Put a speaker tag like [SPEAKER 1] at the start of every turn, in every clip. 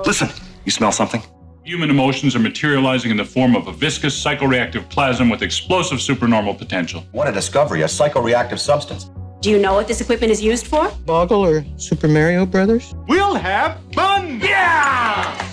[SPEAKER 1] Listen, you smell something?
[SPEAKER 2] Human emotions are materializing in the form of a viscous psychoreactive plasm with explosive supernormal potential.
[SPEAKER 1] What a discovery, a psychoreactive substance.
[SPEAKER 3] Do you know what this equipment is used for?
[SPEAKER 4] Boggle or Super Mario Brothers?
[SPEAKER 2] We'll have fun!
[SPEAKER 5] Yeah!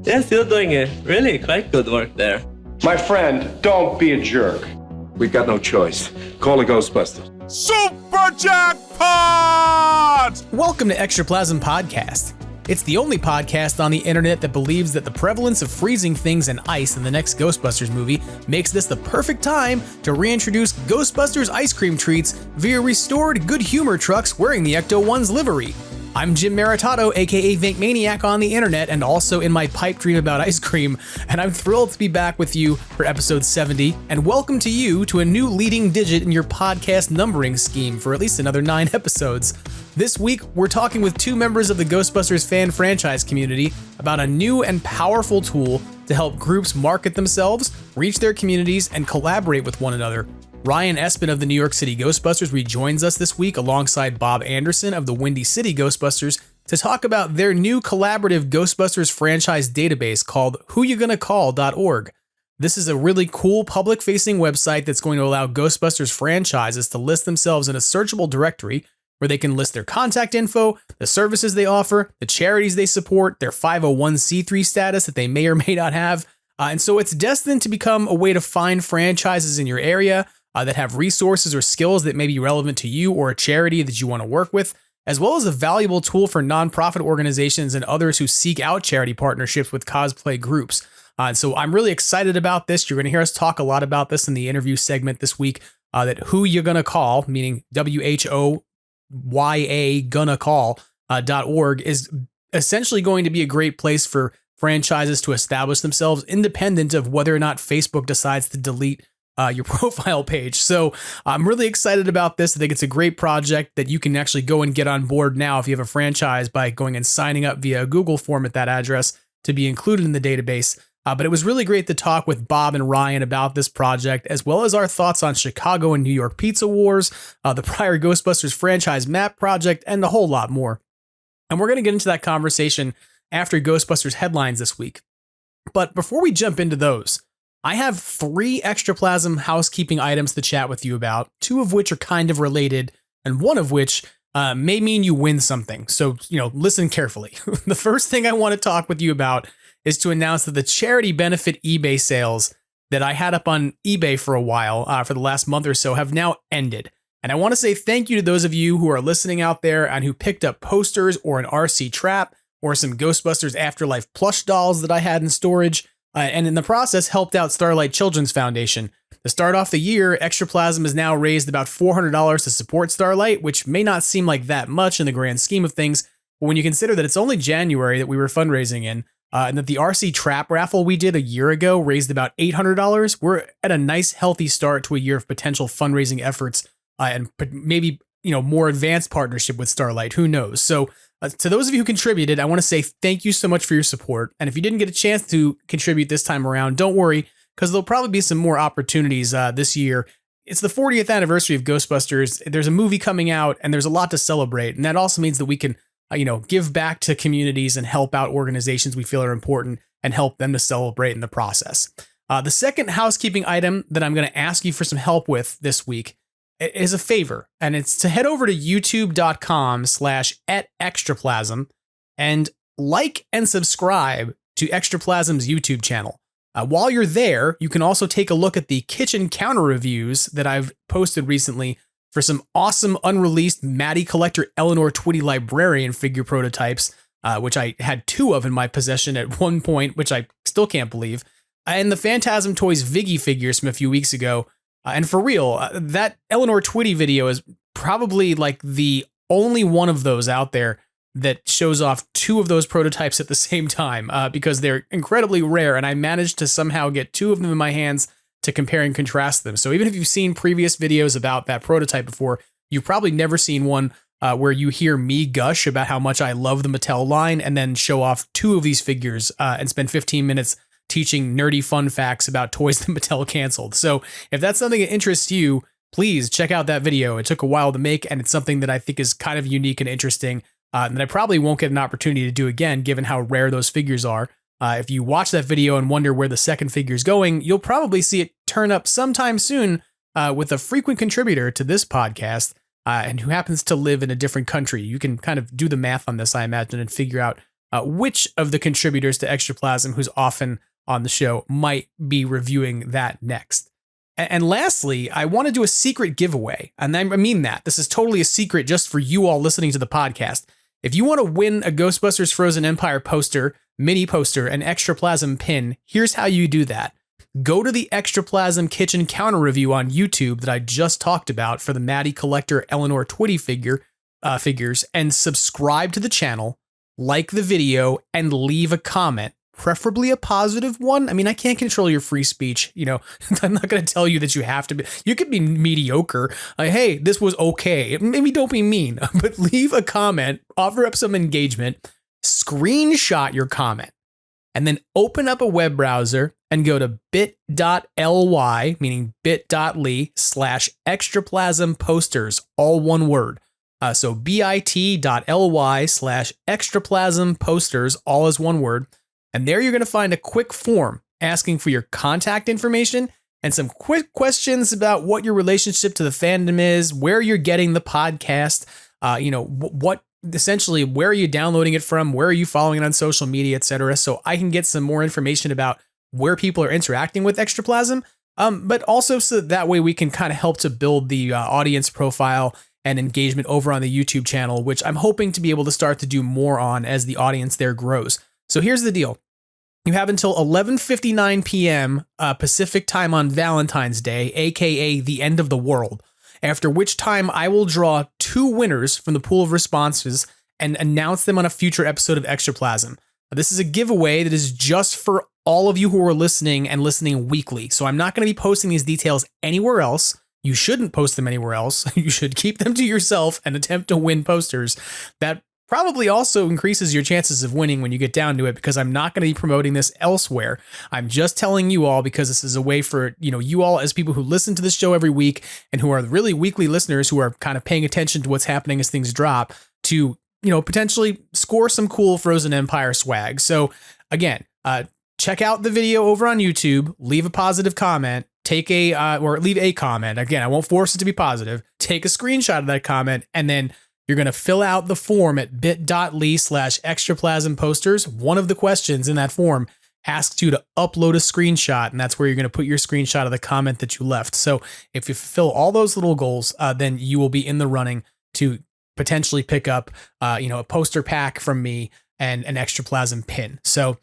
[SPEAKER 5] They're still doing it. Really quite good work there.
[SPEAKER 6] My friend, don't be a jerk.
[SPEAKER 7] We've got no choice. Call the Ghostbusters.
[SPEAKER 8] Super Jackpot!
[SPEAKER 9] Welcome to Extraplasm Podcast. It's the only podcast on the internet that believes that the prevalence of freezing things in ice in the next Ghostbusters movie makes this the perfect time to reintroduce Ghostbusters ice cream treats via restored good humor trucks wearing the Ecto One's livery. I'm Jim Maritato, aka Vink Maniac on the internet and also in my pipe dream about ice cream, and I'm thrilled to be back with you for episode 70, and welcome to you to a new leading digit in your podcast numbering scheme for at least another 9 episodes. This week, we're talking with 2 members of the Ghostbusters fan franchise community about a new and powerful tool to help groups market themselves, reach their communities, and collaborate with one another. Ryan Espin of the New York City Ghostbusters rejoins us this week alongside Bob Anderson of the Windy City Ghostbusters to talk about their new collaborative Ghostbusters franchise database called WhoYaGonnaCall.org. This is a really cool public-facing website that's going to allow Ghostbusters franchises to list themselves in a searchable directory where they can list their contact info, the services they offer, the charities they support, their 501c3 status that they may or may not have. And so it's destined to become a way to find franchises in your area that have resources or skills that may be relevant to you or a charity that you want to work with, as well as a valuable tool for nonprofit organizations and others who seek out charity partnerships with cosplay groups. So I'm really excited about this. You're going to hear us talk a lot about this in the interview segment this week, that WhoYaGonnaCall, meaning WhoYaGonnaCall.org, is essentially going to be a great place for franchises to establish themselves independent of whether or not Facebook decides to delete your profile page. So I'm really excited about this. I think it's a great project that you can actually go and get on board now if you have a franchise by going and signing up via a Google form at that address to be included in the database. But it was really great to talk with Bob and Ryan about this project, as well as our thoughts on Chicago and New York pizza wars, the prior Ghostbusters franchise map project, and a whole lot more. And we're going to get into that conversation after Ghostbusters Headlines this week. But before we jump into those, I have 3 Extraplasm housekeeping items to chat with you about, 2 of which are kind of related, and 1 of which may mean you win something. So, listen carefully. The first thing I want to talk with you about is to announce that the charity benefit eBay sales that I had up on eBay for a while, for the last month or so, have now ended. And I want to say thank you to those of you who are listening out there and who picked up posters or an RC trap or some Ghostbusters Afterlife plush dolls that I had in storage. And in the process, helped out Starlight Children's Foundation. To start off the year, Extraplasm has now raised about $400 to support Starlight, which may not seem like that much in the grand scheme of things, but when you consider that it's only January that we were fundraising in, and that the RC Trap raffle we did a year ago raised about $800, we're at a nice, healthy start to a year of potential fundraising efforts, and maybe more advanced partnership with Starlight. Who knows? So to those of you who contributed, I want to say thank you so much for your support. And if you didn't get a chance to contribute this time around, don't worry, because there'll probably be some more opportunities this year. It's the 40th anniversary of Ghostbusters. There's a movie coming out, and there's a lot to celebrate. And that also means that we can, give back to communities and help out organizations we feel are important and help them to celebrate in the process. The second housekeeping item that I'm going to ask you for some help with this week is a favor, and it's to head over to youtube.com/@extraplasm and like and subscribe to Extraplasm's YouTube channel. While you're there, you can also take a look at the kitchen counter reviews that I've posted recently for some awesome unreleased Maddie Collector Eleanor Twitty Librarian figure prototypes, which I had 2 of in my possession at one point, which I still can't believe, and the Phantasm Toys Viggy figures from a few weeks ago. And for real, that Eleanor Twitty video is probably like the only one of those out there that shows off 2 of those prototypes at the same time, because they're incredibly rare, and I managed to somehow get 2 of them in my hands to compare and contrast them. So even if you've seen previous videos about that prototype before, you've probably never seen one where you hear me gush about how much I love the Mattel line and then show off 2 of these figures and spend 15 minutes teaching nerdy fun facts about toys that Mattel canceled. So if that's something that interests you, please check out that video. It took a while to make, and it's something that I think is kind of unique and interesting. that I probably won't get an opportunity to do again, given how rare those figures are. If you watch that video and wonder where the second figure is going, you'll probably see it turn up sometime soon with a frequent contributor to this podcast and who happens to live in a different country. You can kind of do the math on this, I imagine, and figure out which of the contributors to Extraplasm who's often on the show might be reviewing that next. And lastly, I want to do a secret giveaway. And I mean that. This is totally a secret just for you all listening to the podcast. If you want to win a Ghostbusters Frozen Empire poster, mini poster, and Extraplasm pin, here's how you do that. Go to the Extraplasm kitchen counter review on YouTube that I just talked about for the Maddie Collector Eleanor Twitty figures and subscribe to the channel, like the video, and leave a comment. Preferably a positive one. I mean, I can't control your free speech. You know, I'm not going to tell you that you have to be. You could be mediocre. Hey, this was okay. Maybe don't be mean, but leave a comment, offer up some engagement, screenshot your comment, and then open up a web browser and go to bit.ly, meaning bit.ly/extraplasm posters, all one word. So bit.ly/extraplasm posters, all as one word. And there you're going to find a quick form asking for your contact information and some quick questions about what your relationship to the fandom is, where you're getting the podcast, what essentially, where are you downloading it from, where are you following it on social media, etc. So I can get some more information about where people are interacting with Extraplasm, but also so that way we can kind of help to build the audience profile and engagement over on the YouTube channel, which I'm hoping to be able to start to do more on as the audience there grows. So here's the deal. You have until 11:59 p.m. Pacific time on Valentine's Day, aka the end of the world, after which time I will draw 2 winners from the pool of responses and announce them on a future episode of Extraplasm. This is a giveaway that is just for all of you who are listening and listening weekly. So I'm not going to be posting these details anywhere else. You shouldn't post them anywhere else. You should keep them to yourself and attempt to win posters. That probably also increases your chances of winning when you get down to it, because I'm not going to be promoting this elsewhere. I'm just telling you all because this is a way for, you all as people who listen to this show every week and who are really weekly listeners who are kind of paying attention to what's happening as things drop to, potentially score some cool Frozen Empire swag. So again, check out the video over on YouTube, leave a positive comment, or leave a comment. Again, I won't force it to be positive. Take a screenshot of that comment, and then you're going to fill out the form at bit.ly/extraplasm posters. One of the questions in that form asks you to upload a screenshot, and that's where you're going to put your screenshot of the comment that you left. So if you fulfill all those little goals, then you will be in the running to potentially pick up, a poster pack from me and an Extraplasm pin. So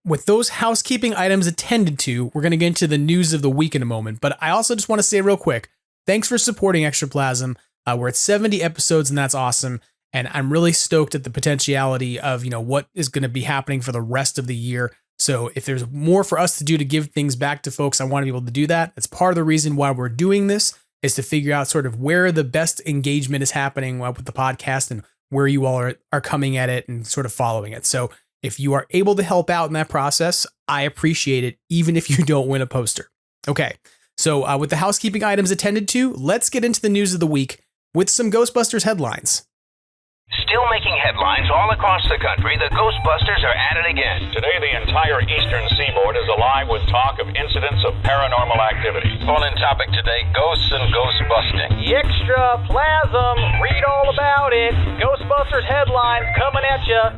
[SPEAKER 9] with those housekeeping items attended to, we're going to get into the news of the week in a moment. But I also just want to say real quick, thanks for supporting Extraplasm. We're at 70 episodes, and that's awesome. And I'm really stoked at the potentiality of, what is going to be happening for the rest of the year. So if there's more for us to do to give things back to folks, I want to be able to do that. That's part of the reason why we're doing this, is to figure out sort of where the best engagement is happening with the podcast and where you all are coming at it and sort of following it. So if you are able to help out in that process, I appreciate it, even if you don't win a poster. Okay, so with the housekeeping items attended to, let's get into the news of the week with some Ghostbusters headlines.
[SPEAKER 8] Still making headlines all across the country, the Ghostbusters are at it again.
[SPEAKER 10] Today, the entire eastern seaboard is alive with talk of incidents of paranormal activity.
[SPEAKER 8] Phone-in topic today, ghosts and ghost busting.
[SPEAKER 11] Extraplasm, read all about it. Ghostbusters headlines coming at ya.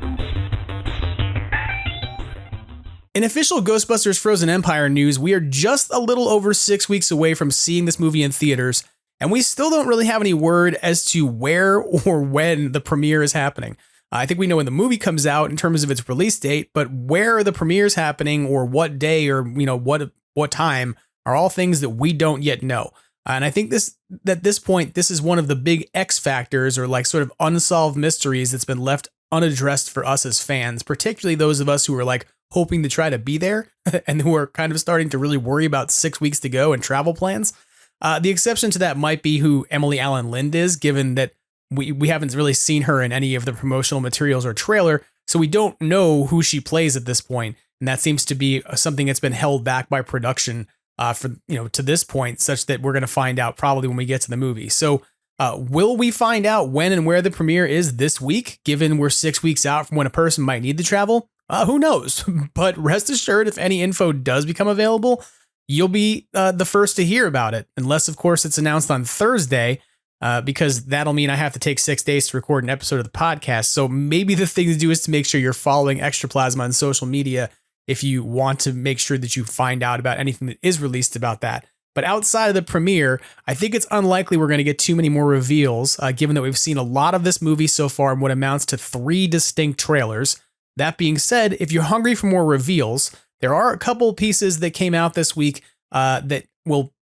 [SPEAKER 9] In official Ghostbusters Frozen Empire news, we are just a little over 6 weeks away from seeing this movie in theaters, and we still don't really have any word as to where or when the premiere is happening. I think we know when the movie comes out in terms of its release date, but where the premiere is happening or what day or what time are all things that we don't yet know. And I think at this point, this is one of the big X factors or like sort of unsolved mysteries that's been left unaddressed for us as fans, particularly those of us who are like hoping to try to be there and who are kind of starting to really worry about 6 weeks to go and travel plans. The exception to that might be who Emily Allen Lind is, given that we haven't really seen her in any of the promotional materials or trailer, so we don't know who she plays at this point, and that seems to be something that's been held back by production to this point, such that we're going to find out probably when we get to the movie. So Will we find out when and where the premiere is this week, given we're 6 weeks out from when a person might need to travel? Who knows? But rest assured, if any info does become available, you'll be the first to hear about it. Unless, of course, it's announced on Thursday, because that'll mean I have to take 6 days to record an episode of the podcast. So maybe the thing to do is to make sure you're following Extraplasm on social media if you want to make sure that you find out about anything that is released about that. But outside of the premiere, I think it's unlikely we're going to get too many more reveals, given that we've seen a lot of this movie so far in what amounts to 3 distinct trailers. That being said, if you're hungry for more reveals, there are a couple pieces that came out this week that will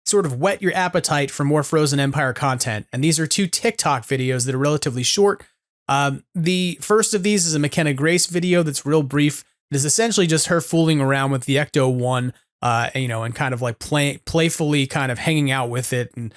[SPEAKER 9] sort of whet your appetite for more Frozen Empire content. And these are 2 TikTok videos that are relatively short. The first of these is a McKenna Grace video that's real brief. It is essentially just her fooling around with the Ecto One, and kind of like playfully kind of hanging out with it and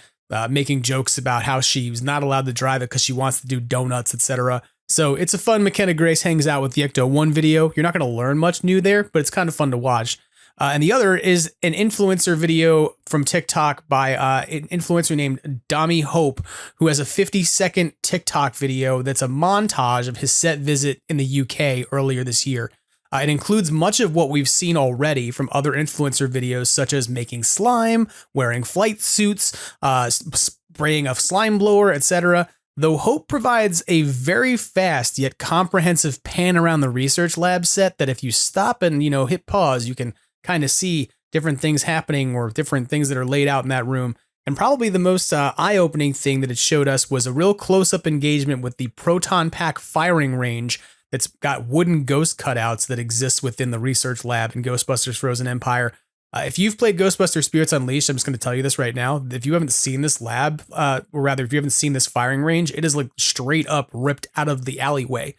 [SPEAKER 9] making jokes about how she's not allowed to drive it because she wants to do donuts, etc. So it's a fun McKenna Grace hangs out with the Ecto One video. You're not going to learn much new there, but it's kind of fun to watch. And the other is an influencer video from TikTok by an influencer named Dami Hope, who has a 50-second TikTok video that's a montage of his set visit in the UK earlier this year. It includes much of what we've seen already from other influencer videos, such as making slime, wearing flight suits, spraying a slime blower, etc. Though Hope provides a very fast yet comprehensive pan around the research lab set that if you stop and, hit pause, you can kind of see different things happening or different things that are laid out in that room. And probably the most eye-opening thing that it showed us was a real close-up engagement with the proton pack firing range that's got wooden ghost cutouts that exist within the research lab in Ghostbusters Frozen Empire. If you've played Ghostbusters Spirits Unleashed, I'm just going to tell you this right now. If you haven't seen this lab, or rather, if you haven't seen this firing range, it is like straight up ripped out of the alleyway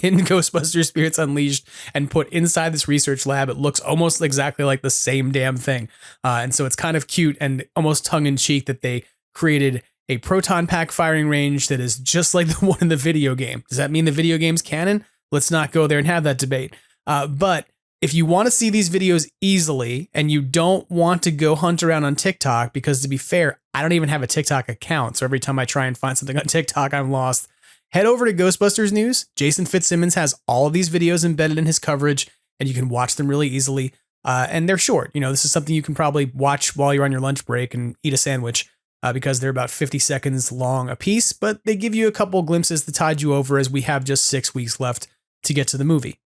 [SPEAKER 9] in Ghostbusters Spirits Unleashed and put inside this research lab. It looks almost exactly like the same damn thing. And so it's kind of cute and almost tongue-in-cheek that they created a proton pack firing range that is just like the one in the video game. Does that mean the video game's canon? Let's not go there and have that debate. But if you want to see these videos easily and you don't want to go hunt around on TikTok, because to be fair, I don't even have a TikTok account. So every time I try and find something on TikTok, I'm lost. Head over to Ghostbusters News. Jason Fitzsimmons has all of these videos embedded in his coverage, and you can watch them really easily. And they're short. This is something you can probably watch while you're on your lunch break and eat a sandwich, because they're about 50 seconds long a piece, but they give you a couple glimpses to tide you over as we have just 6 weeks left to get to the movie.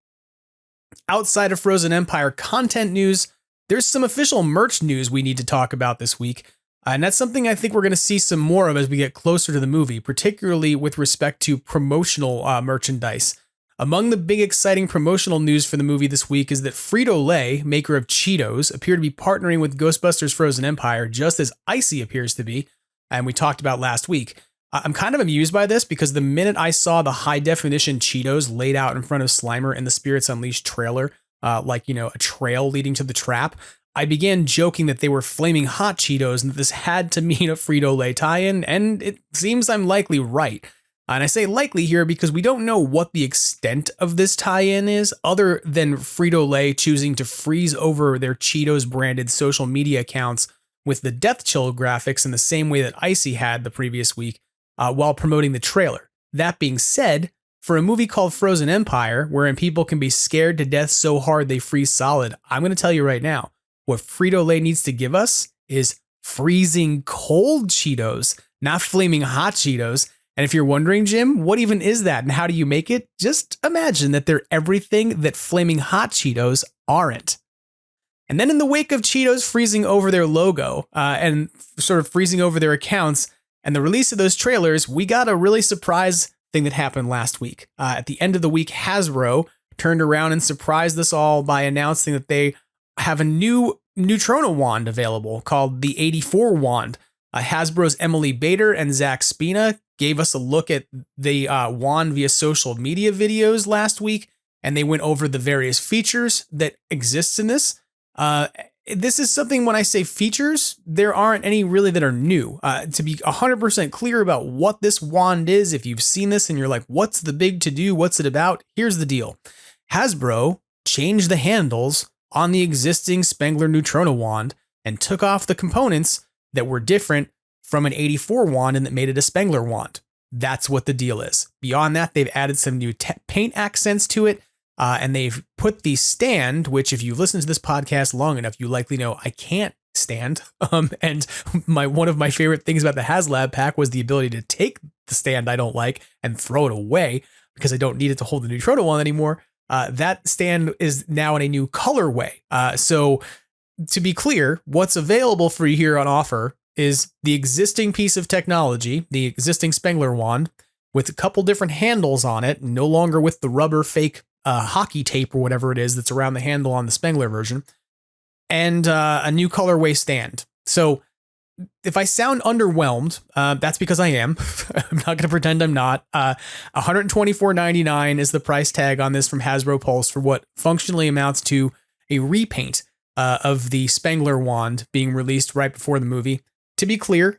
[SPEAKER 9] Outside of Frozen Empire content news, there's some official merch news we need to talk about this week. And that's something I think we're going to see some more of as we get closer to the movie, particularly with respect to promotional merchandise. Among the big exciting promotional news for the movie this week is that Frito-Lay, maker of Cheetos, appear to be partnering with Ghostbusters Frozen Empire, just as Icy appears to be, and we talked about last week. I'm kind of amused by this because the minute I saw the high definition Cheetos laid out in front of Slimer in the Spirits Unleashed trailer, a trail leading to the trap, I began joking that they were flaming hot Cheetos and that this had to mean a Frito-Lay tie-in, and it seems I'm likely right. And I say likely here because we don't know what the extent of this tie-in is, other than Frito-Lay choosing to freeze over their Cheetos branded social media accounts with the Death Chill graphics in the same way that Icy had the previous week, while promoting the trailer. That being said, for a movie called Frozen Empire, wherein people can be scared to death so hard they freeze solid, I'm going to tell you right now, what Frito-Lay needs to give us is freezing cold Cheetos, not flaming hot Cheetos. And if you're wondering, Jim, what even is that and how do you make it? Just imagine that they're everything that flaming hot Cheetos aren't. And then in the wake of Cheetos freezing over their logo and sort of freezing over their accounts, and the release of those trailers, we got a really surprise thing that happened last week. At the end of the week, Hasbro turned around and surprised us all by announcing that they have a new Neutrona wand available called the 84 wand. Hasbro's Emily Bader and Zach Spina gave us a look at the wand via social media videos last week, and they went over the various features that exist in this. This is something, when I say features, there aren't any really that are new. To be 100% clear about what this wand is, if you've seen this and you're like, what's the big to-do, what's it about? Here's the deal. Hasbro changed the handles on the existing Spangler Neutrona wand and took off the components that were different from an 84 wand and that made it a Spangler wand. That's what the deal is. Beyond that, they've added some new paint accents to it, and they've put the stand, which if you listen to this podcast long enough, you likely know I can't stand. And one of my favorite things about the HasLab pack was the ability to take the stand I don't like and throw it away because I don't need it to hold the Neutrona wand anymore. That stand is now in a new colorway. So to be clear, what's available for you here on offer is the existing piece of technology, the existing Spangler wand, with a couple different handles on it, no longer with the rubber fake hockey tape or whatever it is that's around the handle on the Spangler version, and a new colorway stand. So if I sound underwhelmed, that's because I am. I'm not going to pretend I'm not. $124.99 is the price tag on this from Hasbro Pulse for what functionally amounts to a repaint of the Spangler wand being released right before the movie. To be clear,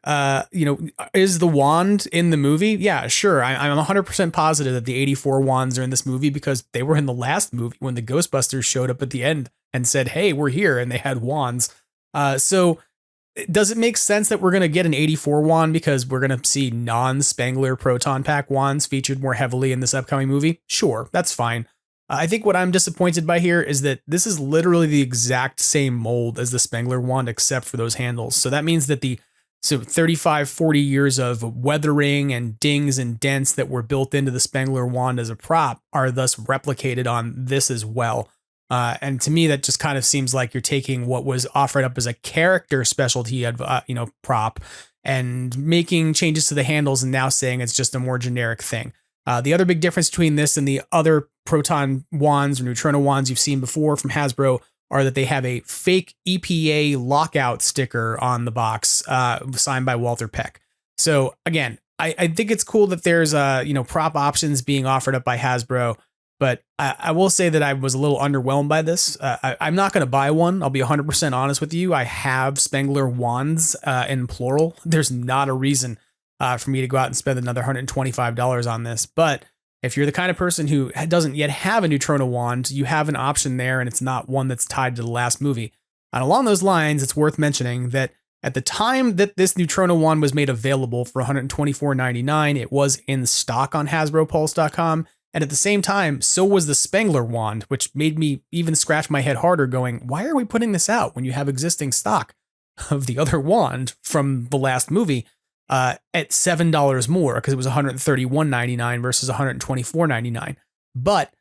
[SPEAKER 9] is the wand in the movie? Yeah, sure. I'm 100% positive that the 84 wands are in this movie because they were in the last movie when the Ghostbusters showed up at the end and said, hey, we're here, and they had wands. So does it make sense that we're going to get an 84 wand because we're going to see non-Spangler proton pack wands featured more heavily in this upcoming movie? Sure, that's fine. I think what I'm disappointed by here is that this is literally the exact same mold as the Spangler wand except for those handles. So that means that the 35, 40 years of weathering and dings and dents that were built into the Spangler wand as a prop are thus replicated on this as well. And to me, that just kind of seems like you're taking what was offered up as a character specialty, prop and making changes to the handles and now saying it's just a more generic thing. The other big difference between this and the other proton wands or Neutrona wands you've seen before from Hasbro are that they have a fake EPA lockout sticker on the box, signed by Walter Peck. So again, I think it's cool that there's prop options being offered up by Hasbro, but I will say that I was a little underwhelmed by this. I'm not going to buy one. I'll be 100% honest with you. I have Spangler wands in plural. There's not a reason for me to go out and spend another $125 on this, but if you're the kind of person who doesn't yet have a Neutrona wand, you have an option there, and it's not one that's tied to the last movie. And along those lines, it's worth mentioning that at the time that this Neutrona wand was made available for $124.99, it was in stock on HasbroPulse.com. And at the same time, so was the Spangler wand, which made me even scratch my head harder going, why are we putting this out when you have existing stock of the other wand from the last movie? At $7 more because it was $131.99 versus $124.99. But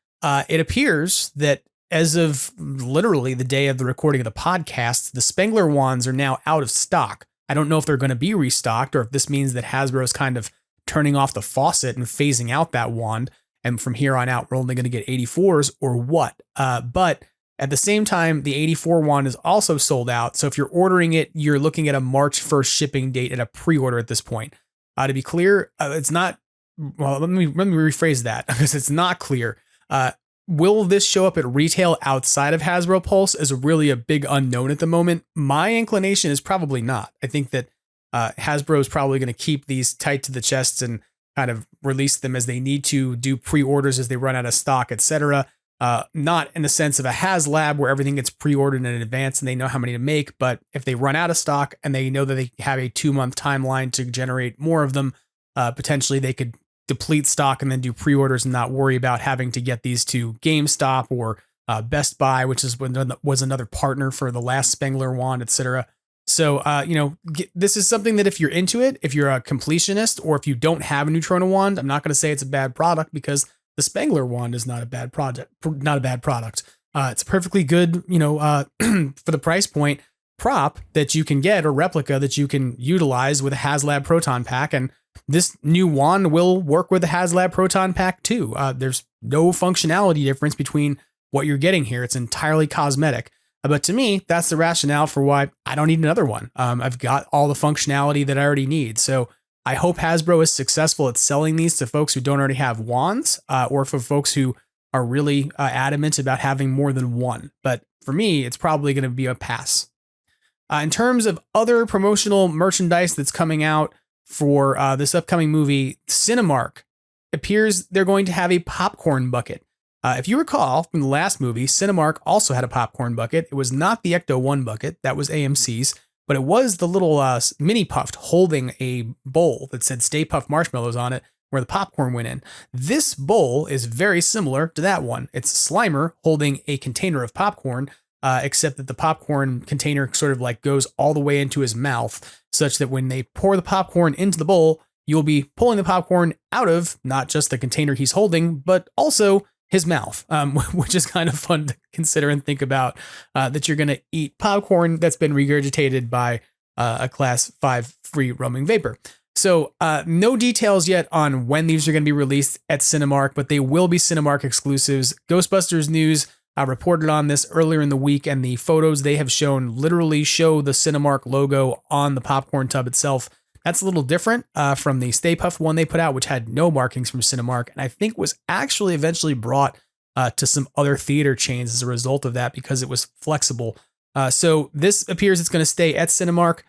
[SPEAKER 9] it appears that as of literally the day of the recording of the podcast, the Spangler wands are now out of stock. I don't know if they're going to be restocked or if this means that Hasbro is kind of turning off the faucet and phasing out that wand. And from here on out, we're only going to get 84s or what. But at the same time, the 84 wand is also sold out. So if you're ordering it, you're looking at a March 1st shipping date and a pre-order at this point. To be clear, it's not, well, let me rephrase that because it's not clear. Will this show up at retail outside of Hasbro Pulse is really a big unknown at the moment. My inclination is probably not. I think that Hasbro is probably going to keep these tight to the chests and kind of release them as they need to, do pre-orders as they run out of stock, etc. Not in the sense of a HasLab where everything gets pre-ordered in advance and they know how many to make, but if they run out of stock and they know that they have a 2-month timeline to generate more of them, potentially they could deplete stock and then do pre-orders and not worry about having to get these to GameStop or Best Buy, which was another partner for the last Spangler wand, etc. So, this is something that if you're into it, if you're a completionist, or if you don't have a Neutrona wand, I'm not going to say it's a bad product because the Spangler wand is not a bad product. It's a perfectly good, for the price point prop that you can get or replica that you can utilize with a HasLab Proton Pack. And this new wand will work with the HasLab Proton Pack too. There's no functionality difference between what you're getting here. It's entirely cosmetic. But to me, that's the rationale for why I don't need another one. I've got all the functionality that I already need. So I hope Hasbro is successful at selling these to folks who don't already have wands, or for folks who are really adamant about having more than one. But for me, it's probably going to be a pass. In terms of other promotional merchandise that's coming out for this upcoming movie, Cinemark appears they're going to have a popcorn bucket. If you recall from the last movie, Cinemark also had a popcorn bucket. It was not the Ecto One bucket. That was AMC's. but it was the little mini puff holding a bowl that said Stay Puft Marshmallows on it, where the popcorn went in. This bowl is very similar to that one. It's Slimer holding a container of popcorn, except that the popcorn container sort of like goes all the way into his mouth, such that when they pour the popcorn into the bowl, you'll be pulling the popcorn out of not just the container he's holding, but also his mouth, which is kind of fun to consider and think about, that you're going to eat popcorn that's been regurgitated by a class 5 free roaming vapor. So no details yet on when these are going to be released at Cinemark, but they will be Cinemark exclusives. Ghostbusters News reported on this earlier in the week, and the photos they have shown literally show the Cinemark logo on the popcorn tub itself. That's a little different from the Stay Puft one they put out, which had no markings from Cinemark, and I think was actually eventually brought to some other theater chains as a result of that because it was flexible. So this appears it's going to stay at Cinemark.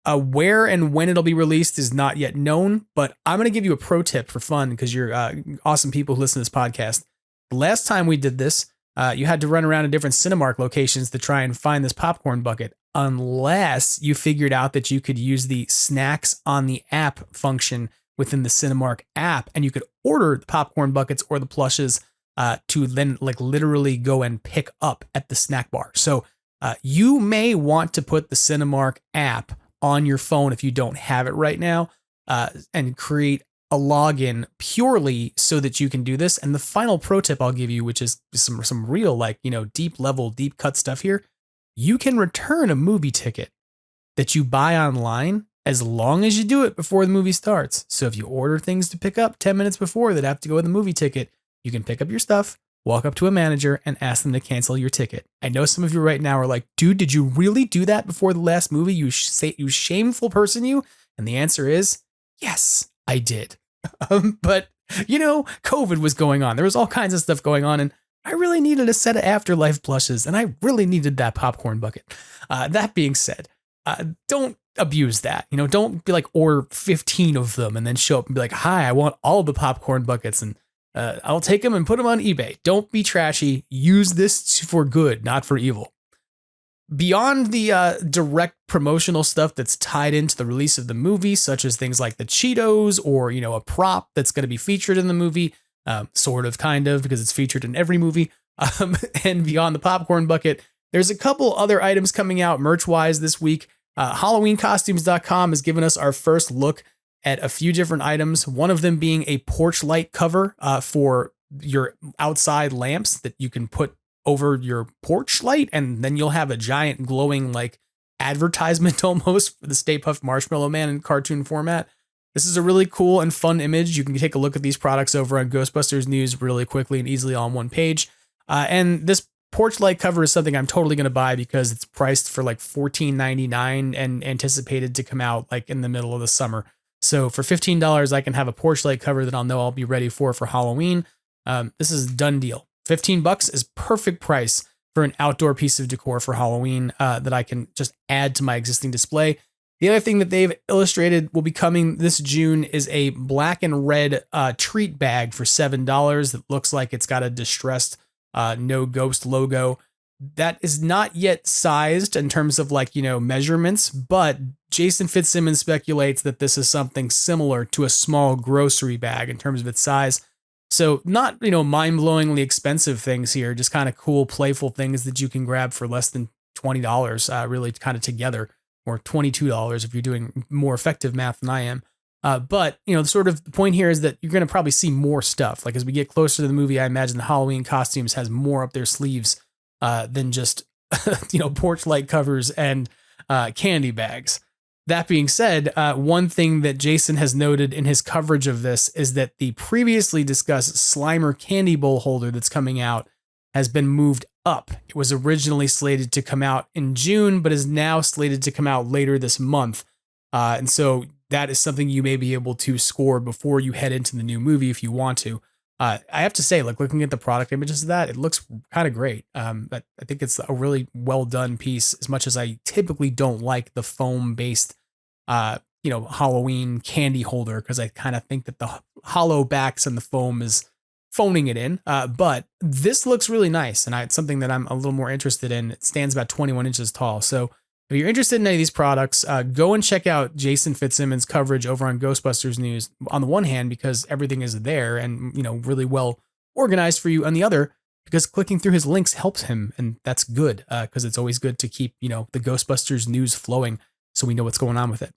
[SPEAKER 9] Where and when it'll be released is not yet known, but I'm going to give you a pro tip for fun because you're awesome people who listen to this podcast. The last time we did this, you had to run around to different Cinemark locations to try and find this popcorn bucket, unless you figured out that you could use the snacks on the app function within the Cinemark app, and you could order the popcorn buckets or the plushes to then like literally go and pick up at the snack bar. So you may want to put the Cinemark app on your phone if you don't have it right now, and create a login purely so that you can do this. And the final pro tip I'll give you, which is some real like, deep level, deep cut stuff here. You can return a movie ticket that you buy online as long as you do it before the movie starts. So if you order things to pick up 10 minutes before that have to go with the movie ticket, you can pick up your stuff, walk up to a manager and ask them to cancel your ticket. I know some of you right now are like, dude, did you really do that before the last movie? You shameful person, you? And the answer is, yes, I did. But, COVID was going on. There was all kinds of stuff going on, and I really needed a set of Afterlife plushes, and I really needed that popcorn bucket. That being said, don't abuse that. Don't be like order 15 of them and then show up and be like, hi, I want all the popcorn buckets, and I'll take them and put them on eBay. Don't be trashy. Use this for good, not for evil. Beyond the direct promotional stuff that's tied into the release of the movie, such as things like the Cheetos or, a prop that's going to be featured in the movie, sort of, kind of, because it's featured in every movie. And beyond the popcorn bucket, there's a couple other items coming out merch-wise this week. HalloweenCostumes.com has given us our first look at a few different items, one of them being a porch light cover for your outside lamps that you can put over your porch light, and then you'll have a giant glowing like advertisement almost for the Stay Puft Marshmallow Man in cartoon format. This is a really cool and fun image. You can take a look at these products over on Ghostbusters News really quickly and easily on one page. And this porch light cover is something I'm totally going to buy because it's priced for like $14.99 and anticipated to come out like in the middle of the summer. So for $15, I can have a porch light cover that I'll know I'll be ready for Halloween. This is a done deal. $15 is perfect price for an outdoor piece of decor for Halloween that I can just add to my existing display. The other thing that they've illustrated will be coming this June is a black and red treat bag for $7 that looks like it's got a distressed no ghost logo. That is not yet sized in terms of measurements, but Jason Fitzsimmons speculates that this is something similar to a small grocery bag in terms of its size. So not, mind-blowingly expensive things here, just kind of cool, playful things that you can grab for less than $20, really kind of together, or $22 if you're doing more effective math than I am. But, sort of the point here is that you're going to probably see more stuff. Like as we get closer to the movie, I imagine the Halloween costumes has more up their sleeves than just, porch light covers and candy bags. That being said, one thing that Jason has noted in his coverage of this is that the previously discussed Slimer candy bowl holder that's coming out has been moved up. It was originally slated to come out in June, but is now slated to come out later this month. And so that is something you may be able to score before you head into the new movie if you want to. I have to say, looking at the product images of that, it looks kind of great. But I think it's a really well done piece, as much as I typically don't like the foam based, Halloween candy holder, because I kind of think that the hollow backs and the foam is phoning it in. But this looks really nice, and it's something that I'm a little more interested in. It stands about 21 inches tall. So if you're interested in any of these products, go and check out Jason Fitzsimmons' coverage over on Ghostbusters News. On the one hand, because everything is there and really well organized for you. On the other, because clicking through his links helps him, and that's good because it's always good to keep the Ghostbusters news flowing so we know what's going on with it.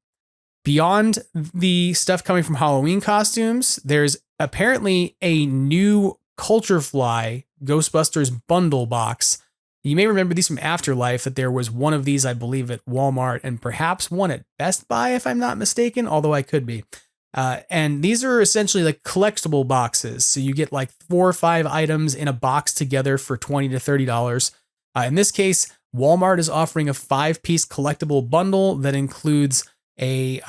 [SPEAKER 9] Beyond the stuff coming from Halloween costumes, there's apparently a new Culture Fly Ghostbusters Bundle Box. You may remember these from Afterlife, that there was one of these, I believe, at Walmart and perhaps one at Best Buy, if I'm not mistaken, although I could be. And these are essentially like collectible boxes. So you get like 4 or 5 items in a box together for $20 to $30. In this case, Walmart is offering a 5-piece collectible bundle that includes a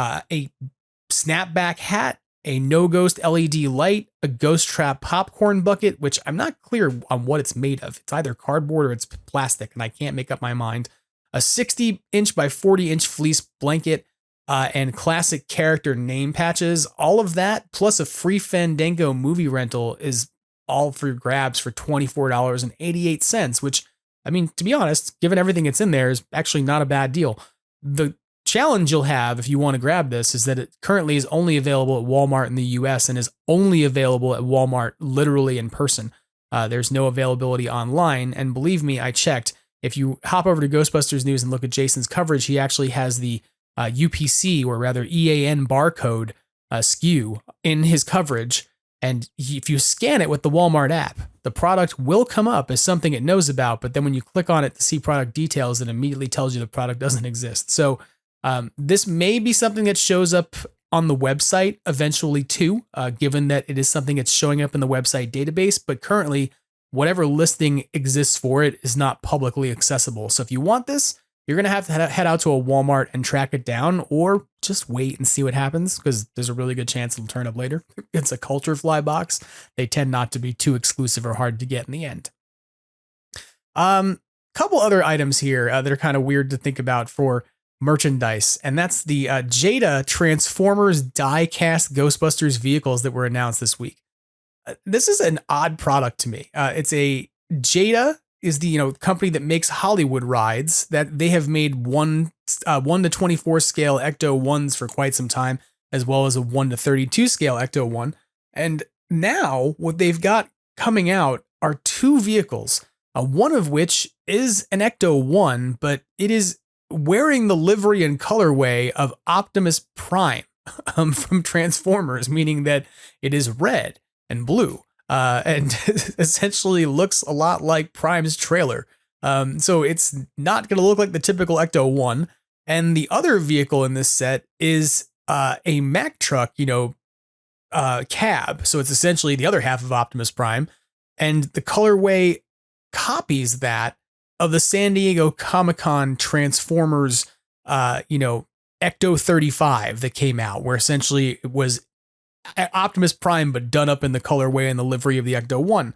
[SPEAKER 9] snapback hat, a no ghost LED light, a ghost trap popcorn bucket, which I'm not clear on what it's made of. It's either cardboard or it's plastic, and I can't make up my mind. A 60-inch by 40-inch fleece blanket, and classic character name patches. All of that, plus a free Fandango movie rental, is all for grabs for $24.88, which, I mean, to be honest, given everything that's in there, is actually not a bad deal. The challenge you'll have if you want to grab this is that it currently is only available at Walmart in the US and is only available at Walmart literally in person. There's no availability online. And believe me, I checked. If you hop over to Ghostbusters News and look at Jason's coverage, he actually has the UPC, or rather EAN barcode SKU in his coverage. And if you scan it with the Walmart app, the product will come up as something it knows about. But then when you click on it to see product details, it immediately tells you the product doesn't exist. So this may be something that shows up on the website eventually too, given that it is something that's showing up in the website database. But currently, whatever listing exists for it is not publicly accessible. So if you want this, you're going to have to head out to a Walmart and track it down, or just wait and see what happens, because there's a really good chance it'll turn up later. It's a Culture Fly box. They tend not to be too exclusive or hard to get in the end. Couple other items here that are kind of weird to think about for merchandise, and that's the Jada Transformers die-cast Ghostbusters vehicles that were announced this week. This is an odd product to me. It's a Jada is the company that makes Hollywood rides, that they have made 1 to 24 scale Ecto Ones for quite some time, as well as a 1 to 32 scale Ecto One. And now what they've got coming out are 2 vehicles, one of which is an Ecto One, but it is wearing the livery and colorway of Optimus Prime from Transformers, meaning that it is red and blue. And essentially looks a lot like Prime's trailer. So it's not going to look like the typical Ecto One. And the other vehicle in this set is a Mack truck, cab. So it's essentially the other half of Optimus Prime. And the colorway copies that of the San Diego Comic-Con Transformers, Ecto 35 that came out, where essentially it was Optimus Prime, but done up in the colorway and the livery of the Ecto One,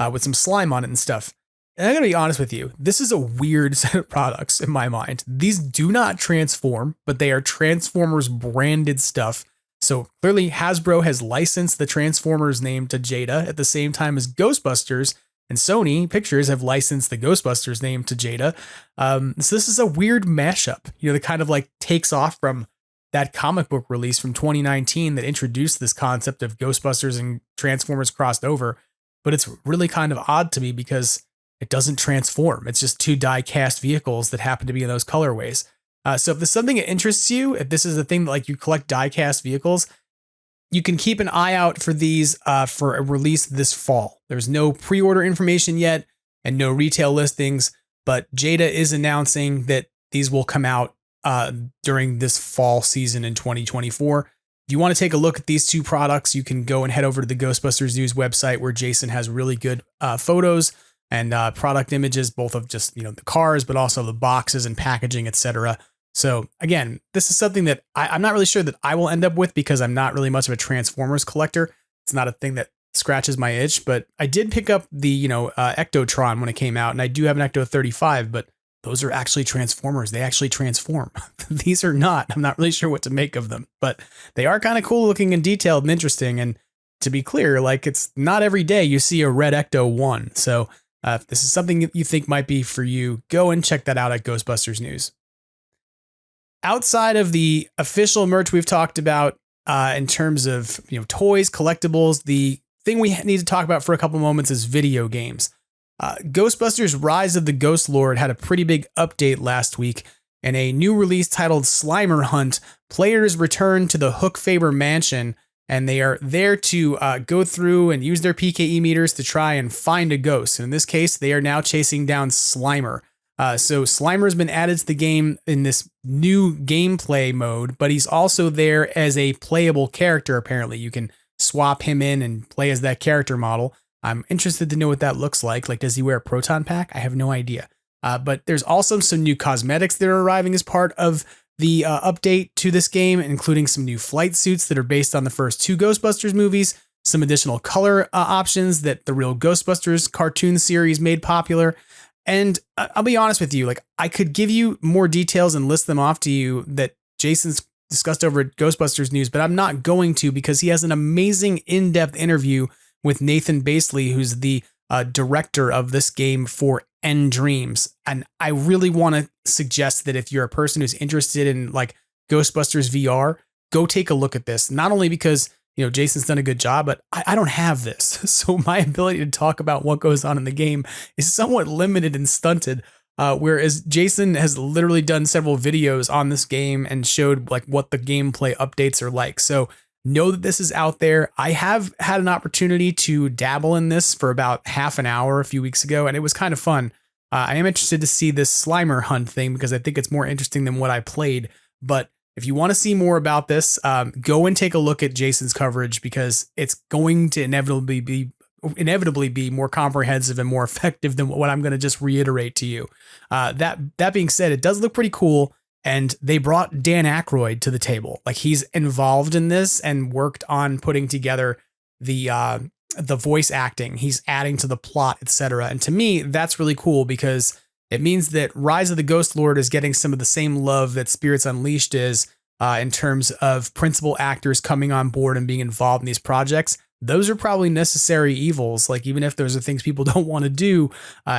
[SPEAKER 9] with some slime on it and stuff. And I'm gonna be honest with you, this is a weird set of products in my mind. These do not transform, but they are Transformers branded stuff. So clearly Hasbro has licensed the Transformers name to Jada at the same time as Ghostbusters, and Sony Pictures have licensed the Ghostbusters name to Jada. So this is a weird mashup, that kind of like takes off from that comic book release from 2019 that introduced this concept of Ghostbusters and Transformers crossed over. But it's really kind of odd to me because it doesn't transform. It's just 2 die-cast vehicles that happen to be in those colorways. So if this is something that interests you, if this is the thing that like you collect die-cast vehicles, you can keep an eye out for these for a release this fall. There's no pre-order information yet and no retail listings, but Jada is announcing that these will come out during this fall season in 2024. If you want to take a look at these 2 products, you can go and head over to the Ghostbusters News website, where Jason has really good photos and product images, both of just the cars, but also the boxes and packaging, etc. So again, this is something that I'm not really sure that I will end up with, because I'm not really much of a Transformers collector. It's not a thing that scratches my itch, but I did pick up the Ectotron when it came out, and I do have an Ecto 35, but those are actually Transformers. They actually transform. These are not. I'm not really sure what to make of them, but they are kind of cool looking and detailed and interesting. And to be clear, like, it's not every day you see a red Ecto One. So if this is something that you think might be for you, go and check that out at Ghostbusters News. outside of the official merch we've talked about in terms of toys, collectibles, the thing we need to talk about for a couple moments is video games. Ghostbusters Rise of the Ghost Lord had a pretty big update last week. In a new release titled Slimer Hunt, players return to the Hook Faber Mansion, and they are there to go through and use their PKE meters to try and find a ghost. In this case, they are now chasing down Slimer. So Slimer's been added to the game in this new gameplay mode, but he's also there as a playable character, apparently. You can swap him in and play as that character model. I'm interested to know what that looks like. Like, does he wear a proton pack? I have no idea. But there's also some new cosmetics that are arriving as part of the update to this game, including some new flight suits that are based on the first 2 Ghostbusters movies, some additional color options that the real Ghostbusters cartoon series made popular. And I'll be honest with you, like, I could give you more details and list them off to you that Jason's discussed over at Ghostbusters News, but I'm not going to, because he has an amazing in-depth interview with Nathan Basley, who's the director of this game for End Dreams. And I really want to suggest that if you're a person who's interested in like Ghostbusters VR, go take a look at this. Not only because, Jason's done a good job, but I don't have this. So my ability to talk about what goes on in the game is somewhat limited and stunted. Whereas Jason has literally done several videos on this game and showed like what the gameplay updates are like. So know that this is out there. I have had an opportunity to dabble in this for about half an hour a few weeks ago, and it was kind of fun. I am interested to see this Slimer Hunt thing because I think it's more interesting than what I played. But if you want to see more about this, go and take a look at Jason's coverage, because it's going to inevitably be more comprehensive and more effective than what I'm going to just reiterate to you. That being said, it does look pretty cool. And they brought Dan Aykroyd to the table. Like, he's involved in this and worked on putting together the voice acting. He's adding to the plot, etc. And to me, that's really cool, because it means that Rise of the Ghost Lord is getting some of the same love that Spirits Unleashed is in terms of principal actors coming on board and being involved in these projects. Those are probably necessary evils. Like, even if those are things people don't want to do,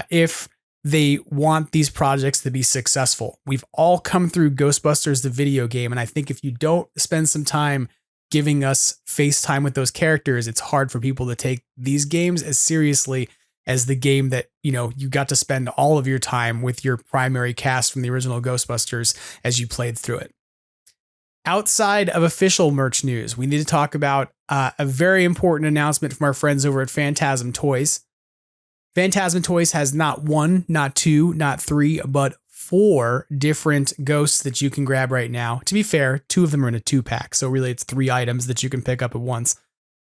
[SPEAKER 9] if they want these projects to be successful. We've all come through Ghostbusters, the video game. And I think if you don't spend some time giving us FaceTime with those characters, it's hard for people to take these games as seriously as the game that, you got to spend all of your time with your primary cast from the original Ghostbusters as you played through it. Outside of official merch news, we need to talk about a very important announcement from our friends over at Phantasm Toys. Phantasm Toys has not 1, not 2, not 3, but 4 different ghosts that you can grab right now. To be fair, 2 of them are in a 2-pack, so really it's 3 items that you can pick up at once.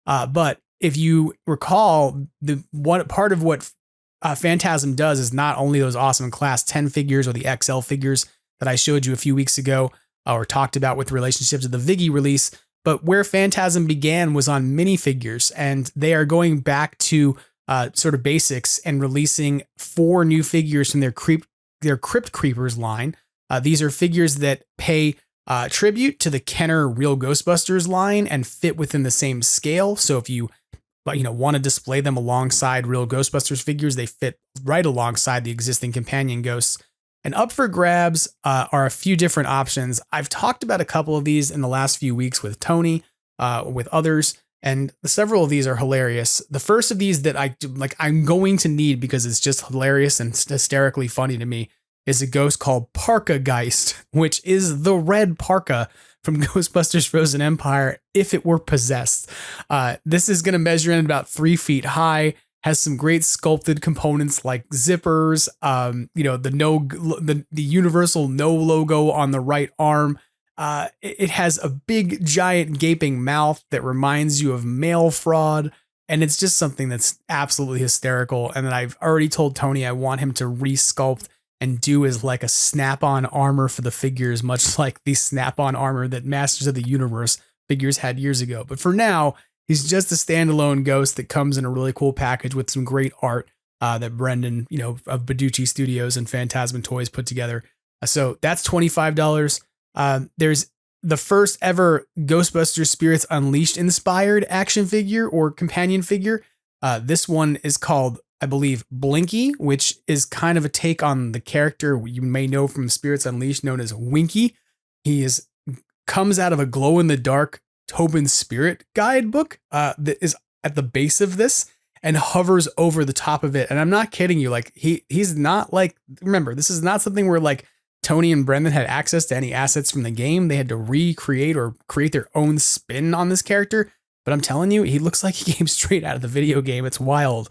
[SPEAKER 9] But if you recall, the one part of what Phantasm does is not only those awesome Class 10 figures or the XL figures that I showed you a few weeks ago or talked about with relationships to the Viggy release, but where Phantasm began was on minifigures, and they are going back to sort of basics and releasing 4 new figures from their Crypt Creepers line. These are figures that pay tribute to the Kenner Real Ghostbusters line and fit within the same scale. So if you want to display them alongside real Ghostbusters figures, they fit right alongside the existing companion ghosts. And up for grabs are a few different options. I've talked about a couple of these in the last few weeks with Tony, with others. And several of these are hilarious. The first of these that I'm going to need because it's just hilarious and hysterically funny to me is a ghost called Parka Geist, which is the red parka from Ghostbusters Frozen Empire if it were possessed. This is going to measure in about 3 feet high, has some great sculpted components like zippers, the universal no logo on the right arm. It has a big, giant, gaping mouth that reminds you of mail fraud. And it's just something that's absolutely hysterical. And then I've already told Tony I want him to resculpt and do as like a snap-on armor for the figures, much like the snap-on armor that Masters of the Universe figures had years ago. But for now, he's just a standalone ghost that comes in a really cool package with some great art that Brendan, of Badoochi Studios and Phantasm Toys put together. So that's $25. There's the first ever Ghostbusters Spirits Unleashed inspired action figure or companion figure. This one is called, I believe, Blinky, which is kind of a take on the character you may know from Spirits Unleashed known as Winky. comes out of a glow in the dark Tobin Spirit guidebook that is at the base of this and hovers over the top of it. And I'm not kidding you. Like he's not like, remember, this is not something where like Tony and Brendan had access to any assets from the game. They had to recreate or create their own spin on this character. But I'm telling you, he looks like he came straight out of the video game. It's wild.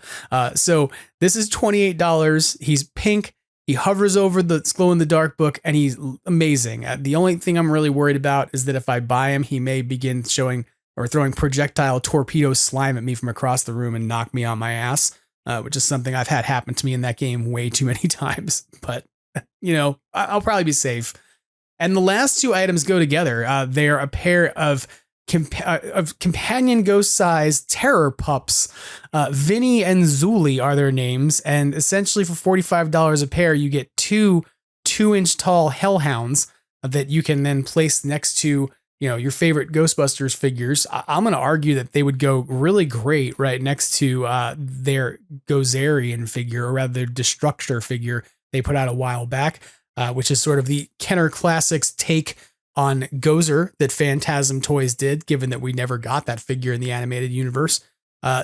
[SPEAKER 9] So this is $28. He's pink. He hovers over the glow in the dark book and he's amazing. The only thing I'm really worried about is that if I buy him, he may begin showing or throwing projectile torpedo slime at me from across the room and knock me on my ass, which is something I've had happen to me in that game way too many times. But, you know, I'll probably be safe. And the last two items go together. They're a pair of companion ghost-sized terror pups. Vinny and Zuli are their names, and essentially for $45 a pair, you get two 2-inch tall hellhounds that you can then place next to, you know, your favorite Ghostbusters figures. I'm going to argue that they would go really great right next to their Gozerian figure, or rather their Destructor figure they put out a while back, which is sort of the Kenner Classics take on Gozer that Phantasm Toys did, given that we never got that figure in the animated universe.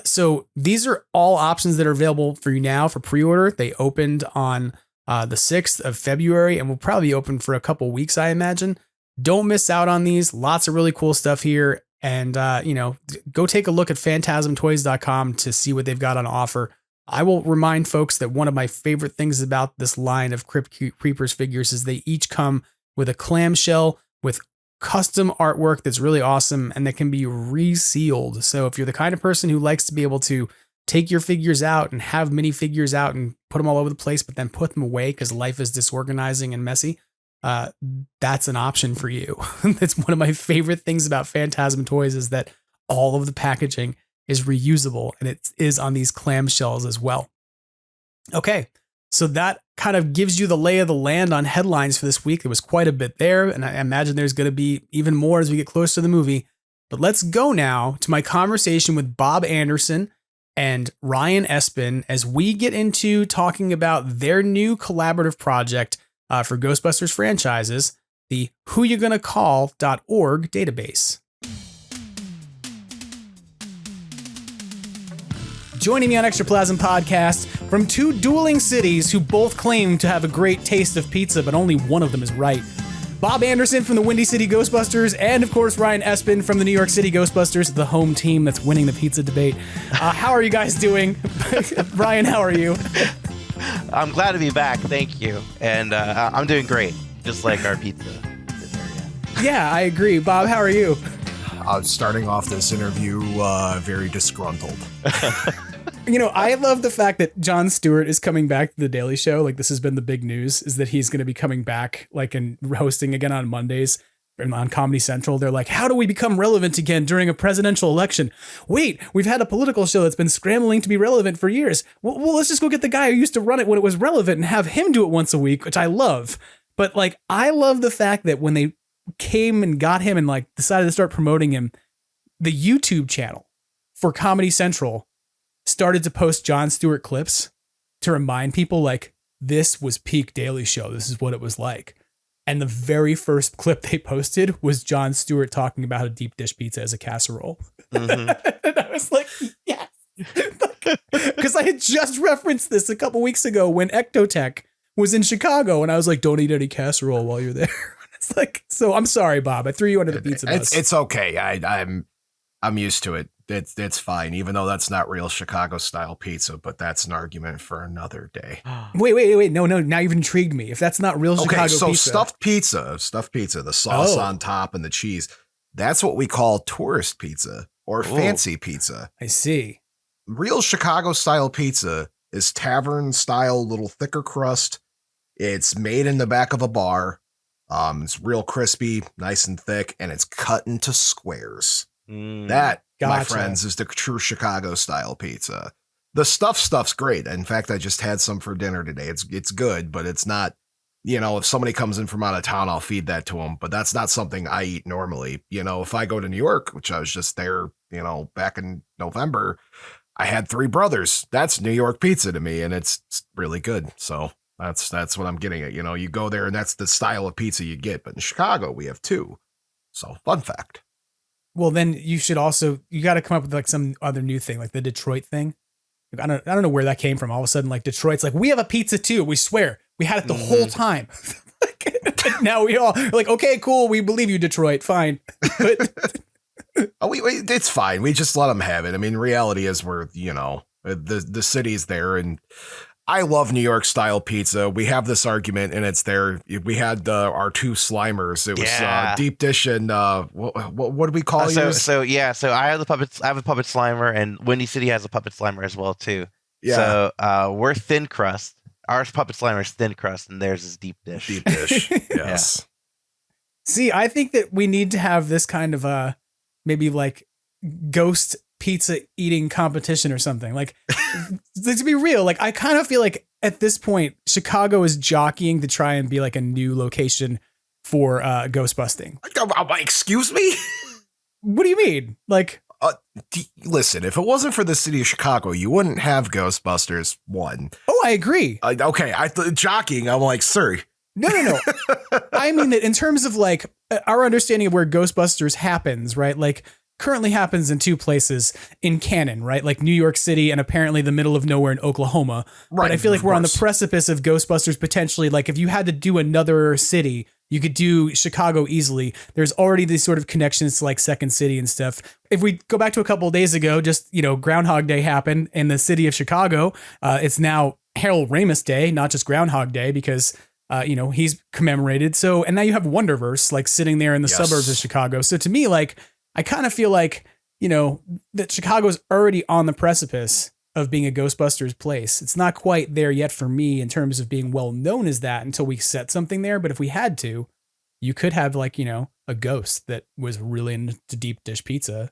[SPEAKER 9] So these are all options that are available for you now for pre-order. They opened on the 6th of February and will probably be open for a couple weeks, I imagine. Don't miss out on these. Lots of really cool stuff here. And, you know, go take a look at phantasmtoys.com to see what they've got on offer. I will remind folks that one of my favorite things about this line of Crypt Creepers figures is they each come with a clamshell with custom artwork that's really awesome and that can be resealed. So if you're the kind of person who likes to be able to take your figures out and have mini figures out and put them all over the place, but then put them away because life is disorganizing and messy, that's an option for you. That's one of my favorite things about Phantasm Toys is that all of the packaging is reusable and it is on these clamshells as well. Okay. So that kind of gives you the lay of the land on headlines for this week. There was quite a bit there, and I imagine there's going to be even more as we get close to the movie. But let's go now to my conversation with Bob Anderson and Ryan Espin as we get into talking about their new collaborative project for Ghostbusters franchises, the WhoYaGonnaCall.org database. Joining me on Extraplasm podcast from two dueling cities who both claim to have a great taste of pizza, but only one of them is right. Bob Anderson from the Windy City Ghostbusters, and of course Ryan Espin from the New York City Ghostbusters, the home team that's winning the pizza debate. How are you guys doing? Ryan, how are you?
[SPEAKER 12] I'm glad to be back, thank you. And I'm doing great, just like our pizza area.
[SPEAKER 9] Yeah, I agree. Bob, how are you?
[SPEAKER 13] Starting off this interview very disgruntled.
[SPEAKER 9] You know, I love the fact that Jon Stewart is coming back to The Daily Show. Like, this has been the big news, is that he's going to be coming back, like, and hosting again on Mondays on Comedy Central. They're like, how do we become relevant again during a presidential election? Wait, we've had a political show that's been scrambling to be relevant for years. Well, let's just go get the guy who used to run it when it was relevant and have him do it once a week, which I love. But, like, I love the fact that when they came and got him and, like, decided to start promoting him, the YouTube channel for Comedy Central started to post Jon Stewart clips to remind people, like, this was peak Daily Show. This is what it was like. And the very first clip they posted was Jon Stewart talking about a deep dish pizza as a casserole. Mm-hmm. And I was like, yes. Because I had just referenced this a couple weeks ago when Ectotech was in Chicago. And I was like, don't eat any casserole while you're there. It's like, so I'm sorry, Bob. I threw you under the pizza bus.
[SPEAKER 13] It's okay. I'm used to it. It's fine, even though that's not real Chicago style pizza, but that's an argument for another day.
[SPEAKER 9] Wait. No. Now you've intrigued me. If that's not real Chicago pizza. Okay, so stuffed pizza, the sauce on top and the cheese. That's what we call tourist pizza or fancy pizza. I see.
[SPEAKER 13] Real Chicago style pizza is tavern style, little thicker crust. It's made in the back of a bar. It's real crispy, nice and thick, and it's cut into squares. That, my friends, is the true Chicago style pizza. The stuff's great. In fact, I just had some for dinner today. It's good, but it's not, if somebody comes in from out of town, I'll feed that to them. But that's not something I eat normally. If I go to New York, which I was just there, back in November, I had Three Brothers. That's New York pizza to me, and it's really good. So That's what I'm getting at. You go there and that's the style of pizza you get. But in Chicago, we have 2. So fun fact.
[SPEAKER 9] Well, then you got to come up with like some other new thing, like the Detroit thing. I don't know where that came from. All of a sudden, like Detroit's like, we have a pizza too. We swear we had it the whole time. Now we all like, okay, cool. We believe you, Detroit. Fine. But
[SPEAKER 13] it's fine. We just let them have it. I mean, reality is the city's there, and I love New York style pizza. We have this argument, and it's there. We had our 2 Slimers. It was deep dish and what do we call it?
[SPEAKER 12] So I have the puppets. I have a puppet Slimer, and Windy City has a puppet Slimer as well too.
[SPEAKER 13] Yeah.
[SPEAKER 12] So we're thin crust. Our puppet Slimer is thin crust, and theirs is deep dish.
[SPEAKER 13] Deep dish. Yes.
[SPEAKER 9] Yeah. See, I think that we need to have this kind of maybe like ghost pizza eating competition or something. Like, to be real, like I kind of feel like at this point Chicago is jockeying to try and be like a new location for ghost busting.
[SPEAKER 13] Excuse me?
[SPEAKER 9] What do you mean? Like,
[SPEAKER 13] listen, if it wasn't for the city of Chicago, you wouldn't have Ghostbusters 1.
[SPEAKER 9] Oh, I agree.
[SPEAKER 13] Okay, jockeying. I'm like, sir.
[SPEAKER 9] No. I mean that in terms of like our understanding of where Ghostbusters happens, right? Like currently happens in 2 places in canon, right? Like New York City and apparently the middle of nowhere in Oklahoma. Right. But I feel like we're on the precipice of Ghostbusters potentially. Like if you had to do another city, you could do Chicago easily. There's already these sort of connections to like Second City and stuff. If we go back to a couple of days ago, just, Groundhog Day happened in the city of Chicago. It's now Harold Ramis Day, not just Groundhog Day, because he's commemorated. So, and now you have Wonderverse like sitting there in the suburbs of Chicago. So to me, like, I kind of feel like, that Chicago's already on the precipice of being a Ghostbusters place. It's not quite there yet for me in terms of being well known as that until we set something there. But if we had to, you could have like, a ghost that was really into deep dish pizza.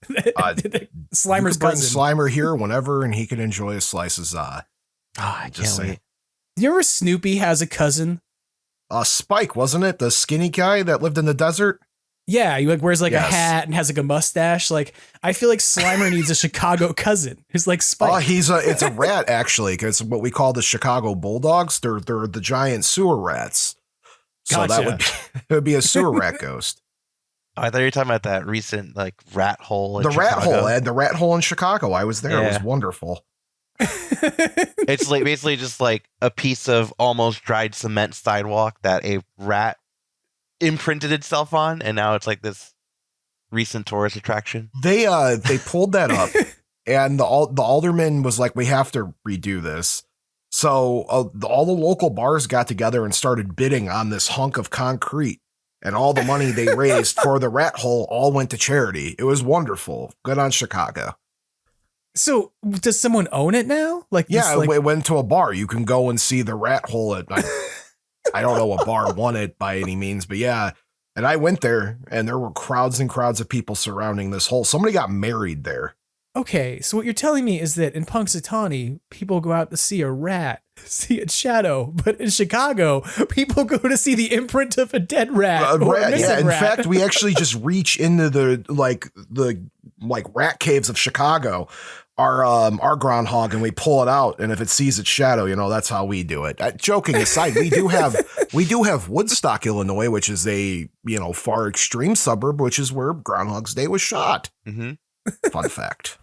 [SPEAKER 9] Slimer's
[SPEAKER 13] bring
[SPEAKER 9] cousin.
[SPEAKER 13] Slimer here whenever, and he can enjoy a slices.
[SPEAKER 12] I can't wait.
[SPEAKER 9] Do you remember Snoopy has a cousin?
[SPEAKER 13] Spike, wasn't it? The skinny guy that lived in the desert?
[SPEAKER 9] Yeah, he like wears like a hat and has like a mustache. Like I feel like Slimer needs a Chicago cousin who's like Spike.
[SPEAKER 13] It's a rat actually, because what we call the Chicago Bulldogs. They're the giant sewer rats. So
[SPEAKER 9] Gotcha.
[SPEAKER 13] it would be a sewer rat ghost.
[SPEAKER 12] I thought you were talking about that recent like rat hole.
[SPEAKER 13] The rat hole in Chicago. I was there. Yeah. It was wonderful.
[SPEAKER 12] It's like basically just like a piece of almost dried cement sidewalk that a rat imprinted itself on, and now it's like this recent tourist attraction.
[SPEAKER 13] They pulled that up, and the alderman was like, "We have to redo this." So all the local bars got together and started bidding on this hunk of concrete, and all the money they raised for the rat hole all went to charity. It was wonderful. Good on Chicago.
[SPEAKER 9] So does someone own it now? Like,
[SPEAKER 13] yeah, it went to a bar. You can go and see the rat hole at. I don't know what bar won it by any means, but yeah. And I went there, and there were crowds and crowds of people surrounding this hole. Somebody got married there.
[SPEAKER 9] Okay, so what you're telling me is that in Punxsutawney, people go out to see a rat, see its shadow, but in Chicago, people go to see the imprint of a dead rat.
[SPEAKER 13] Yeah. In fact, we actually just reach into the rat caves of Chicago, our groundhog, and we pull it out, and if it sees its shadow, that's how we do it. Joking aside, we do have Woodstock, Illinois, which is a far extreme suburb, which is where Groundhog's Day was shot.
[SPEAKER 12] Mm-hmm.
[SPEAKER 13] Fun fact.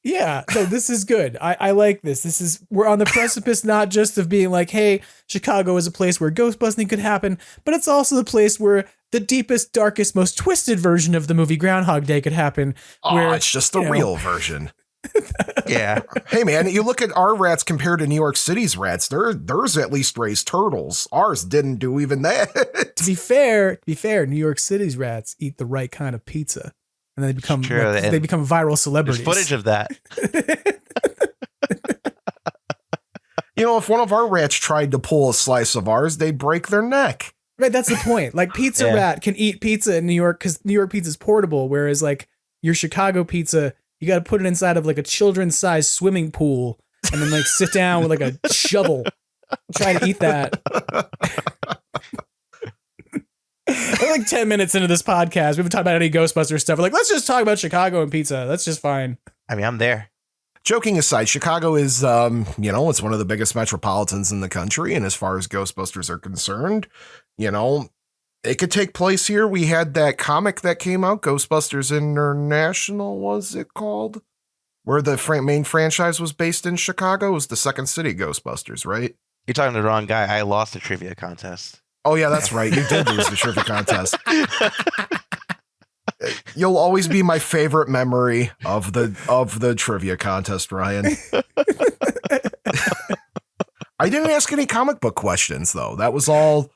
[SPEAKER 9] Yeah, no, this is good. I like this. We're on the precipice not just of being like, hey, Chicago is a place where ghost busting could happen, but it's also the place where the deepest, darkest, most twisted version of the movie Groundhog Day could happen.
[SPEAKER 13] Where it's just the real version.
[SPEAKER 12] Yeah.
[SPEAKER 13] Hey man, you look at our rats compared to New York City's rats. Theirs at least raised turtles. Ours didn't do even that.
[SPEAKER 9] To be fair, New York City's rats eat the right kind of pizza. And then they become viral celebrities.
[SPEAKER 12] There's footage of that.
[SPEAKER 13] If one of our rats tried to pull a slice of ours, they'd break their neck.
[SPEAKER 9] Right, that's the point. Like Pizza Rat can eat pizza in New York because New York pizza is portable, whereas like your Chicago pizza, you got to put it inside of like a children's-sized swimming pool and then like sit down with like a shovel and try to eat that. We're like 10 minutes into this podcast. We haven't talked about any Ghostbusters stuff. We're like, let's just talk about Chicago and pizza. That's just fine.
[SPEAKER 12] I mean, I'm there.
[SPEAKER 13] joking aside, Chicago is, it's one of the biggest metropolitans in the country. And as far as Ghostbusters are concerned, it could take place here. We had that comic that came out, Ghostbusters International, was it called? Where the main franchise was based in Chicago. It was the Second City Ghostbusters, right?
[SPEAKER 12] You're talking to the wrong guy. I lost the trivia contest.
[SPEAKER 13] Oh, yeah, that's right. You did lose the trivia contest. You'll always be my favorite memory of the trivia contest, Ryan. I didn't ask any comic book questions, though. That was all.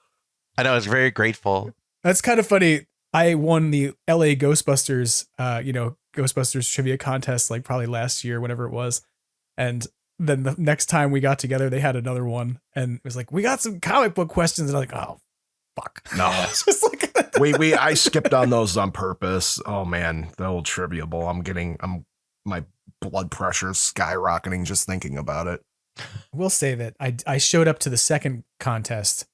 [SPEAKER 12] I know. I was very grateful.
[SPEAKER 9] That's kind of funny. I won the LA Ghostbusters, Ghostbusters trivia contest, like probably last year, whatever it was. And then the next time we got together, they had another one. And it was like, we got some comic book questions. And I'm like, oh, fuck.
[SPEAKER 13] No. It's just like I skipped on those on purpose. Oh man, the old Trivia Bowl. My blood pressure is skyrocketing just thinking about it.
[SPEAKER 9] We'll say that I showed up to the second contest.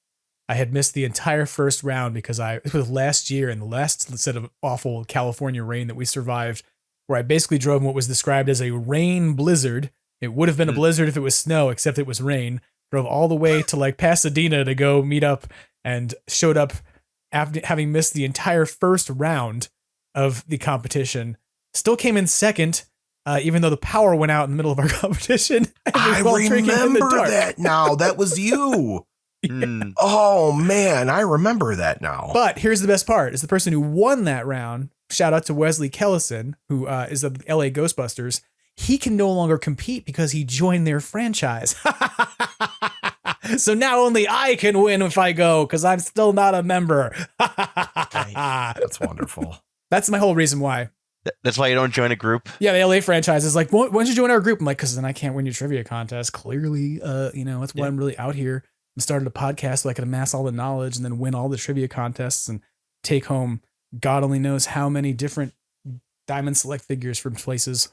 [SPEAKER 9] I had missed the entire first round because it was last year in the last set of awful California rain that we survived, where I basically drove in what was described as a rain blizzard. It would have been a blizzard if it was snow, except it was rain. Drove all the way to like Pasadena to go meet up, and showed up after having missed the entire first round of the competition. Still came in second, even though the power went out in the middle of our competition.
[SPEAKER 13] I remember that now. That was you. Oh man, I remember that now.
[SPEAKER 9] But here's the best part: is the person who won that round. Shout out to Wesley Kellison, who is of the LA Ghostbusters. He can no longer compete because he joined their franchise. So now only I can win if I go, because I'm still not a member.
[SPEAKER 13] That's wonderful.
[SPEAKER 9] That's my whole reason why.
[SPEAKER 12] That's why you don't join a group?
[SPEAKER 9] Yeah, the LA franchise is like, why don't you join our group? I'm like, because then I can't win your trivia contest. Clearly, that's why I'm really out here. I'm starting a podcast so I can amass all the knowledge and then win all the trivia contests and take home God only knows how many different Diamond Select figures from places.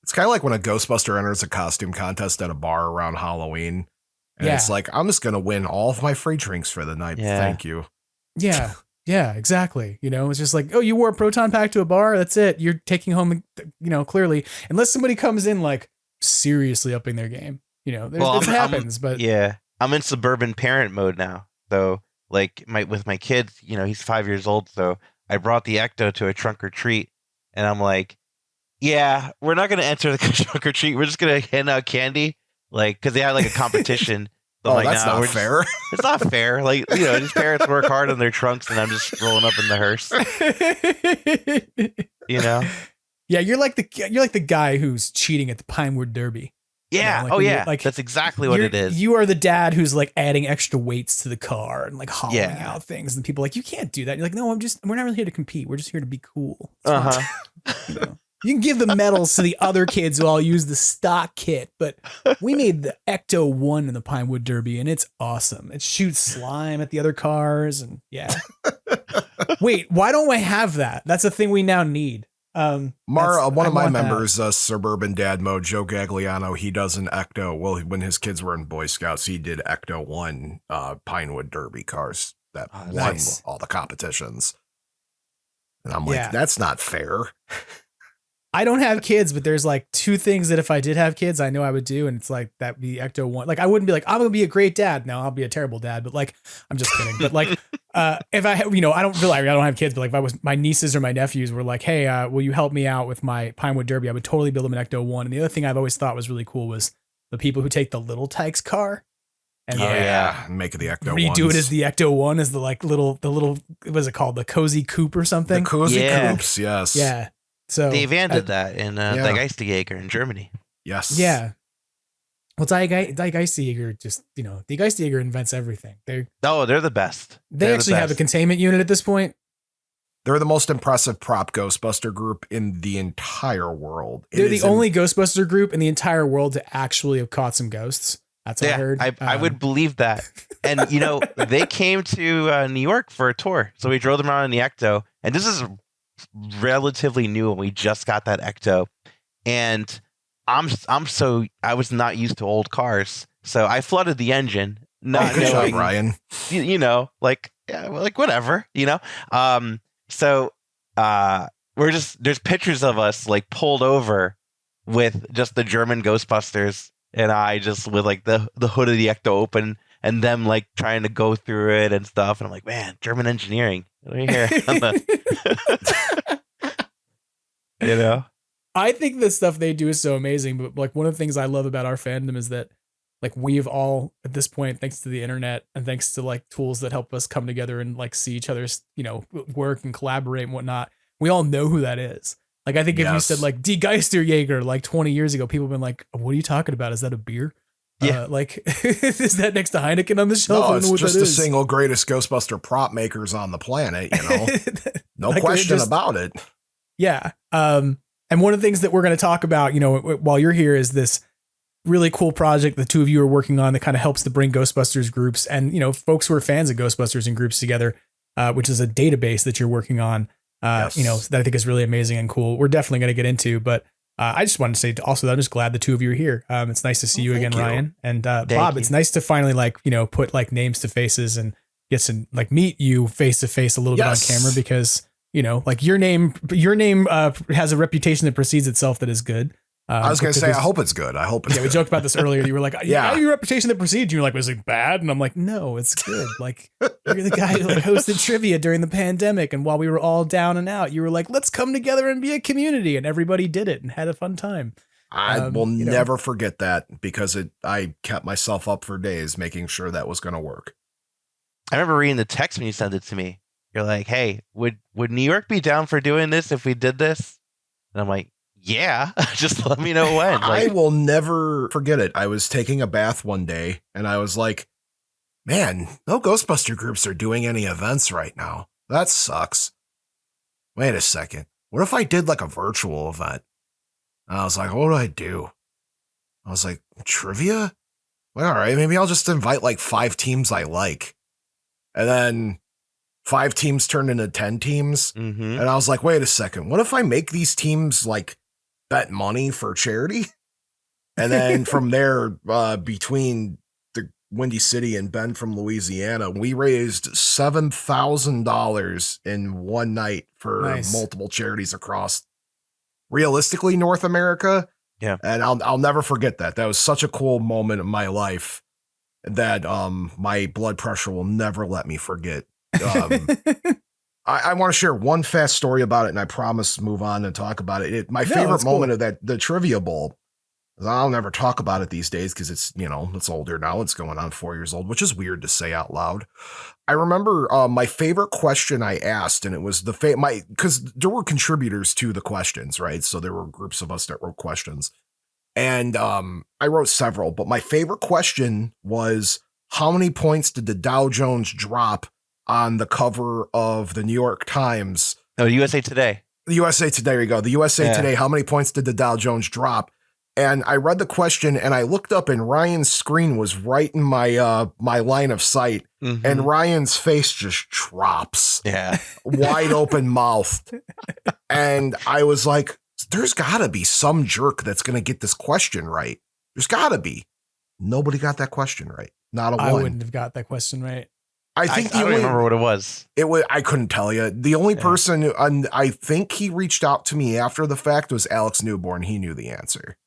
[SPEAKER 13] It's kind of like when a Ghostbuster enters a costume contest at a bar around Halloween. And it's like, I'm just going to win all of my free drinks for the night. Yeah. Thank you.
[SPEAKER 9] Yeah. Yeah, exactly. It's just like, oh, you wore a proton pack to a bar. That's it. You're taking home, clearly, unless somebody comes in like seriously upping their game. It happens, but
[SPEAKER 12] yeah, I'm in suburban parent mode now. So like with my kids, he's 5 years old. So I brought the Ecto to a trunk or treat, and I'm like, yeah, we're not going to enter the trunk or treat. We're just going to hand out candy. Like, cause they had like a competition. So
[SPEAKER 13] that's not fair.
[SPEAKER 12] It's not fair. Like, these parents work hard on their trunks and I'm just rolling up in the hearse.
[SPEAKER 9] Yeah, you're like the guy who's cheating at the Pinewood Derby.
[SPEAKER 12] Yeah. Yeah. Like, that's exactly what it is.
[SPEAKER 9] You are the dad who's like adding extra weights to the car and like hollowing out things, and people are like, you can't do that. You're like, no, we're not really here to compete. We're just here to be cool. You can give the medals to the other kids who all use the stock kit, but we made the Ecto One in the Pinewood Derby, and it's awesome. It shoots slime at the other cars, and yeah. Wait, why don't I have that? That's a thing we now need.
[SPEAKER 13] One of my members, Suburban Dad Mode, Joe Gagliano, he does an Ecto. Well, when his kids were in Boy Scouts, he did Ecto One Pinewood Derby cars that won all the competitions. And I'm like, that's not fair.
[SPEAKER 9] I don't have kids, but there's like two things that if I did have kids, I know I would do. And it's like that be Ecto One. Like, I wouldn't be like, I'm going to be a great dad. No, I'll be a terrible dad. But like, I'm just kidding. But like, if I have, I don't feel like I don't have kids, but like if I was, my nieces or my nephews were like, hey, will you help me out with my Pinewood Derby? I would totally build them an Ecto One. And the other thing I've always thought was really cool was the people who take the Little Tykes car. And
[SPEAKER 13] make it the Ecto
[SPEAKER 9] redo it as the Ecto One, as the little, what is it called? The Cozy Coupe or something?
[SPEAKER 13] The Cozy Coupes, yes.
[SPEAKER 9] Yeah. So
[SPEAKER 12] Dave Van did that in the Geistjäger in Germany.
[SPEAKER 13] Yes.
[SPEAKER 9] Yeah. Well, Die Geistjäger just, the Geistjäger invents everything. They're
[SPEAKER 12] the best.
[SPEAKER 9] They actually have a containment unit at this point.
[SPEAKER 13] They're the most impressive prop Ghostbuster group in the entire world.
[SPEAKER 9] They're the only Ghostbuster group in the entire world to actually have caught some ghosts. That's what I heard.
[SPEAKER 12] I would believe that. And, they came to New York for a tour. So we drove them around in the Ecto. And this is relatively new, and we just got that Ecto. And I was not used to old cars. So I flooded the engine. Not
[SPEAKER 13] good job, Ryan.
[SPEAKER 12] Like whatever, So there's pictures of us like pulled over with just the German Ghostbusters and I just with like the hood of the Ecto open and them like trying to go through it and stuff. And I'm like, man, German engineering. Right here. You know?
[SPEAKER 9] I think the stuff they do is so amazing, but like one of the things I love about our fandom is that like we've all at this point, thanks to the internet and thanks to like tools that help us come together and like see each other's, you know, work and collaborate and whatnot, we all know who that is. Like I think if you said like Die Geisterjäger like 20 years ago, people have been like, what are you talking about? Is that a beer?
[SPEAKER 12] Yeah.
[SPEAKER 9] Like is that next to Heineken on the shelf?
[SPEAKER 13] No, it's just the single greatest Ghostbuster prop makers on the planet, you know. No
[SPEAKER 9] like
[SPEAKER 13] question about it.
[SPEAKER 9] Yeah. And one of the things that we're going to talk about, you know, while you're here is this really cool project the two of you are working on that kind of helps to bring Ghostbusters groups and, you know, folks who are fans of Ghostbusters and groups together, which is a database that you're working on, you know, that I think is really amazing and cool. We're definitely going to get into, but I just wanted to say also that I'm just glad the two of you are here. It's nice to see you again, Ryan and Bob. It's nice to finally like, you know, put like names to faces and get to like meet you face to face a little bit on camera because, you know, like your name has a reputation that precedes itself that is good.
[SPEAKER 13] I was going to say, I hope it's good. I hope it's good.
[SPEAKER 9] We joked about this earlier. You were like, yeah, your reputation that precedes you. You're like, was it bad? And I'm like, no, it's good. Like, you're the guy who like hosted trivia during the pandemic. And while we were all down and out, you were like, let's come together and be a community. And everybody did it and had a fun time.
[SPEAKER 13] I will never forget that because I kept myself up for days making sure that was going to work.
[SPEAKER 12] I remember reading the text when you sent it to me. You're like, hey, would New York be down for doing this if we did this? And I'm like, yeah, just let me know when. Like,
[SPEAKER 13] I will never forget it. I was taking a bath one day and I was like, man, no Ghostbuster groups are doing any events right now. That sucks. Wait a second. What if I did like a virtual event? And I was like, what do I do? I was like, trivia? Well, all right, maybe I'll just invite like 5 teams I like. And then 5 teams turned into 10 teams.
[SPEAKER 12] Mm-hmm.
[SPEAKER 13] And I was like, wait a second. What if I make these teams like bet money for charity? And then from there, between the Windy City and Ben from Louisiana, we raised $7,000 in one night for multiple charities across realistically North America.
[SPEAKER 12] Yeah. And
[SPEAKER 13] I'll never forget that. That was such a cool moment in my life that my blood pressure will never let me forget. I want to share one fast story about it, and I promise to move on and talk about it. My favorite moment of the Trivia Bowl, I'll never talk about it these days because it's, you know, it's older now. It's going on 4 years old, which is weird to say out loud. I remember my favorite question I asked, and it was because there were contributors to the questions, right? So there were groups of us that wrote questions. And I wrote several, but my favorite question was, how many points did the Dow Jones drop on the cover of the New York Times?
[SPEAKER 12] Oh, USA Today.
[SPEAKER 13] The USA Today, there you go. The USA Today, how many points did the Dow Jones drop? And I read the question and I looked up and Ryan's screen was right in my my line of sight. Mm-hmm. And Ryan's face just drops.
[SPEAKER 12] Yeah.
[SPEAKER 13] Wide open mouthed. And I was like, there's gotta be some jerk that's going to get this question right. There's gotta be. Nobody got that question right. Not a one.
[SPEAKER 9] I wouldn't have got that question right.
[SPEAKER 13] I think
[SPEAKER 12] I don't remember what it was.
[SPEAKER 13] I couldn't tell you. The only person who, and I think he reached out to me after the fact, was Alex Newborn. He knew the answer.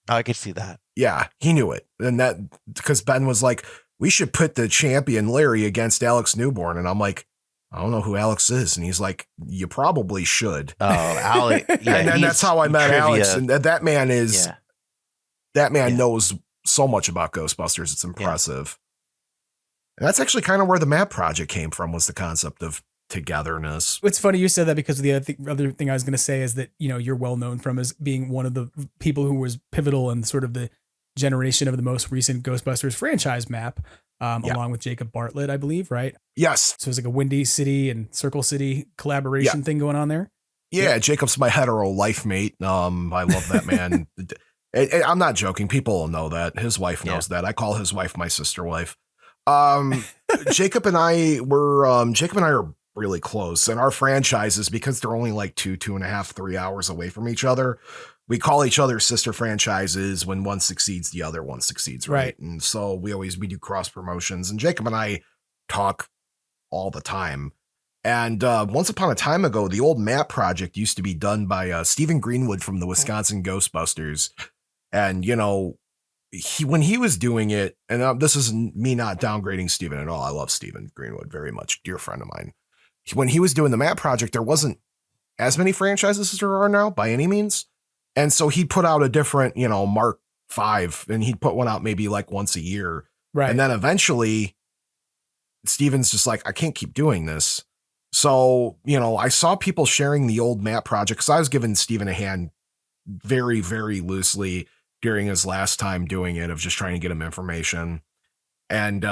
[SPEAKER 12] I could see that.
[SPEAKER 13] Yeah, he knew it. And that, because Ben was like, we should put the champion Larry against Alex Newborn. And I'm like, I don't know who Alex is. And he's like, you probably should.
[SPEAKER 12] Oh, Alex. Yeah,
[SPEAKER 13] and then that's how I met
[SPEAKER 12] trivia.
[SPEAKER 13] Alex. And that man is, that man knows so much about Ghostbusters. It's impressive. And that's actually kind of where the Map Project came from, was the concept of togetherness.
[SPEAKER 9] It's funny you said that, because the other thing I was going to say is that, you know, you're well known from as being one of the people who was pivotal in sort of the generation of the most recent Ghostbusters franchise map, along with Jacob Bartlett, I believe, right?
[SPEAKER 13] Yes.
[SPEAKER 9] So it's like a Windy City and Circle City collaboration thing going on there.
[SPEAKER 13] Yeah, Jacob's my hetero life mate. I love that man. I'm not joking. People will know that. His wife knows that. I call his wife my sister wife. Jacob and I are really close, and our franchises, because they're only like 2.5, 3 hours away from each other, we call each other sister franchises. When one succeeds, the other one succeeds. Right. And so we do cross promotions, and Jacob and I talk all the time. And once upon a time ago, the old map project used to be done by Stephen Greenwood from the Wisconsin Ghostbusters. And, you know, when he was doing it, and this is me not downgrading Stephen at all. I love Stephen Greenwood very much, dear friend of mine. When he was doing the map project, there wasn't as many franchises as there are now by any means. And so he put out a different, you know, Mark V, and he'd put one out maybe like once a year.
[SPEAKER 9] Right.
[SPEAKER 13] And then eventually Steven's just like, I can't keep doing this. So, you know, I saw people sharing the old map project because I was giving Steven a hand very, very loosely during his last time doing it, of just trying to get him information. And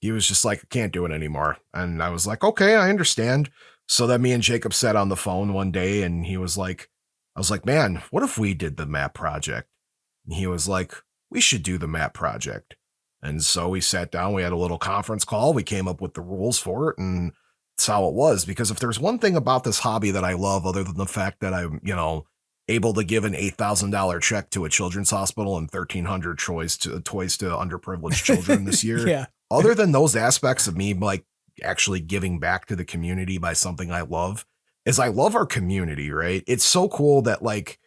[SPEAKER 13] he was just like, I can't do it anymore. And I was like, okay, I understand. So then me and Jacob sat on the phone one day, and he was like, I was like, man, what if we did the map project? And he was like, we should do the map project. And so we sat down, we had a little conference call, we came up with the rules for it, and that's how it was. Because if there's one thing about this hobby that I love, other than the fact that I'm, you know, able to give an $8,000 check to a children's hospital and 1,300 toys to underprivileged children this year.
[SPEAKER 9] Yeah.
[SPEAKER 13] Other than those aspects of me, like actually giving back to the community by something I love, is I love our community, right? It's so cool that like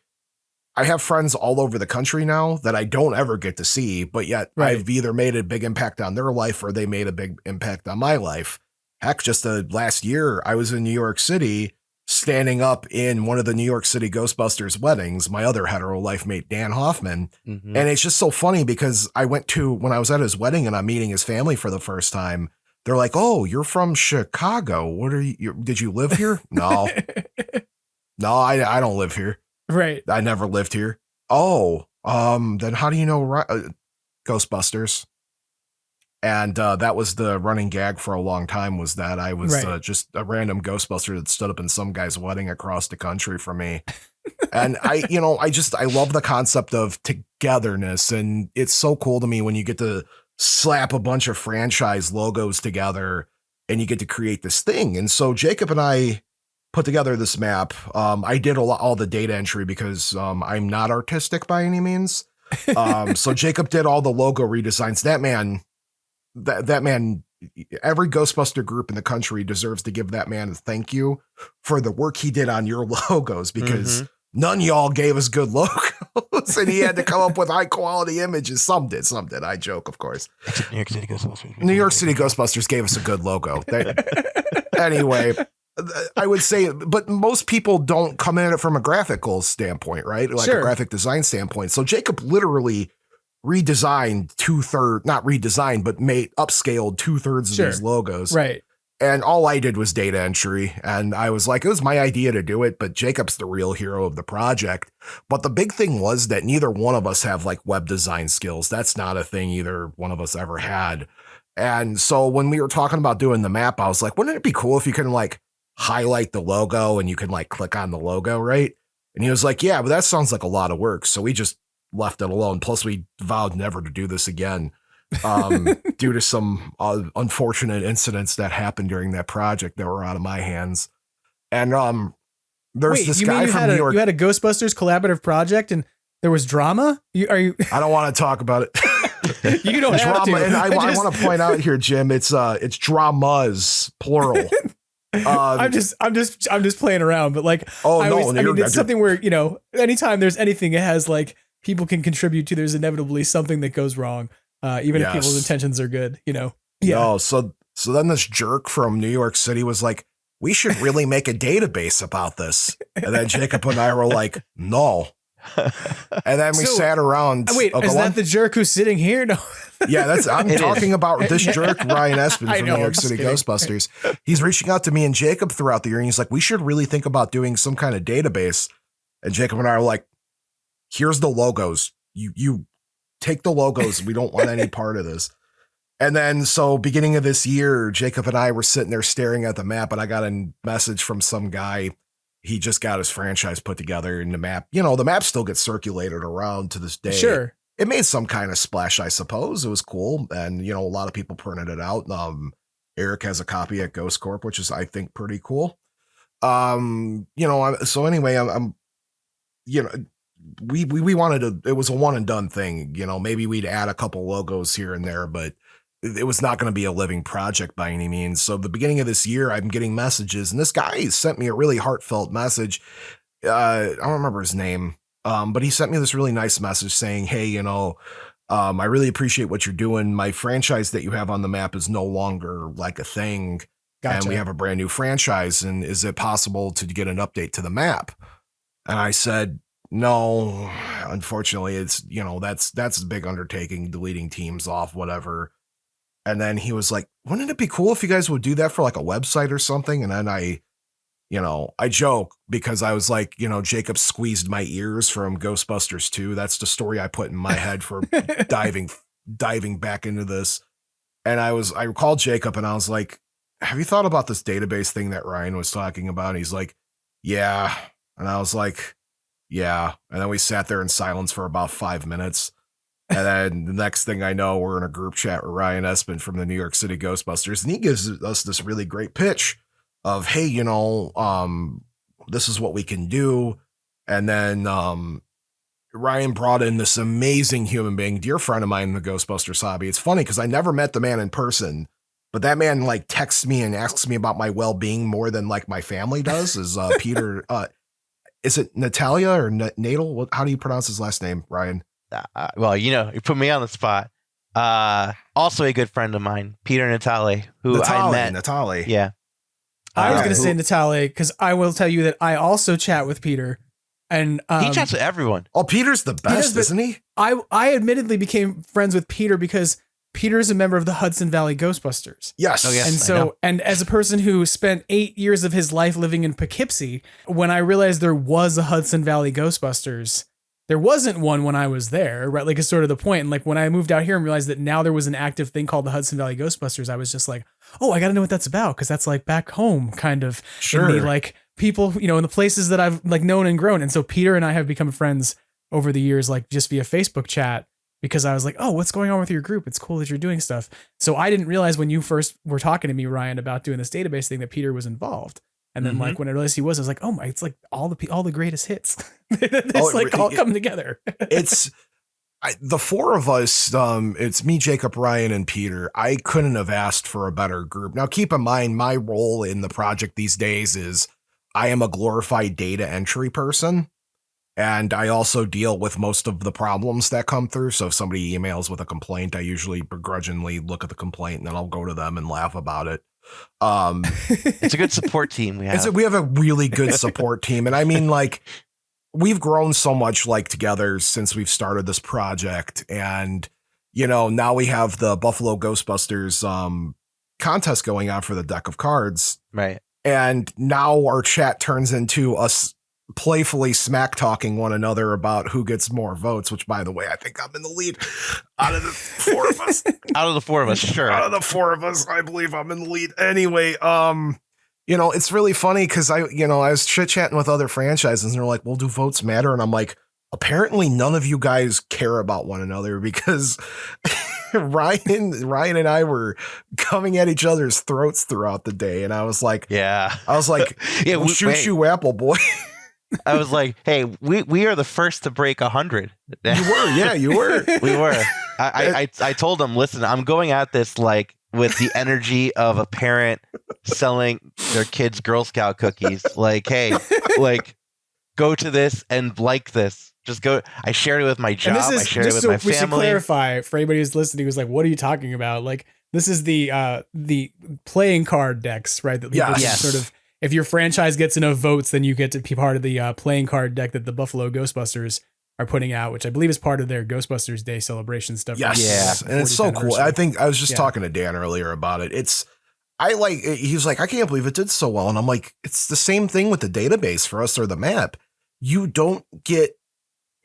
[SPEAKER 13] I have friends all over the country now that I don't ever get to see, but yet I've either made a big impact on their life or they made a big impact on my life. Heck, just last year I was in New York City, standing up in one of the New York City Ghostbusters weddings, my other hetero life mate, Dan Hoffman.
[SPEAKER 12] Mm-hmm.
[SPEAKER 13] And it's just so funny because when I was at his wedding and I'm meeting his family for the first time, they're like, oh, you're from Chicago. What are you, did you live here? No, I don't live here.
[SPEAKER 9] Right.
[SPEAKER 13] I never lived here. Oh, then how do you know Ghostbusters? And that was the running gag for a long time, was that I was just a random Ghostbuster that stood up in some guy's wedding across the country from me. And I love the concept of togetherness. And it's so cool to me when you get to slap a bunch of franchise logos together and you get to create this thing. And so Jacob and I put together this map. I did all the data entry because I'm not artistic by any means. So Jacob did all the logo redesigns. That man, every Ghostbuster group in the country deserves to give that man a thank you for the work he did on your logos, because none of y'all gave us good logos and he had to come up with high quality images. Some did. I joke, of course.
[SPEAKER 12] New York City Ghostbusters.
[SPEAKER 13] New York City Ghostbusters gave us a good logo. Anyway, I would say, but most people don't come at it from a graphical standpoint, right? Like a graphic design standpoint. So Jacob literally redesigned made upscaled 2/3 of these logos.
[SPEAKER 9] Right.
[SPEAKER 13] And all I did was data entry. And I was like, it was my idea to do it, but Jacob's the real hero of the project. But the big thing was that neither one of us have like web design skills. That's not a thing either one of us ever had. And so when we were talking about doing the map, I was like, wouldn't it be cool if you can like highlight the logo and you can like click on the logo, right? And he was like, yeah, but that sounds like a lot of work. So we just left it alone. Plus we vowed never to do this again due to some unfortunate incidents that happened during that project that were out of my hands. And there's this guy from New York.
[SPEAKER 9] You had a Ghostbusters collaborative project and there was drama? I
[SPEAKER 13] don't want to talk about it.
[SPEAKER 9] You don't have
[SPEAKER 13] drama,
[SPEAKER 9] to.
[SPEAKER 13] And I want to point out here, Jim, it's dramas, plural.
[SPEAKER 9] I'm just playing around, but like, it's something where, you know, anytime there's anything it has like people can contribute to, there's inevitably something that goes wrong. Even if people's intentions are good, you know? Yeah.
[SPEAKER 13] No, so then this jerk from New York City was like, we should really make a database about this. And then Jacob and I were like, no. And then we sat around.
[SPEAKER 9] Wait, is that the jerk who's sitting here? No.
[SPEAKER 13] Yeah, I'm talking about this jerk, Ryan Espin from New York City Ghostbusters. He's reaching out to me and Jacob throughout the year, and he's like, we should really think about doing some kind of database. And Jacob and I are like, here's the logos. You take the logos. We don't want any part of this. And then so beginning of this year, Jacob and I were sitting there staring at the map, and I got a message from some guy. He just got his franchise put together, and the map, you know, the map still gets circulated around to this day.
[SPEAKER 9] Sure.
[SPEAKER 13] It made some kind of splash, I suppose. It was cool. And, you know, a lot of people printed it out. Eric has a copy at Ghost Corp, which is, I think, pretty cool. You know, so anyway, I'm you know, we wanted to, it was a one and done thing. You know, maybe we'd add a couple logos here and there, but it was not going to be a living project by any means. So the beginning of this year, I'm getting messages, and this guy sent me a really heartfelt message. I don't remember his name, but he sent me this really nice message saying, hey, I really appreciate what you're doing. My franchise that you have on the map is no longer like a thing. Gotcha. And we have a brand new franchise. And is it possible to get an update to the map? And I said, no, unfortunately, it's, that's a big undertaking, deleting teams off, whatever. And then he was like, wouldn't it be cool if you guys would do that for like a website or something? And then I joke because I was like, Jacob squeezed my ears from Ghostbusters 2. That's the story I put in my head for diving back into this. And I called Jacob and I was like, have you thought about this database thing that Ryan was talking about? And he's like, yeah. And I was like, yeah. And then we sat there in silence for about 5 minutes. And then the next thing I know, we're in a group chat with Ryan Espin from the New York City Ghostbusters. And he gives us this really great pitch of, hey, this is what we can do. And then Ryan brought in this amazing human being, dear friend of mine in the Ghostbusters hobby. It's funny because I never met the man in person, but that man like texts me and asks me about my well-being more than like my family does. Is Peter? Is it Natalia or Nadal? How do you pronounce his last name, Ryan?
[SPEAKER 12] Well, you put me on the spot. Also a good friend of mine, Peter Natale, who I met.
[SPEAKER 13] Natale.
[SPEAKER 12] Yeah.
[SPEAKER 9] I was going to say Natalie, because I will tell you that I also chat with Peter. And
[SPEAKER 12] he chats with everyone.
[SPEAKER 13] Oh, Peter's the best, isn't he?
[SPEAKER 9] I admittedly became friends with Peter because Peter's a member of the Hudson Valley Ghostbusters.
[SPEAKER 13] Yes.
[SPEAKER 12] Oh, yes.
[SPEAKER 9] And so, and as a person who spent 8 years of his life living in Poughkeepsie, when I realized there was a Hudson Valley Ghostbusters, there wasn't one when I was there, right? Like, it's sort of the point. And like when I moved out here and realized that now there was an active thing called the Hudson Valley Ghostbusters, I was just like, oh, I got to know what that's about. Cause that's like back home kind of.
[SPEAKER 13] Sure.
[SPEAKER 9] In the, like people, in the places that I've like known and grown. And so Peter and I have become friends over the years, like just via Facebook chat, because I was like, oh, what's going on with your group? It's cool that you're doing stuff. So I didn't realize when you first were talking to me, Ryan, about doing this database thing that Peter was involved. And then like when I realized he was, I was like, oh my, it's like all the greatest hits. It's all coming together.
[SPEAKER 13] It's the four of us. It's me, Jacob, Ryan, and Peter. I couldn't have asked for a better group. Now, keep in mind, my role in the project these days is I am a glorified data entry person. And I also deal with most of the problems that come through. So if somebody emails with a complaint, I usually begrudgingly look at the complaint and then I'll go to them and laugh about it.
[SPEAKER 12] It's a good support team we have.
[SPEAKER 13] We have a really good support team. And I mean, like, we've grown so much like together since we've started this project. And, now we have the Buffalo Ghostbusters contest going on for the deck of cards.
[SPEAKER 12] Right.
[SPEAKER 13] And now our chat turns into us playfully smack talking one another about who gets more votes, which, by the way, I think I'm in the lead out of the four of us.
[SPEAKER 12] Out of the four of us, sure.
[SPEAKER 13] Out of the four of us, I believe I'm in the lead. Anyway, it's really funny because I was chit-chatting with other franchises and they're like, well, do votes matter? And I'm like, apparently none of you guys care about one another because Ryan and I were coming at each other's throats throughout the day. And I was like,
[SPEAKER 12] yeah,
[SPEAKER 13] we'll shoot you, Apple boy.
[SPEAKER 12] I was like, hey, we are the first to break 100.
[SPEAKER 13] You were. Yeah, you were.
[SPEAKER 12] We were. I told them, listen, I'm going at this like with the energy of a parent selling their kids Girl Scout cookies. Like, hey, like, go to this and like this. Just go. I shared it with my job. I shared it with my family.
[SPEAKER 9] We should clarify for anybody who's listening who's like, what are you talking about? Like, this is the playing card decks, right? That people
[SPEAKER 12] yes.
[SPEAKER 9] sort of, if your franchise gets enough votes, then you get to be part of the playing card deck that the Buffalo Ghostbusters are putting out, which I believe is part of their Ghostbusters Day celebration stuff.
[SPEAKER 13] Yes. Yeah. And it's so cool. I think I was just talking to Dan earlier about it. He was like, I can't believe it did so well. And I'm like, it's the same thing with the database for us or the map. You don't get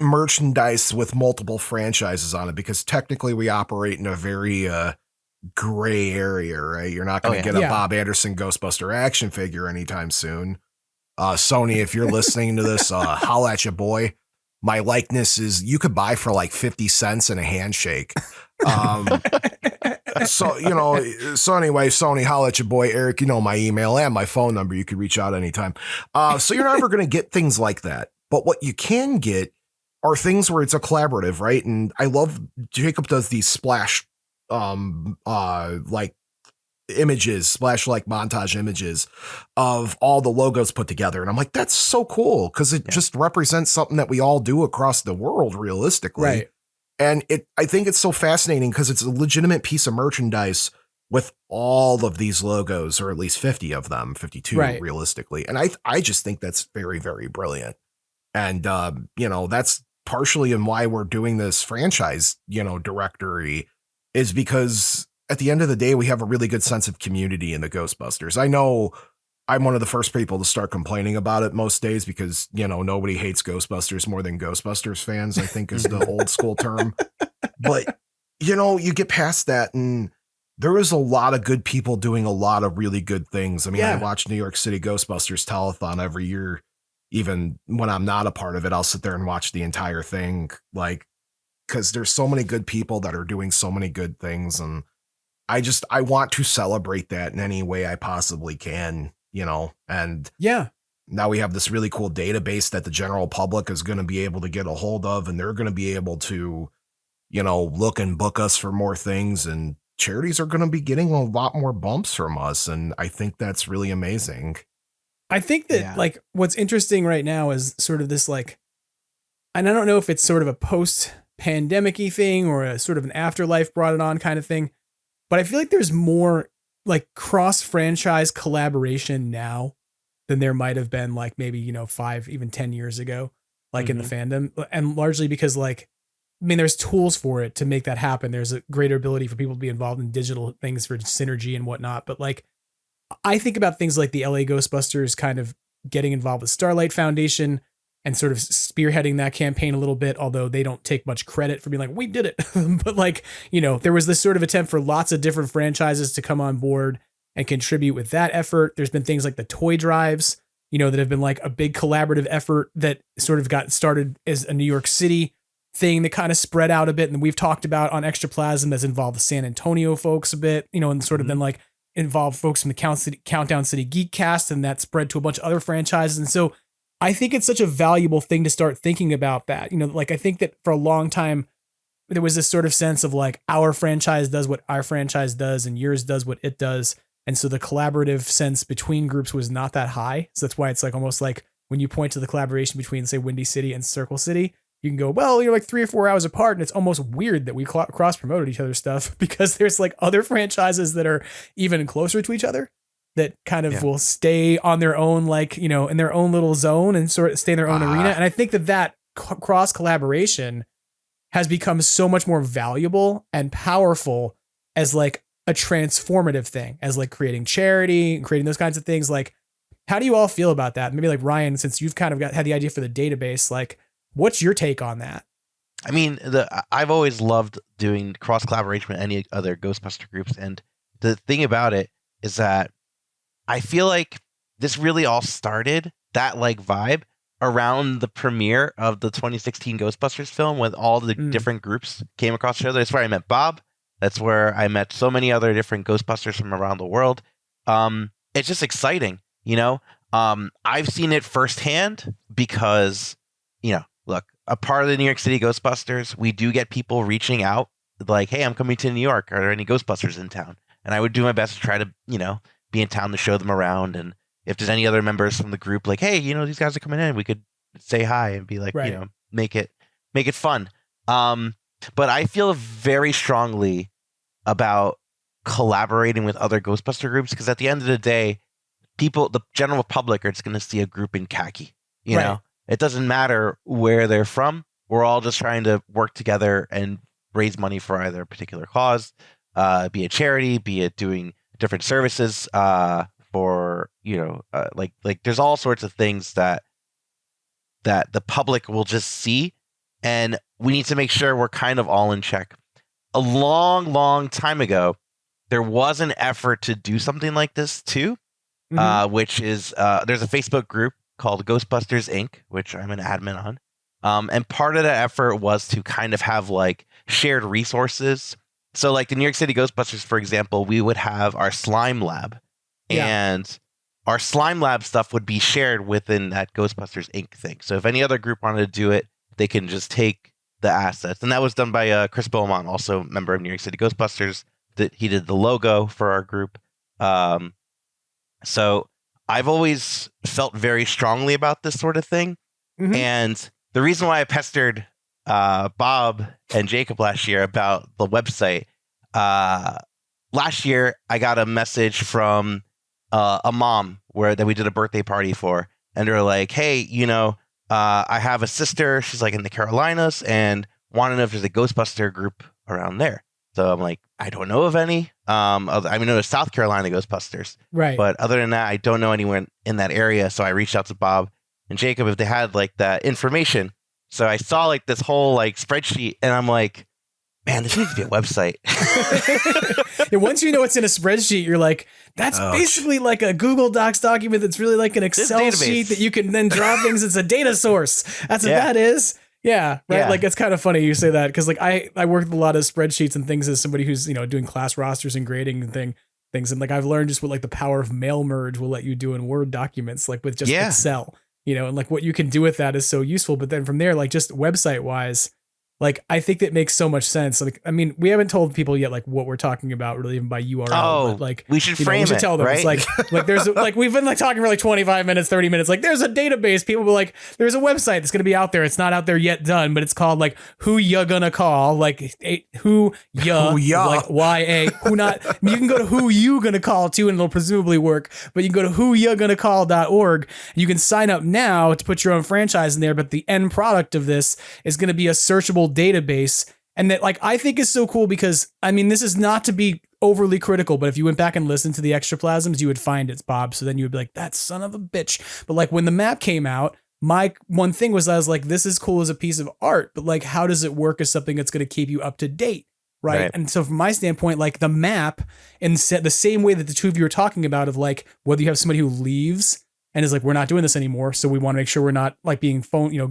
[SPEAKER 13] merchandise with multiple franchises on it because technically we operate in a very gray area, right? You're not going to get a Bob Anderson Ghostbuster action figure anytime soon. Sony, if you're listening to this, holla at you, boy. My likeness is you could buy for like 50 cents and a handshake. So anyway, Sony, holla at your boy, Eric, my email and my phone number. You could reach out anytime. So you're never going to get things like that. But what you can get are things where it's a collaborative, right? And I love Jacob does these splash like images, splash-like montage images of all the logos put together. And I'm like, that's so cool because it just represents something that we all do across the world realistically.
[SPEAKER 9] Right.
[SPEAKER 13] And I think it's so fascinating because it's a legitimate piece of merchandise with all of these logos, or at least 50 of them, 52 realistically. And I just think that's very, very brilliant. And, that's partially in why we're doing this franchise, directory, is because at the end of the day, we have a really good sense of community in the Ghostbusters. I know I'm one of the first people to start complaining about it most days because, nobody hates Ghostbusters more than Ghostbusters fans, I think is the old school term. But, you get past that and there is a lot of good people doing a lot of really good things. I mean, I watch New York City Ghostbusters Telethon every year. Even when I'm not a part of it, I'll sit there and watch the entire thing. Like, because there's so many good people that are doing so many good things. And I want to celebrate that in any way I possibly can, and now we have this really cool database that the general public is going to be able to get a hold of, and they're going to be able to, look and book us for more things, and charities are going to be getting a lot more bumps from us. And I think that's really amazing.
[SPEAKER 9] I think that like what's interesting right now is sort of this like, and I don't know if it's sort of a post-pandemic-y thing or a sort of an afterlife brought it on kind of thing, but I feel like there's more like cross-franchise collaboration now than there might have been like maybe, 5, even 10 years ago, like in the fandom. And largely because like, I mean, there's tools for it to make that happen. There's a greater ability for people to be involved in digital things for synergy and whatnot. But like, I think about things like the LA Ghostbusters kind of getting involved with Starlight Foundation and sort of spearheading that campaign a little bit, although they don't take much credit for being like, we did it. But like, there was this sort of attempt for lots of different franchises to come on board and contribute with that effort. There's been things like the toy drives, that have been like a big collaborative effort that sort of got started as a New York City thing that kind of spread out a bit. And we've talked about on Extraplasm that's involved the San Antonio folks a bit, and sort of been like involved folks from the Countdown City Geek Cast, and that spread to a bunch of other franchises. And so I think it's such a valuable thing to start thinking about that. Like I think that for a long time, there was this sort of sense of like our franchise does what our franchise does and yours does what it does. And so the collaborative sense between groups was not that high. So that's why it's like almost like when you point to the collaboration between, say, Windy City and Circle City, you can go, well, you're like 3 or 4 hours apart. And it's almost weird that we cross promoted each other's stuff because there's like other franchises that are even closer to each other that kind of will stay on their own, like, in their own little zone and sort of stay in their own arena. And I think that cross collaboration has become so much more valuable and powerful as like a transformative thing, as like creating charity and creating those kinds of things. Like, how do you all feel about that? Maybe like Ryan, since you've kind of had the idea for the database, like, what's your take on that?
[SPEAKER 12] I mean, I've always loved doing cross collaboration with any other Ghostbuster groups, and the thing about it is that I feel like this really all started, that like vibe, around the premiere of the 2016 Ghostbusters film, when all the different groups came across each other. That's where I met Bob. That's where I met so many other different Ghostbusters from around the world. It's just exciting, I've seen it firsthand because, look, a part of the New York City Ghostbusters, we do get people reaching out like, hey, I'm coming to New York. Are there any Ghostbusters in town? And I would do my best to try to, be in town to show them around. And if there's any other members from the group, like, hey, these guys are coming in, we could say hi and be like, make it fun. But I feel very strongly about collaborating with other Ghostbuster groups because at the end of the day, the general public are just going to see a group in khaki. You know, it doesn't matter where they're from. We're all just trying to work together and raise money for either a particular cause, be it charity, be it doing different services for, like there's all sorts of things that the public will just see. And we need to make sure we're kind of all in check. A long, long time ago, there was an effort to do something like this too, which is there's a Facebook group called Ghostbusters Inc., which I'm an admin on. And part of that effort was to kind of have like shared resources. So like the New York City Ghostbusters, for example, we would have our slime lab and our slime lab stuff would be shared within that Ghostbusters Inc. thing. So if any other group wanted to do it, they can just take the assets, and that was done by Chris Beaumont, also member of New York City Ghostbusters. That he did the logo for our group. So I've always felt very strongly about this sort of thing, and the reason why I pestered Bob and Jacob last year about the website. Last year, I got a message from a mom that we did a birthday party for, and they're like, "Hey, you know, I have a sister. She's like in the Carolinas, and want to know if there's a Ghostbuster group around there." So I'm like, I don't know of any. I mean, there's South Carolina Ghostbusters,
[SPEAKER 9] right?
[SPEAKER 12] But other than that, I don't know anyone in that area. So I reached out to Bob and Jacob if they had like that information. So I saw like this whole like spreadsheet, and I'm like, man, this needs to be a website.
[SPEAKER 9] And once you know it's in a spreadsheet, you're like, that's basically like a Google Docs document that's really like an Excel sheet that you can then draw things. It's a data source. That's what that is. Yeah, right.
[SPEAKER 12] Yeah.
[SPEAKER 9] Like it's kind of funny you say that because like I work with a lot of spreadsheets and things as somebody who's doing class rosters and grading and things, and like I've learned just what like the power of mail merge will let you do in Word documents, like with just Excel, and like what you can do with that is so useful. But then from there, like just website wise, like I think that makes so much sense. Like I mean, we haven't told people yet like what we're talking about really even by URL. But, like
[SPEAKER 12] we should frame
[SPEAKER 9] we should
[SPEAKER 12] it,
[SPEAKER 9] tell them
[SPEAKER 12] right?
[SPEAKER 9] It's like there's like we've been like talking for like 25 minutes, 30 minutes. Like there's a database. People were like, there's a website that's gonna be out there. It's not out there yet done, but it's called like WhoYaGonnaCall, like like YA. Who not? You can go to WhoYouGonnaCall too, and it'll presumably work. But you can go to WhoYaGonnaCall.org. You can sign up now to put your own franchise in there. But the end product of this is going to be a searchable database, and that like I think is so cool because I mean this is not to be overly critical, but if you went back and listened to the Extraplasms, you would find it's Bob. So then you would be like, that son of a bitch. But like when the map came out, my one thing was I was like, this is cool as a piece of art, but like how does it work as something that's going to keep you up to date? Right. And so from my standpoint, like the map, in the same way that the two of you are talking about, of like whether you have somebody who leaves and is like, we're not doing this anymore, so we want to make sure we're not like being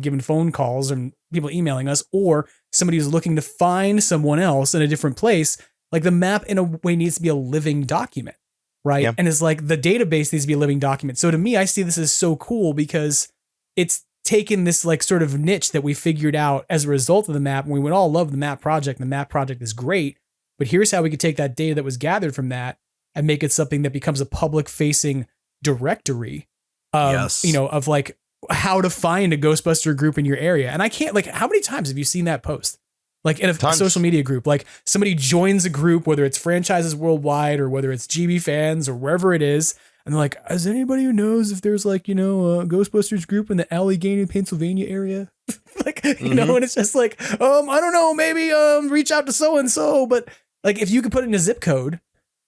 [SPEAKER 9] given phone calls and people emailing us, or somebody who's looking to find someone else in a different place. Like the map in a way needs to be a living document, right?
[SPEAKER 12] Yep.
[SPEAKER 9] And it's like the database needs to be a living document. So to me, I see this as so cool because it's taken this like sort of niche that we figured out as a result of the map. And we would all love the map project. The map project is great, but here's how we could take that data that was gathered from that and make it something that becomes a public facing directory of like how to find a Ghostbuster group in your area. And I can't, like, how many times have you seen that post? Like in a social media group, like somebody joins a group, whether it's franchises worldwide or whether it's GB fans or wherever it is. And they're like, is there anybody who knows if there's like, a Ghostbusters group in the Allegheny, Pennsylvania area? Like, and it's just like, I don't know, maybe reach out to so-and-so. But like, if you could put in a zip code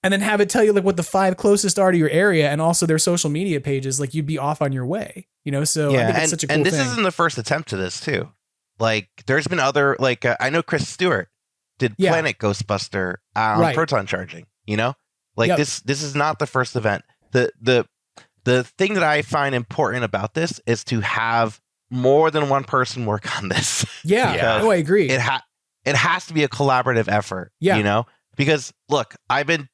[SPEAKER 9] and then have it tell you like what the 5 closest are to your area and also their social media pages, like you'd be off on your way, So I think it's such a cool thing.
[SPEAKER 12] And this isn't the first attempt to this too. Like there's been other, like I know Chris Stewart did Planet Ghostbuster on proton charging, like this is not the first event. The thing that I find important about this is to have more than one person work on this.
[SPEAKER 9] Yeah. Oh, I agree.
[SPEAKER 12] It has to be a collaborative effort, because look, I've been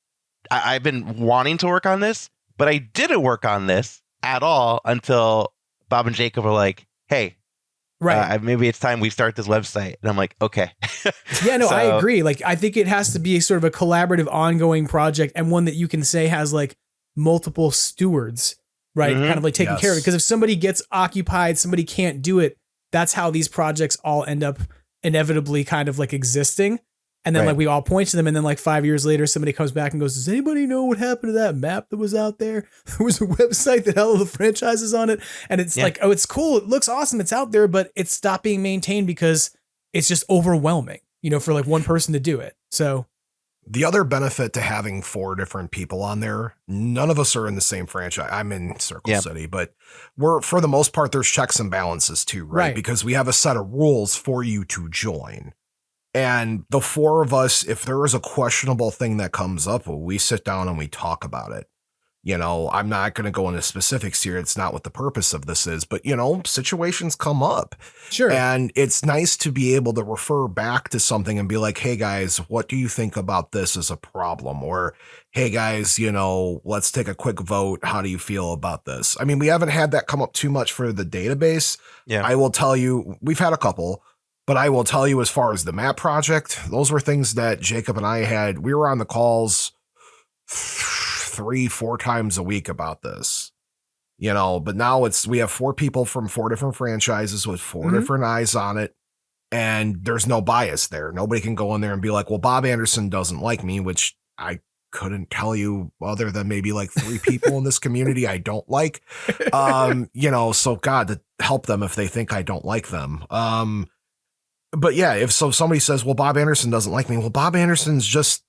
[SPEAKER 12] wanting to work on this, but I didn't work on this at all until Bob and Jacob were like, hey, maybe it's time we start this website. And I'm like, okay.
[SPEAKER 9] I agree. Like, I think it has to be sort of a collaborative, ongoing project and one that you can say has like multiple stewards, right? Kind of like taking care of it. Because if somebody gets occupied, somebody can't do it. That's how these projects all end up inevitably kind of like existing. And then like we all point to them. And then like 5 years later, somebody comes back and goes, does anybody know what happened to that map that was out there? There was a website that had all the franchises on it. And it's like, oh, it's cool. It looks awesome. It's out there, but it's stopped being maintained because it's just overwhelming, for like one person to do it. So
[SPEAKER 13] the other benefit to having 4 different people on there, none of us are in the same franchise. I'm in Circle City, but we're, for the most part, there's checks and balances too, right? Because we have a set of rules for you to join. And the 4 of us, if there is a questionable thing that comes up, we sit down and we talk about it. I'm not going to go into specifics here. It's not what the purpose of this is, but situations come up.
[SPEAKER 9] Sure.
[SPEAKER 13] And it's nice to be able to refer back to something and be like, hey guys, what do you think about this as a problem? Or, hey guys, let's take a quick vote. How do you feel about this? I mean, we haven't had that come up too much for the database.
[SPEAKER 12] Yeah.
[SPEAKER 13] I will tell you, we've had a couple. But I will tell you, as far as the map project, those were things that Jacob and I had. We were on the calls 3-4 times a week about this, but now we have 4 people from 4 different franchises with 4 different eyes on it. And there's no bias there. Nobody can go in there and be like, well, Bob Anderson doesn't like me, which I couldn't tell you other than maybe like 3 people in this community I don't like. So God, to help them if they think I don't like them. But yeah, if somebody says, well, Bob Anderson doesn't like me. Well, Bob Anderson's just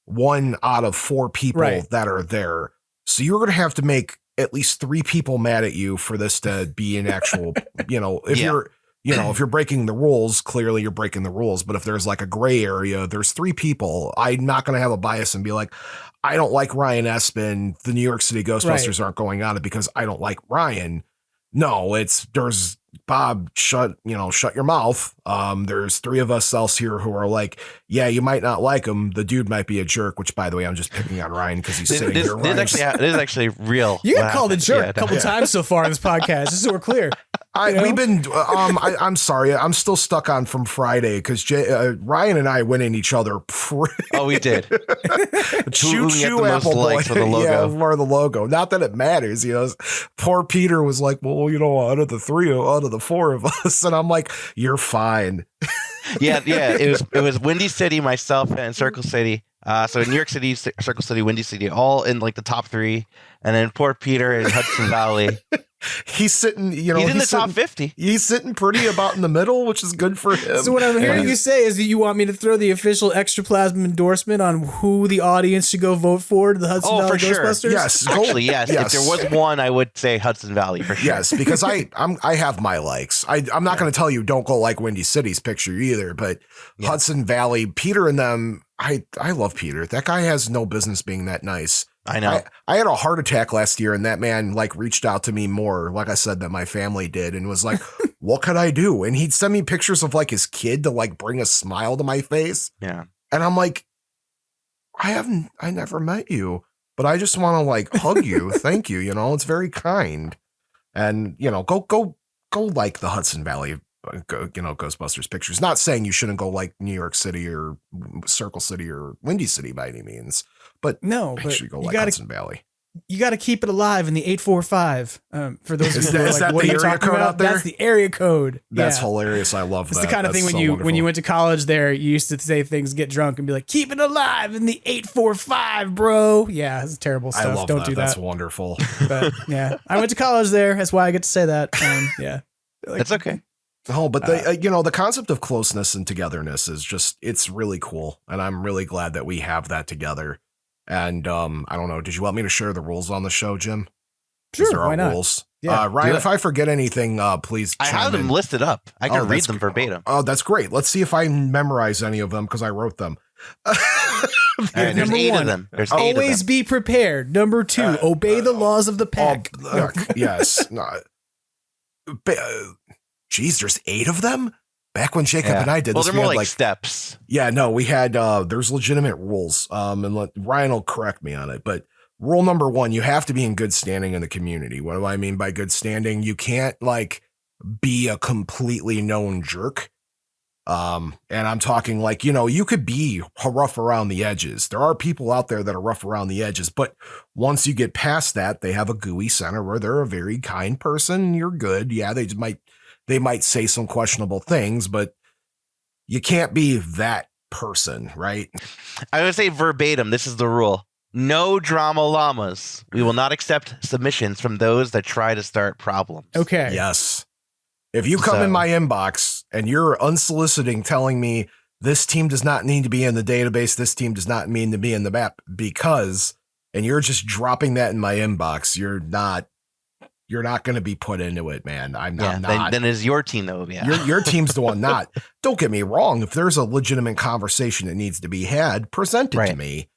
[SPEAKER 13] 1 out of 4 people that are there. So you're going to have to make at least 3 people mad at you for this to be an actual, if you're breaking the rules, clearly you're breaking the rules. But if there's like a gray area, there's 3 people. I'm not going to have a bias and be like, I don't like Ryan Espin. The New York City Ghostbusters aren't going on it because I don't like Ryan. No, there's Bob, shut your mouth. There's 3 of us else here who are like, yeah, you might not like him. The dude might be a jerk, which by the way, I'm just picking on Ryan because he's sitting here.
[SPEAKER 12] This is actually real.
[SPEAKER 9] You got called a jerk a couple times so far in this podcast, just so we're clear.
[SPEAKER 13] I'm sorry. I'm still stuck on from Friday because Ryan and I went in each other.
[SPEAKER 12] Oh, we did.
[SPEAKER 13] Choo Apple Boy
[SPEAKER 12] for the logo.
[SPEAKER 13] For the logo. Not that it matters. Poor Peter was like, well, out of the 4 of us, and I'm like, you're fine.
[SPEAKER 12] Yeah. It was Windy City, myself, and Circle City. So in New York City, Circle City, Windy City, all in like the top 3, and then poor Peter in Hudson Valley.
[SPEAKER 13] He's sitting,
[SPEAKER 12] he's in the top 50.
[SPEAKER 13] He's sitting pretty about in the middle, which is good for him.
[SPEAKER 9] So what I'm hearing you say is that you want me to throw the official Extraplasm endorsement on who the audience should go vote for the Hudson Valley Ghostbusters?
[SPEAKER 13] Sure. Yes.
[SPEAKER 12] Actually, yes. If there was one, I would say Hudson Valley for sure.
[SPEAKER 13] Yes, because I have my likes. I'm not going to tell you don't go like Windy City's picture either, but Hudson Valley, Peter and them, I love Peter. That guy has no business being that nice.
[SPEAKER 12] I know.
[SPEAKER 13] I had a heart attack last year and that man reached out to me more, like I said, that my family did, and was like, what could I do? And he'd send me pictures of his kid to bring a smile to my face.
[SPEAKER 12] Yeah.
[SPEAKER 13] And I'm like, I never met you, but I just want to hug you. Thank you. It's very kind. And, go like the Hudson Valley, Ghostbusters pictures. Not saying you shouldn't go like New York City or Circle City or Windy City by any means. But
[SPEAKER 9] no,
[SPEAKER 13] make sure you go like Hudson Valley.
[SPEAKER 9] You got to keep it alive in the 845. For those of you who are
[SPEAKER 13] is that
[SPEAKER 9] what
[SPEAKER 13] the
[SPEAKER 9] are you
[SPEAKER 13] area
[SPEAKER 9] talking
[SPEAKER 13] code
[SPEAKER 9] about?
[SPEAKER 13] out there?
[SPEAKER 9] That's the area code.
[SPEAKER 13] That's hilarious. I love that.
[SPEAKER 9] It's the kind of thing when you went to college there, you used to say things, get drunk, and be like, keep it alive in the 845, bro. Yeah, it's terrible stuff.
[SPEAKER 13] I love
[SPEAKER 9] Don't
[SPEAKER 13] that.
[SPEAKER 9] do that.
[SPEAKER 13] That's wonderful.
[SPEAKER 9] But yeah, I went to college there. That's why I get to say that. Yeah,
[SPEAKER 12] that's okay.
[SPEAKER 13] Oh, but the concept of closeness and togetherness is it's really cool. And I'm really glad that we have that together. And I don't know, did you want me to share the rules on the show, Jim?
[SPEAKER 9] Sure,
[SPEAKER 13] there
[SPEAKER 9] why
[SPEAKER 13] are
[SPEAKER 9] not?
[SPEAKER 13] rules.
[SPEAKER 9] Yeah,
[SPEAKER 13] Ryan, if I forget anything, please
[SPEAKER 12] I have them listed up. I can read them verbatim.
[SPEAKER 13] Oh, that's great. Let's see if I memorize any of them because I wrote them.
[SPEAKER 12] There's
[SPEAKER 9] Number
[SPEAKER 12] 8
[SPEAKER 9] 1,
[SPEAKER 12] of them. There's 8
[SPEAKER 9] always
[SPEAKER 12] of them.
[SPEAKER 9] be prepared. Number 2, obey the laws of the pack.
[SPEAKER 13] Yes. Geez, there's 8 of them? Back when Jacob and I did this,
[SPEAKER 12] they're more like steps.
[SPEAKER 13] Yeah, no, we had, there's legitimate rules. And Ryan will correct me on it, but rule number 1, you have to be in good standing in the community. What do I mean by good standing? You can't be a completely known jerk. And I'm talking you could be rough around the edges. There are people out there that are rough around the edges, but once you get past that, they have a gooey center where they're a very kind person. You're good. Yeah, they might say some questionable things, but you can't be that person, right?
[SPEAKER 12] I would say verbatim, this is the rule. No drama llamas. We will not accept submissions from those that try to start problems.
[SPEAKER 9] Okay.
[SPEAKER 13] Yes. If you come in my inbox and you're unsoliciting telling me this team does not need to be in the database, this team does not mean to be in the map and you're just dropping that in my inbox, you're not going to be put into it, man. I'm not.
[SPEAKER 12] Then it's your team, though. Yeah.
[SPEAKER 13] Your team's the one not. Don't get me wrong. If there's a legitimate conversation that needs to be had, present it to me.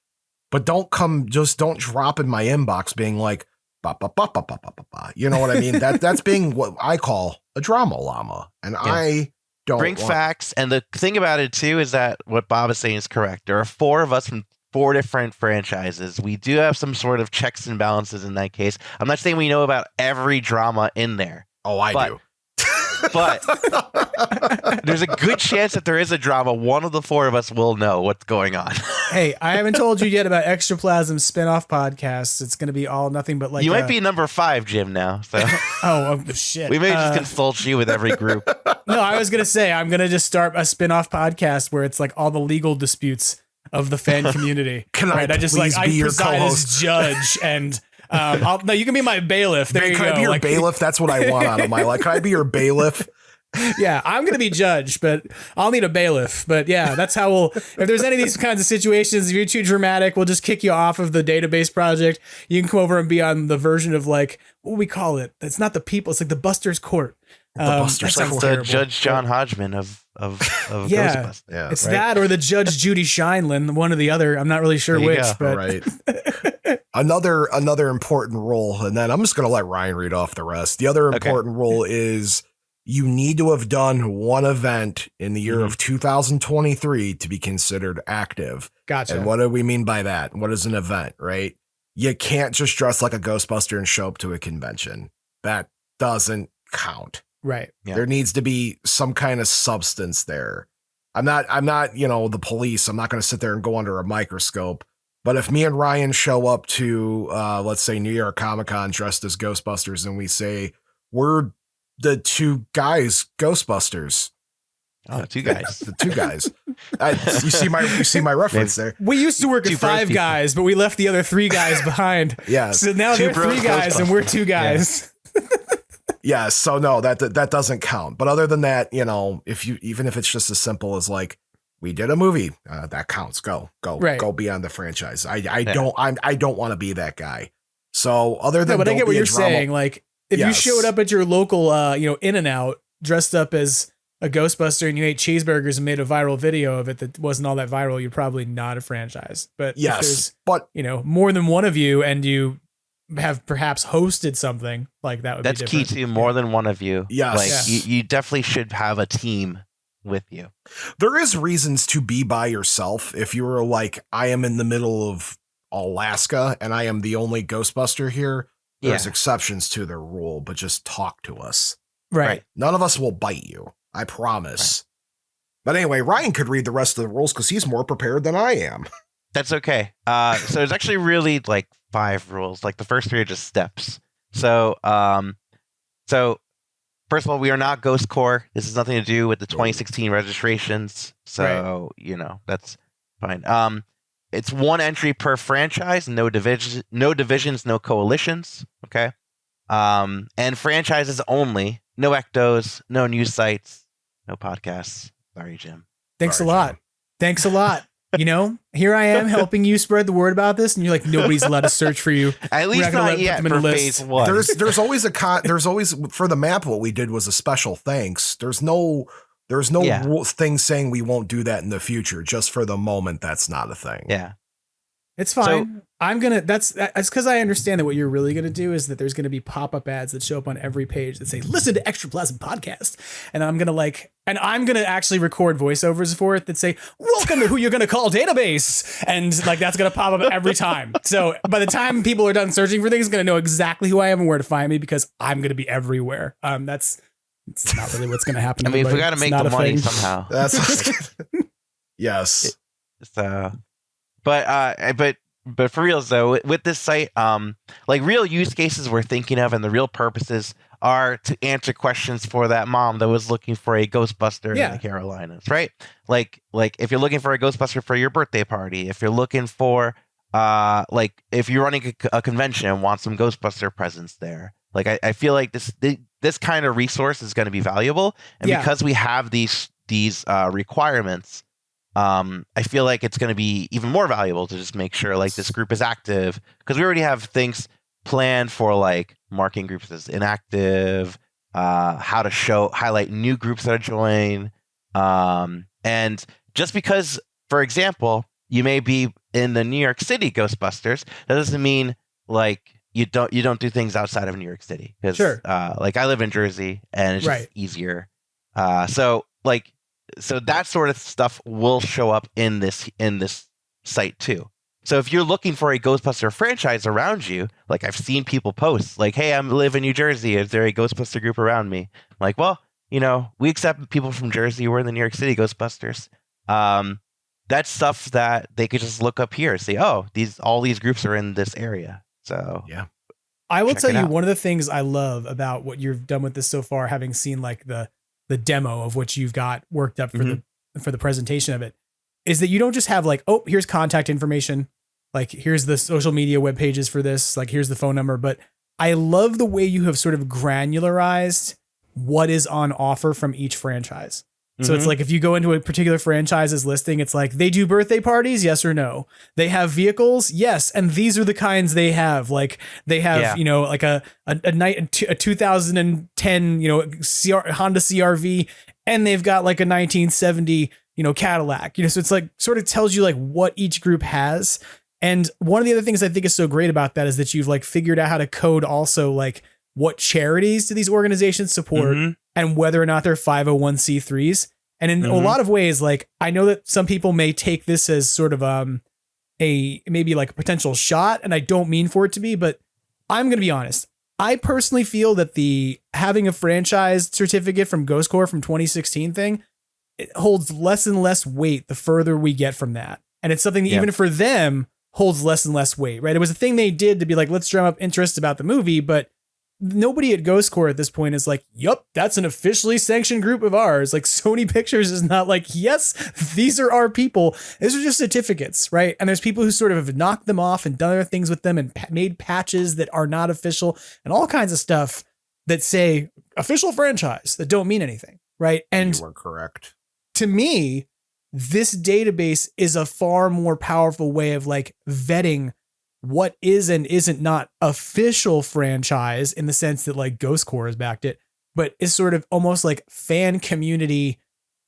[SPEAKER 13] But don't drop in my inbox being like, ba, ba, ba, ba, ba, ba, ba, ba. You know what I mean? That's being what I call a drama llama. And I don't
[SPEAKER 12] bring facts. And the thing about it, too, is that what Bob is saying is correct. There are 4 of us from 4 different franchises. We do have some sort of checks and balances in that case. I'm not saying we know about every drama in there.
[SPEAKER 13] Oh, I do.
[SPEAKER 12] But there's a good chance that there is a drama. One of the four of us will know what's going on.
[SPEAKER 9] Hey, I haven't told you yet about Extraplasm spin-off podcasts. It's going to be all nothing but like
[SPEAKER 12] you might be number 5, Jim, now. So
[SPEAKER 9] oh shit.
[SPEAKER 12] We may just consult you with every group.
[SPEAKER 9] No, I was going to say I'm going to just start a spin-off podcast where it's like all the legal disputes of the fan community.
[SPEAKER 13] I just like
[SPEAKER 9] I preside as judge and no, you can be my bailiff. There you
[SPEAKER 13] can
[SPEAKER 9] go.
[SPEAKER 13] I be your bailiff? That's what I want out of my life. Can I be your bailiff?
[SPEAKER 9] Yeah, I'm going to be judge, but I'll need a bailiff. But yeah, that's how we'll, if there's any of these kinds of situations, if you're too dramatic, we'll just kick you off of the database project. You can come over and be on the version of like, what we call it? It's not the people. It's like the Buster's Court.
[SPEAKER 13] The Buster's
[SPEAKER 12] Court. The Judge John Hodgman of
[SPEAKER 9] yeah,
[SPEAKER 12] Ghostbusters.
[SPEAKER 9] Yeah, it's right? That or the Judge Judy Shineland, one or the other. I'm not really sure which. But.
[SPEAKER 13] Right. Another important role, and then I'm just going to let Ryan read off the rest. The other important role is you need to have done one event in the year of 2023 to be considered active.
[SPEAKER 9] Gotcha.
[SPEAKER 13] And what do we mean by that? What is an event, right? You can't just dress like a Ghostbuster and show up to a convention. That doesn't count.
[SPEAKER 9] Right.
[SPEAKER 12] Yeah.
[SPEAKER 13] There needs to be some kind of substance there. I'm not, the police. I'm not going to sit there and go under a microscope. But if me and Ryan show up to, let's say, New York Comic-Con dressed as Ghostbusters and we say, we're the two guys, Ghostbusters.
[SPEAKER 12] Oh, two guys.
[SPEAKER 13] The two guys. You see my reference there.
[SPEAKER 9] We used to work at 5 guys, but we left the other 3 guys behind.
[SPEAKER 13] Yeah.
[SPEAKER 9] So now they're 3 guys and we're 2 guys.
[SPEAKER 13] Yeah. So no, that doesn't count. But other than that, even if it's just as simple as like, we did a movie, that counts. Go beyond the franchise. I don't want to be that guy. So other than,
[SPEAKER 9] but I get what you're saying. Like if you showed up at your local, In-N-Out dressed up as a Ghostbuster and you ate cheeseburgers and made a viral video of it that wasn't all that viral, you're probably not a franchise. But
[SPEAKER 13] yes,
[SPEAKER 9] if there's, more than one of you and you have perhaps hosted something like that would be different.
[SPEAKER 12] That's key to more than one of you.
[SPEAKER 13] Yes.
[SPEAKER 12] Like you definitely should have a team with you.
[SPEAKER 13] There is reasons to be by yourself. If you were like, I am in the middle of Alaska and I am the only Ghostbuster here, there's exceptions to their rule, but just talk to us.
[SPEAKER 9] Right.
[SPEAKER 13] None of us will bite you. I promise. Right. But anyway, Ryan could read the rest of the rules because he's more prepared than I am.
[SPEAKER 12] That's okay. So there's actually really like 5 rules. Like the first 3 are just steps. So first of all, we are not Ghost Corps. This has nothing to do with the 2016 registrations. So, that's fine. It's 1 entry per franchise, no divisions, no coalitions. Okay. And franchises only, no ectos, no news sites, no podcasts. Sorry, Jim.
[SPEAKER 9] Thanks a lot. Here I am helping you spread the word about this, and you're like, nobody's allowed to search for you.
[SPEAKER 12] At least not yet for phase 1.
[SPEAKER 13] There's always for the map. What we did was a special thanks. There's no thing saying we won't do that in the future. Just for the moment, that's not a thing.
[SPEAKER 12] Yeah,
[SPEAKER 9] it's fine. That's because I understand that what you're really gonna do is that there's gonna be pop-up ads that show up on every page that say listen to Extraplasm podcast, and I'm gonna actually record voiceovers for it that say welcome to WhoYaGonnaCall database, and like that's gonna pop up every time. So by the time people are done searching for things, gonna know exactly who I am and where to find me because I'm gonna be everywhere. It's not really what's gonna happen.
[SPEAKER 12] I mean, if we got to make the money somehow.
[SPEAKER 13] That's yes.
[SPEAKER 12] But for reals though, with this site, like real use cases we're thinking of and the real purposes are to answer questions for that mom that was looking for a Ghostbuster in the Carolinas, right? Like if you're looking for a Ghostbuster for your birthday party, if you're looking for if you're running a convention and want some Ghostbuster presence there, like I feel like this kind of resource is going to be valuable, and because we have these requirements. I feel like it's going to be even more valuable to just make sure like this group is active because we already have things planned for like marking groups as inactive, how to highlight new groups that are joined. And just because, for example, you may be in the New York City Ghostbusters, that doesn't mean like you don't do things outside of New York City. Because like I live in Jersey and it's just easier. So that sort of stuff will show up in this site too. So if you're looking for a Ghostbuster franchise around you, like I've seen people post like, hey, I live in New Jersey. Is there a Ghostbuster group around me? I'm like, well, we accept people from Jersey. We're in the New York City Ghostbusters. That's stuff that they could just look up here and say, oh, all these groups are in this area. So
[SPEAKER 13] yeah.
[SPEAKER 9] I will tell you one of the things I love about what you've done with this so far, having seen like the demo of what you've got worked up for the presentation of it, is that you don't just have like, oh, here's contact information, like here's the social media web pages for this, like here's the phone number. But I love the way you have sort of granularized what is on offer from each franchise. So it's like if you go into a particular franchise's listing, it's like they do birthday parties, yes or no. They have vehicles, yes, and these are the kinds they have. Like they have, like a 2010, Honda CRV, and they've got like a 1970, Cadillac. So it's like sort of tells you like what each group has. And one of the other things I think is so great about that is that you've like figured out how to code also like what charities do these organizations support and whether or not they're 501c3s. And in a lot of ways, like I know that some people may take this as sort of maybe like a potential shot, and I don't mean for it to be, but I'm going to be honest. I personally feel that having a franchise certificate from Ghost Corps from 2016 thing, it holds less and less weight the further we get from that. And it's something that even for them holds less and less weight, right? It was a thing they did to be like, let's drum up interest about the movie, but nobody at Ghost Corps at this point is like, yup, that's an officially sanctioned group of ours. Like Sony Pictures is not like, yes, these are our people. These are just certificates, right? And there's people who sort of have knocked them off and done other things with them and made patches that are not official and all kinds of stuff that say official franchise that don't mean anything, right? And
[SPEAKER 13] you were correct.
[SPEAKER 9] To me, this database is a far more powerful way of like vetting what is and isn't not official franchise in the sense that like Ghost Corps has backed it, but is sort of almost like fan community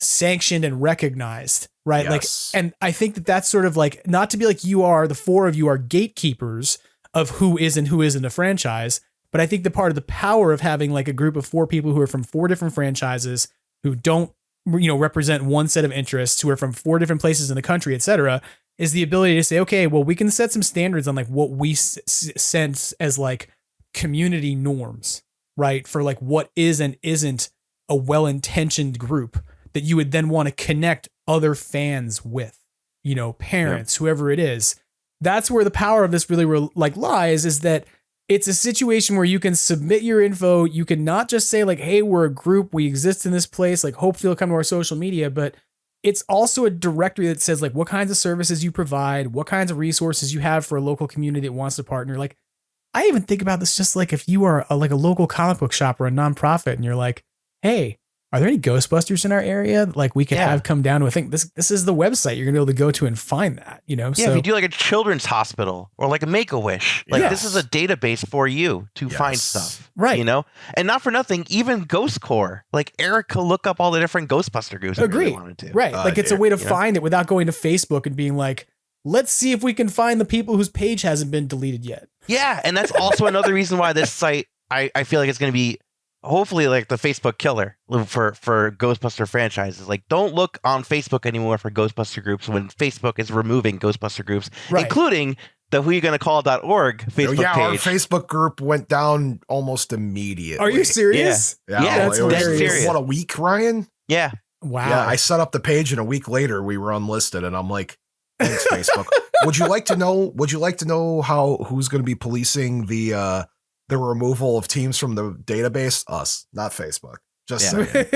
[SPEAKER 9] sanctioned and recognized, right?
[SPEAKER 13] Yes.
[SPEAKER 9] Like, and I think that that's sort of like, not to be like the four of you are gatekeepers of who is and who isn't a franchise, but I think the part of the power of having like a group of 4 people who are from 4 different franchises who don't, represent one set of interests, who are from 4 different places in the country, et cetera, is the ability to say, okay, well, we can set some standards on like what we sense as like community norms, right? For like what is and isn't a well-intentioned group that you would then want to connect other fans with, parents, whoever it is. That's where the power of this really lies, is that it's a situation where you can submit your info. You can not just say like, hey, we're a group, we exist in this place, like hopefully you'll come to our social media, but it's also a directory that says like what kinds of services you provide, what kinds of resources you have for a local community that wants to partner. Like I even think about this just like if you are a local comic book shop or a nonprofit and you're like, hey, are there any Ghostbusters in our area? Like we could have come down to, I think this is the website you're gonna be able to go to and find that,
[SPEAKER 12] Yeah,
[SPEAKER 9] so
[SPEAKER 12] if you do like a children's hospital or like a Make-A-Wish, like this is a database for you to find stuff,
[SPEAKER 9] right?
[SPEAKER 12] And not for nothing, even Ghost Corps, like Eric could look up all the different Ghostbuster groups. If he really wanted to.
[SPEAKER 9] Right? Like it's a way to find it without going to Facebook and being like, let's see if we can find the people whose page hasn't been deleted yet.
[SPEAKER 12] Yeah, and that's also another reason why this site, I feel like it's going to be hopefully like the Facebook killer for Ghostbuster franchises. Like don't look on Facebook anymore for Ghostbuster groups when Facebook is removing Ghostbuster groups, including the WhoYaGonnaCall.org Facebook page.
[SPEAKER 13] Our Facebook group went down almost immediately.
[SPEAKER 9] Are you serious?
[SPEAKER 13] Yeah,
[SPEAKER 9] that's hilarious.
[SPEAKER 13] What, a week, Ryan?
[SPEAKER 12] Yeah.
[SPEAKER 9] Wow.
[SPEAKER 13] Yeah, I set up the page and a week later we were unlisted, and I'm like, thanks, Facebook. Would you like to know who's going to be policing the removal of teams from the database? Us, not Facebook. Just saying.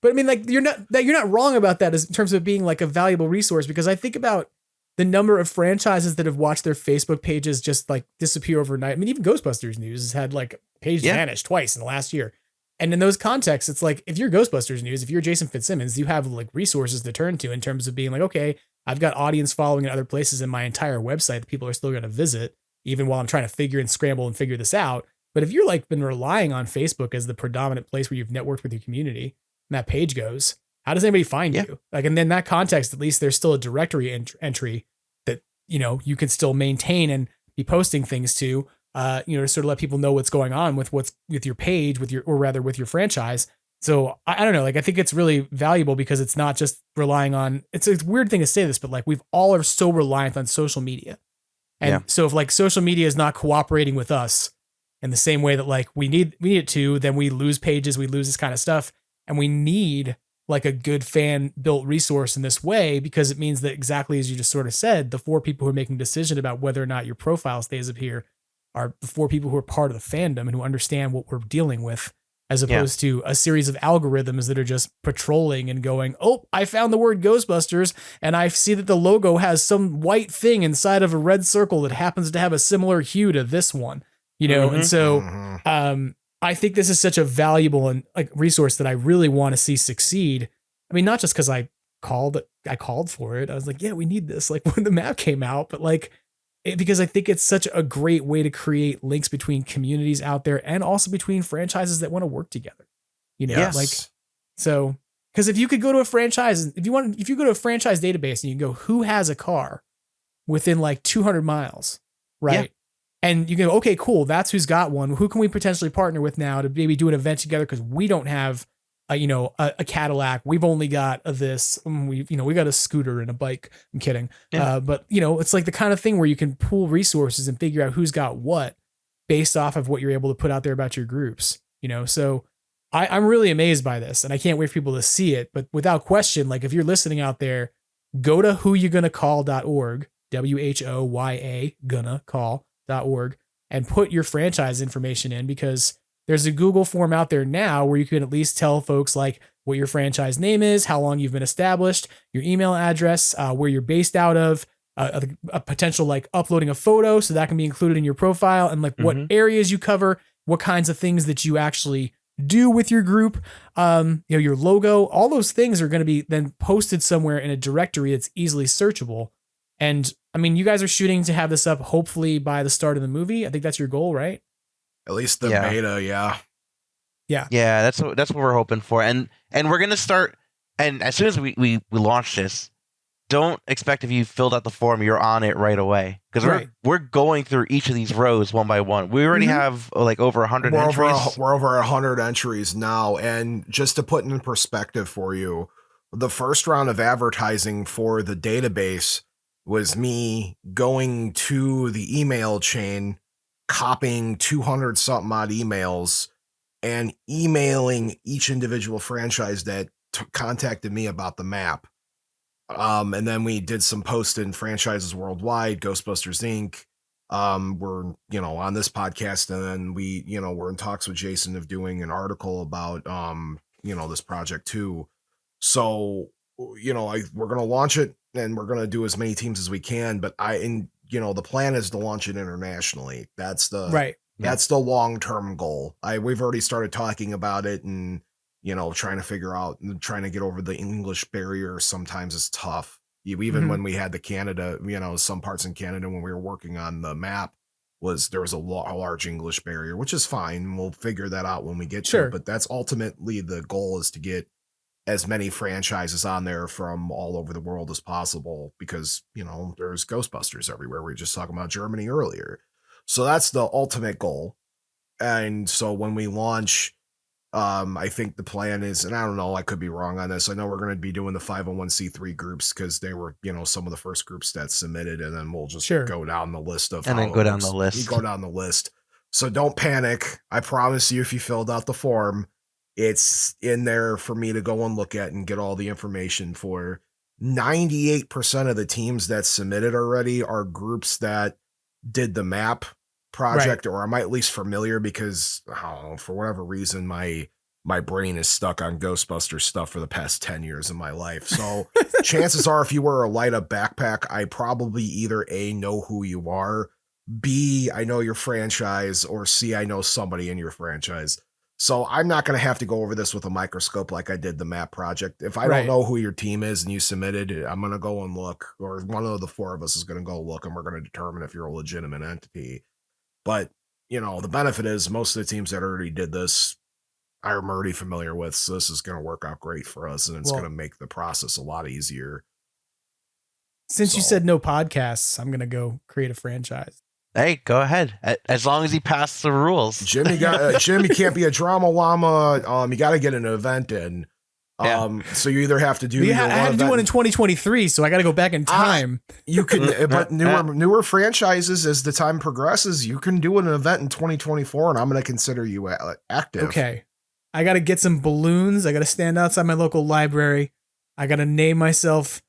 [SPEAKER 9] But I mean, like you're not wrong about that in terms of being like a valuable resource, because I think about the number of franchises that have watched their Facebook pages just like disappear overnight. I mean, even Ghostbusters News has had like page vanish twice in the last year. And in those contexts, it's like, if you're Ghostbusters News, if you're Jason Fitzsimmons, you have like resources to turn to in terms of being like, okay, I've got audience following in other places in my entire website that people are still going to visit, even while I'm trying to figure and scramble and figure this out. But if you're like been relying on Facebook as the predominant place where you've networked with your community and that page goes, how does anybody find you? Like, and then that context, at least there's still a directory entry that, you can still maintain and be posting things to, to sort of let people know what's going on with your page, with your franchise. So I don't know, like, I think it's really valuable because it's not just relying on, it's a weird thing to say this, but like we've all are so reliant on social media. And so if like social media is not cooperating with us, in the same way that like we need it to, then we lose pages, we lose this kind of stuff. And we need like a good fan built resource in this way, because it means that exactly as you just sort of said, the 4 people who are making a decision about whether or not your profile stays up here are the 4 people who are part of the fandom and who understand what we're dealing with, as opposed to a series of algorithms that are just patrolling and going, oh, I found the word Ghostbusters and I see that the logo has some white thing inside of a red circle that happens to have a similar hue to this one, you know? And so, I think this is such a valuable and like resource that I really want to see succeed. I mean, not just because I called for it. I was like, yeah, we need this. Like when the map came out, but like, because I think it's such a great way to create links between communities out there and also between franchises that want to work together. You know, like, so, because if you could go to a franchise, if you go to a franchise database and you go, who has a car within like 200 miles, right? Yeah. And you go, okay, cool. That's who's got one. Who can we potentially partner with now to maybe do an event together? Because we don't have, a Cadillac. We've only got this. We got a scooter and a bike. I'm kidding. Yeah. But it's like the kind of thing where you can pool resources and figure out who's got what based off of what you're able to put out there about your groups. So I'm really amazed by this, and I can't wait for people to see it. But without question, like if you're listening out there, go to WhoYaGonnaCall.org, WHOYA.org, and put your franchise information in, because there's a Google form out there now where you can at least tell folks like what your franchise name is, how long you've been established, your email address, where you're based out of, a potential like uploading a photo so that can be included in your profile, and like what areas you cover, what kinds of things that you actually do with your group, your logo, all those things are going to be then posted somewhere in a directory that's easily searchable. And I mean, you guys are shooting to have this up hopefully by the start of the movie. I think that's your goal, right?
[SPEAKER 13] At least the beta, yeah.
[SPEAKER 12] Yeah, that's what we're hoping for. And we're gonna start, and as soon as we launch this, don't expect if you filled out the form you're on it right away, because we're going through each of these rows one by one. We already have like over 100 entries.
[SPEAKER 13] We're over 100 entries now, and just to put it in perspective for you, the first round of advertising for the database was me going to the email chain, copying 200 something odd emails and emailing each individual franchise that contacted me about the map. And then we did some posts in franchises worldwide, Ghostbusters Inc. We're, on this podcast, and then we're in talks with Jason of doing an article about, this project too. So, we're going to launch it and we're going to do as many teams as we can, but the plan is to launch it internationally. That's the that's the long-term goal. We've already started talking about it, and trying to figure out, trying to get over the English barrier sometimes is tough. Even when we had the Canada, some parts in Canada when we were working on the map, there was a large English barrier, which is fine. We'll figure that out when we get to it. But that's ultimately the goal, is to get as many franchises on there from all over the world as possible, because, there's Ghostbusters everywhere. We were just talking about Germany earlier. So that's the ultimate goal. And so when we launch, I think the plan is, and I don't know, I could be wrong on this. I know we're going to be doing the 501c3 groups because they were, some of the first groups that submitted, and then we'll just go down the list of,
[SPEAKER 12] and then go down the list.
[SPEAKER 13] You go down the list. So don't panic. I promise you, if you filled out the form, it's in there for me to go and look at and get all the information for. 98% of the teams that submitted already are groups that did the map project, or I'm at least familiar, because I don't know, for whatever reason, my brain is stuck on Ghostbusters stuff for the past 10 years of my life. So chances are, if you wear a light up backpack, I probably either A, know who you are, B, I know your franchise, or C, I know somebody in your franchise. So I'm not going to have to go over this with a microscope like I did the map project. If I don't know who your team is and you submitted, I'm going to go and look, or one of the 4 of us is going to go look, and we're going to determine if you're a legitimate entity. But, the benefit is most of the teams that already did this, I'm already familiar with. So this is going to work out great for us, and it's going to make the process a lot easier.
[SPEAKER 9] Since you said no podcasts, I'm going to go create a franchise.
[SPEAKER 12] Hey, go ahead. As long as he passed the rules.
[SPEAKER 13] Jim, you can't be a drama llama. You got to get an event in. So you either have to do.
[SPEAKER 9] I had to do one in 2023, so I got to go back in time.
[SPEAKER 13] You can, but newer franchises, as the time progresses, you can do an event in 2024, and I'm going to consider you active.
[SPEAKER 9] Okay, I got to get some balloons. I got to stand outside my local library. I got to name myself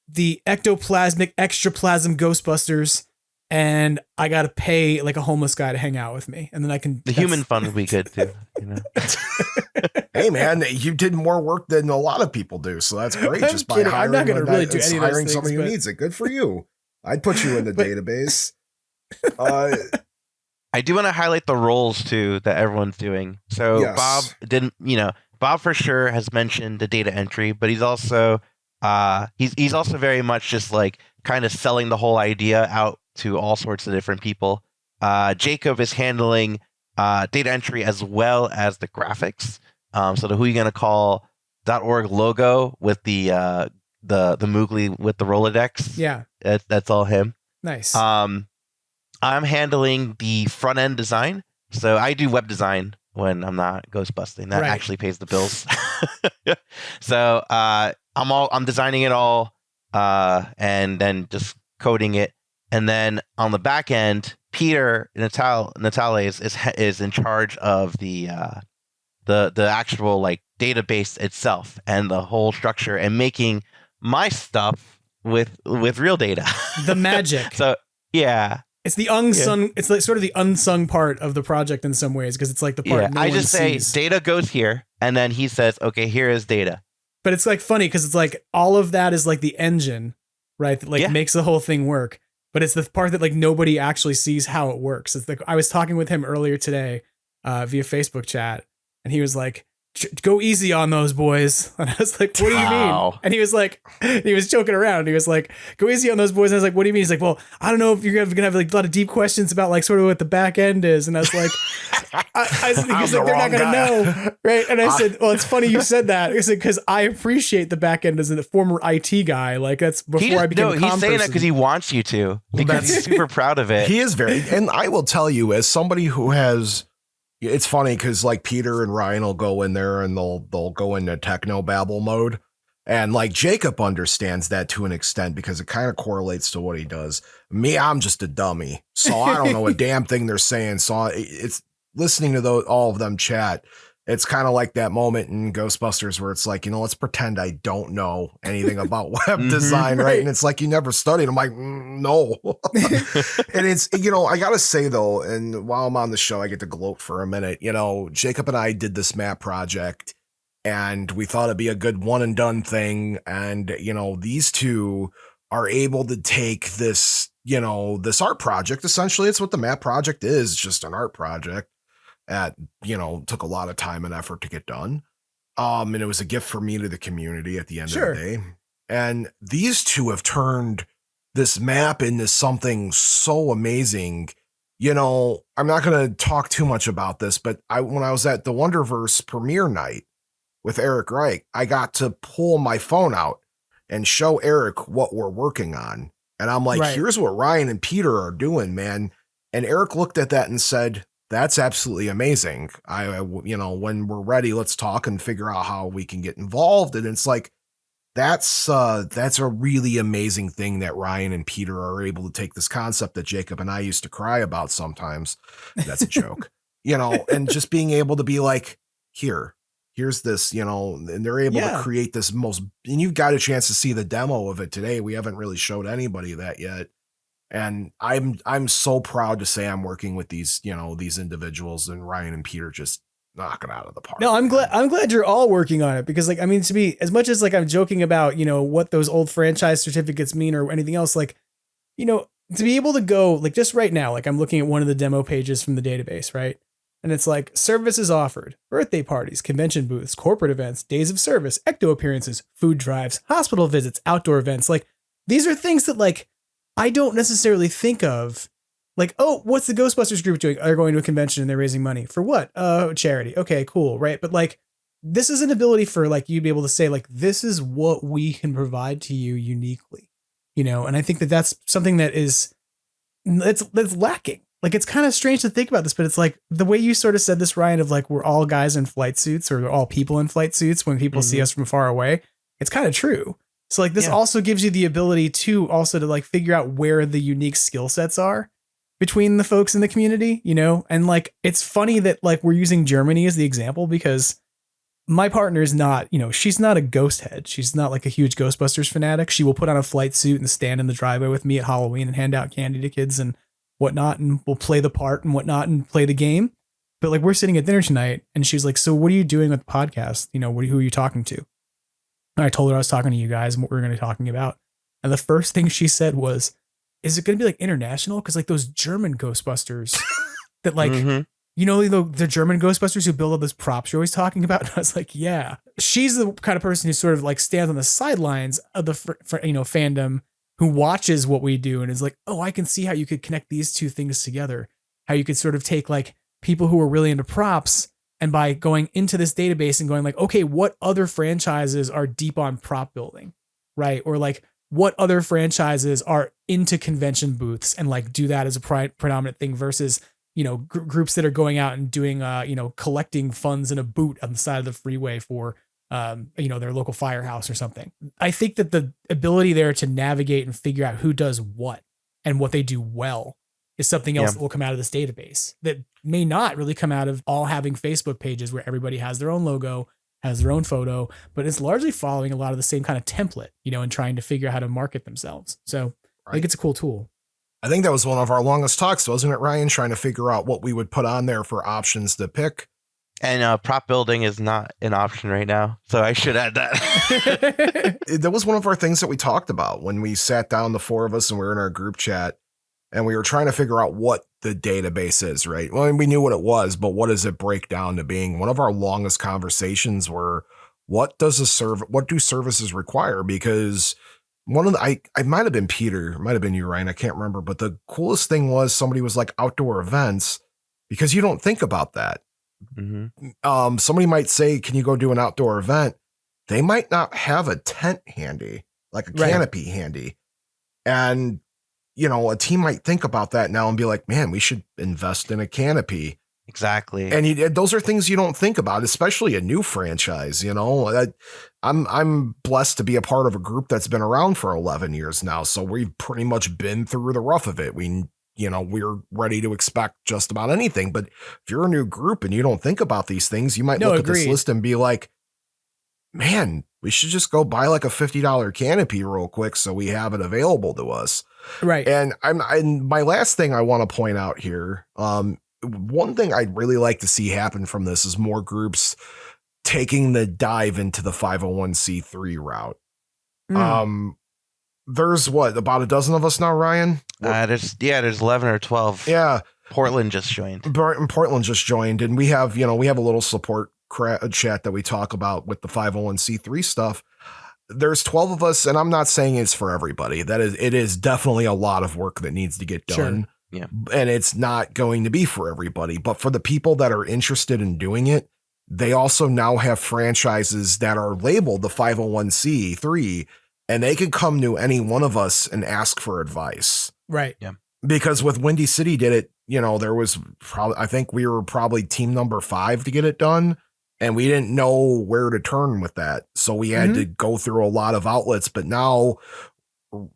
[SPEAKER 9] the Ectoplasmic Extraplasm Ghostbusters, and I got to pay like a homeless guy to hang out with me, and then I can.
[SPEAKER 12] The human fund would be good too. You know.
[SPEAKER 13] Hey man, you did more work than a lot of people do, so that's great. Just by hiring,
[SPEAKER 9] I'm not going to really do any of those things,
[SPEAKER 13] somebody who needs it. Good for you. I'd put you in the database.
[SPEAKER 12] I do want to highlight the roles too that everyone's doing. So
[SPEAKER 13] Yes.
[SPEAKER 12] Bob didn't, Bob for sure has mentioned the data entry, but he's also he's also very much just like kind of selling the whole idea out to all sorts of different people. Jacob is handling data entry as well as the graphics. So the WhoYaGonnaCall.org logo with the Moogly with the Rolodex.
[SPEAKER 9] Yeah,
[SPEAKER 12] that's all him.
[SPEAKER 9] Nice.
[SPEAKER 12] I'm handling the front end design. So I do web design when I'm not ghostbusting. That actually pays the bills. So I'm designing it all and then just coding it. And then on the back end, Peter Natales is in charge of the actual like database itself and the whole structure and making my stuff with real data.
[SPEAKER 9] The magic.
[SPEAKER 12] So yeah.
[SPEAKER 9] It's the unsung. Yeah. It's like sort of the unsung part of the project in some ways because it's like the part no
[SPEAKER 12] I
[SPEAKER 9] one
[SPEAKER 12] just say
[SPEAKER 9] sees.
[SPEAKER 12] Data goes here, and then he says, "Okay, here is data."
[SPEAKER 9] But it's like funny because it's like all of that is like the engine, right? That like makes the whole thing work. But it's the part that like nobody actually sees how it works. It's like I was talking with him earlier today via Facebook chat, and he was like, "Go easy on those boys." And I was like, "What do you mean?" And he was like, he was joking around. He was like, "Go easy on those boys." And I was like, "What do you mean?" He's like, "Well, I don't know if you're gonna have like a lot of deep questions about like sort of what the back end is." And I was like, he's like, "They're not gonna know, right?" And I said, "Well, it's funny you said that." I said, "Because I appreciate the back end as a former IT guy. Like that's before I became a comm
[SPEAKER 12] he's saying that
[SPEAKER 9] person."
[SPEAKER 12] because he wants you to, because he's super proud of it.
[SPEAKER 13] He is very, and I will tell you, as somebody who has. It's funny because like Peter and Ryan will go in there and they'll go into techno babble mode, and like Jacob understands that to an extent because it kind of correlates to what he does. Me, I'm just a dummy, so I don't know a damn thing they're saying. So it's listening to all of them chat. It's kind of like that moment in Ghostbusters where it's like, let's pretend I don't know anything about web design, right? And it's like, you never studied. I'm like, no. And it's, I got to say though, and while I'm on the show, I get to gloat for a minute. Jacob and I did this map project and we thought it'd be a good one and done thing. And, these two are able to take this, this art project. Essentially, it's what the map project is, just an art project. Took a lot of time and effort to get done. And it was a gift for me to the community at the end of the day. And these two have turned this map into something so amazing. I'm not going to talk too much about this, but when I was at the Wonderverse premiere night with Eric Reich, I got to pull my phone out and show Eric what we're working on. And I'm like, here's what Ryan and Peter are doing, man. And Eric looked at that and said, "That's absolutely amazing. When we're ready, let's talk and figure out how we can get involved." And it's like, that's a really amazing thing that Ryan and Peter are able to take this concept that Jacob and I used to cry about sometimes. That's a joke, and just being able to be like, here's this, and they're able to create this and you've got a chance to see the demo of it today. We haven't really showed anybody that yet. And I'm so proud to say I'm working with these individuals, and Ryan and Peter just knock it out of the park.
[SPEAKER 9] No, I'm glad you're all working on it because like, I mean, to be as much as like I'm joking about, what those old franchise certificates mean or anything else, like, to be able to go like just right now, like I'm looking at one of the demo pages from the database, right? And it's like services offered, birthday parties, convention booths, corporate events, days of service, ecto appearances, food drives, hospital visits, outdoor events. Like these are things that like, I don't necessarily think of like, oh, what's the Ghostbusters group doing? They're going to a convention and they're raising money for what? Charity. Okay, cool. Right. But like, this is an ability for like, you to be able to say like, this is what we can provide to you uniquely, and I think that that's something that is, that's lacking. like, it's kind of strange to think about this, but it's like the way you sort of said this, Ryan, of like, we're all guys in flight suits or all people in flight suits when people see us from far away. It's kind of true. So like this also gives you the ability to also to like figure out where the unique skill sets are between the folks in the community, you know? And like, it's funny that like we're using Germany as the example because my partner is not, you know, she's not a ghost head. She's not like a huge Ghostbusters fanatic. She will put on a flight suit and stand in the driveway with me at Halloween and hand out candy to kids and whatnot. And we'll play the part and whatnot and play the game. But like, we're sitting at dinner tonight and she's like, so what are you doing with the podcast? You know, who are you talking to? And I told her I was talking to you guys and what we were going to be talking about. And the first thing she said was, is it going to be like international? Cause like those German Ghostbusters that like, you know, the German Ghostbusters who build all those props you're always talking about. And I was like, yeah, she's the kind of person who sort of like stands on the sidelines of the fandom, who watches what we do and is like, oh, I can see how you could connect these two things together. How you could sort of take like people who are really into props and by going into this database and going like, okay, what other franchises are deep on prop building, right? Or like what other franchises are into convention booths and like do that as a predominant thing versus, you know, groups that are going out and doing, you know, collecting funds in a boot on the side of the freeway for, you know, their local firehouse or something. I think that the ability there to navigate and figure out who does what and what they do well is something else that will come out of this database that may not really come out of all having Facebook pages where everybody has their own logo, has their own photo, but it's largely following a lot of the same kind of template, you know, and trying to figure out how to market themselves. So I think it's a cool tool.
[SPEAKER 13] I think that was one of our longest talks, wasn't it, Ryan? Trying to figure out what we would put on there for options to pick.
[SPEAKER 12] And prop building is not an option right now, so I should add that.
[SPEAKER 13] That was one of our things that we talked about when we sat down, the four of us, and we were in our group chat, and we were trying to figure out what the database is, right? Well, we knew what it was, but what does it break down to being? One of our longest conversations were, what do services require? Because one of the, I might have been Peter, might have been you, Ryan, I can't remember, but the coolest thing was somebody was like outdoor events, because you don't think about that. Somebody might say, can you go do an outdoor event? They might not have a tent handy, like a canopy handy. And, you know, a team might think about that now and be like, man, we should invest in a canopy.
[SPEAKER 12] Exactly.
[SPEAKER 13] And those are things you don't think about, especially a new franchise. You know, I'm blessed to be a part of a group that's been around for 11 years now. So we've pretty much been through the rough of it. We're ready to expect just about anything. But if you're a new group and you don't think about these things, you might look at this list and be like, man, we should just go buy like a $50 canopy real quick so we have it available to us.
[SPEAKER 9] Right.
[SPEAKER 13] And my last thing I want to point out here, one thing I'd really like to see happen from this is more groups taking the dive into the 501c3 route. There's about a dozen of us now, Ryan?
[SPEAKER 12] There's 11 or 12.
[SPEAKER 13] Yeah.
[SPEAKER 12] Portland just joined.
[SPEAKER 13] And we have a little support chat that we talk about with the 501c3 stuff. There's 12 of us, and I'm not saying it's for everybody. It is definitely a lot of work that needs to get done.
[SPEAKER 12] Sure. Yeah.
[SPEAKER 13] And it's not going to be for everybody, but for the people that are interested in doing it, they also now have franchises that are labeled the 501c3, and they can come to any one of us and ask for advice.
[SPEAKER 9] Right.
[SPEAKER 12] Yeah.
[SPEAKER 13] Because with Windy City did it, you know, there was I think we were probably team number 5 to get it done. And we didn't know where to turn with that. So we had to go through a lot of outlets, but now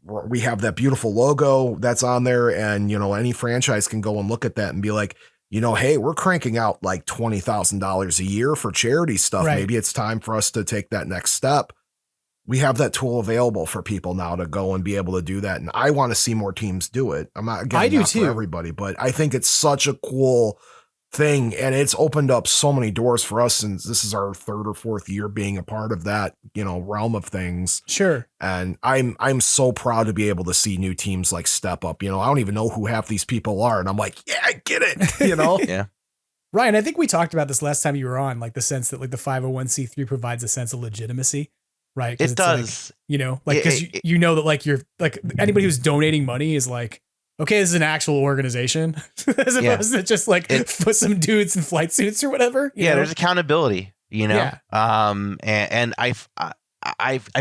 [SPEAKER 13] we have that beautiful logo that's on there. And, you know, any franchise can go and look at that and be like, you know, hey, we're cranking out like $20,000 a year for charity stuff.
[SPEAKER 9] Right.
[SPEAKER 13] Maybe it's time for us to take that next step. We have that tool available for people now to go and be able to do that. And I want to see more teams do it. I'm not getting not for everybody, but I think it's such a cool thing, and it's opened up so many doors for us, and this is our 3rd or 4th year being a part of that, you know, realm of things.
[SPEAKER 9] Sure.
[SPEAKER 13] And I'm so proud to be able to see new teams like step up. You know, I don't even know who half these people are, and I'm like, yeah, I get it. You know?
[SPEAKER 12] Yeah.
[SPEAKER 9] Ryan, I think we talked about this last time you were on, like the sense that like the 501c3 provides a sense of legitimacy, right?
[SPEAKER 12] It does.
[SPEAKER 9] Like, you know, like, cause you know that like you're like anybody who's donating money is like, okay, this is an actual organization as opposed to just like put some dudes in flight suits or whatever. You know?
[SPEAKER 12] There's accountability, you know?
[SPEAKER 9] Yeah.
[SPEAKER 12] And I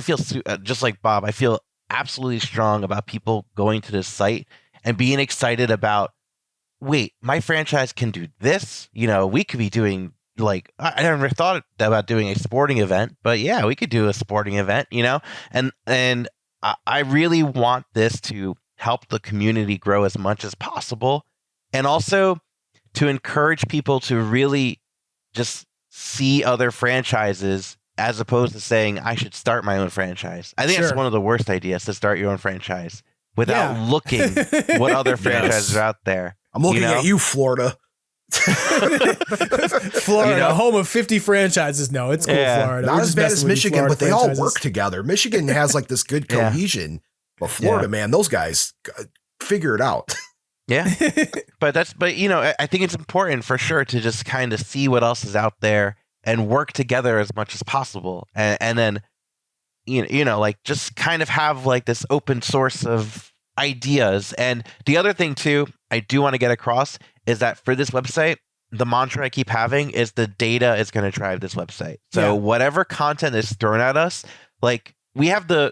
[SPEAKER 12] feel just like Bob, I feel absolutely strong about people going to this site and being excited about wait, my franchise can do this. We could be doing like, I never thought about doing a sporting event, but yeah, we could do a sporting event, and I really want this to help the community grow as much as possible, and also to encourage people to really just see other franchises as opposed to saying I should start my own franchise. I think that's one of the worst ideas, to start your own franchise without looking what other franchises are out there.
[SPEAKER 13] I'm looking at you, Florida.
[SPEAKER 9] Florida, home of 50 franchises. No, it's cool, Florida.
[SPEAKER 13] Not as bad as Michigan, but they
[SPEAKER 9] franchises.
[SPEAKER 13] all work together. Michigan has like this good cohesion, but Florida, man, those guys figure it out.
[SPEAKER 12] Yeah, but I think it's important for sure to just kind of see what else is out there and work together as much as possible, and then like just kind of have like this open source of ideas. And the other thing too, I do want to get across is that for this website, the mantra I keep having is the data is going to drive this website. So whatever content is thrown at us, like we have the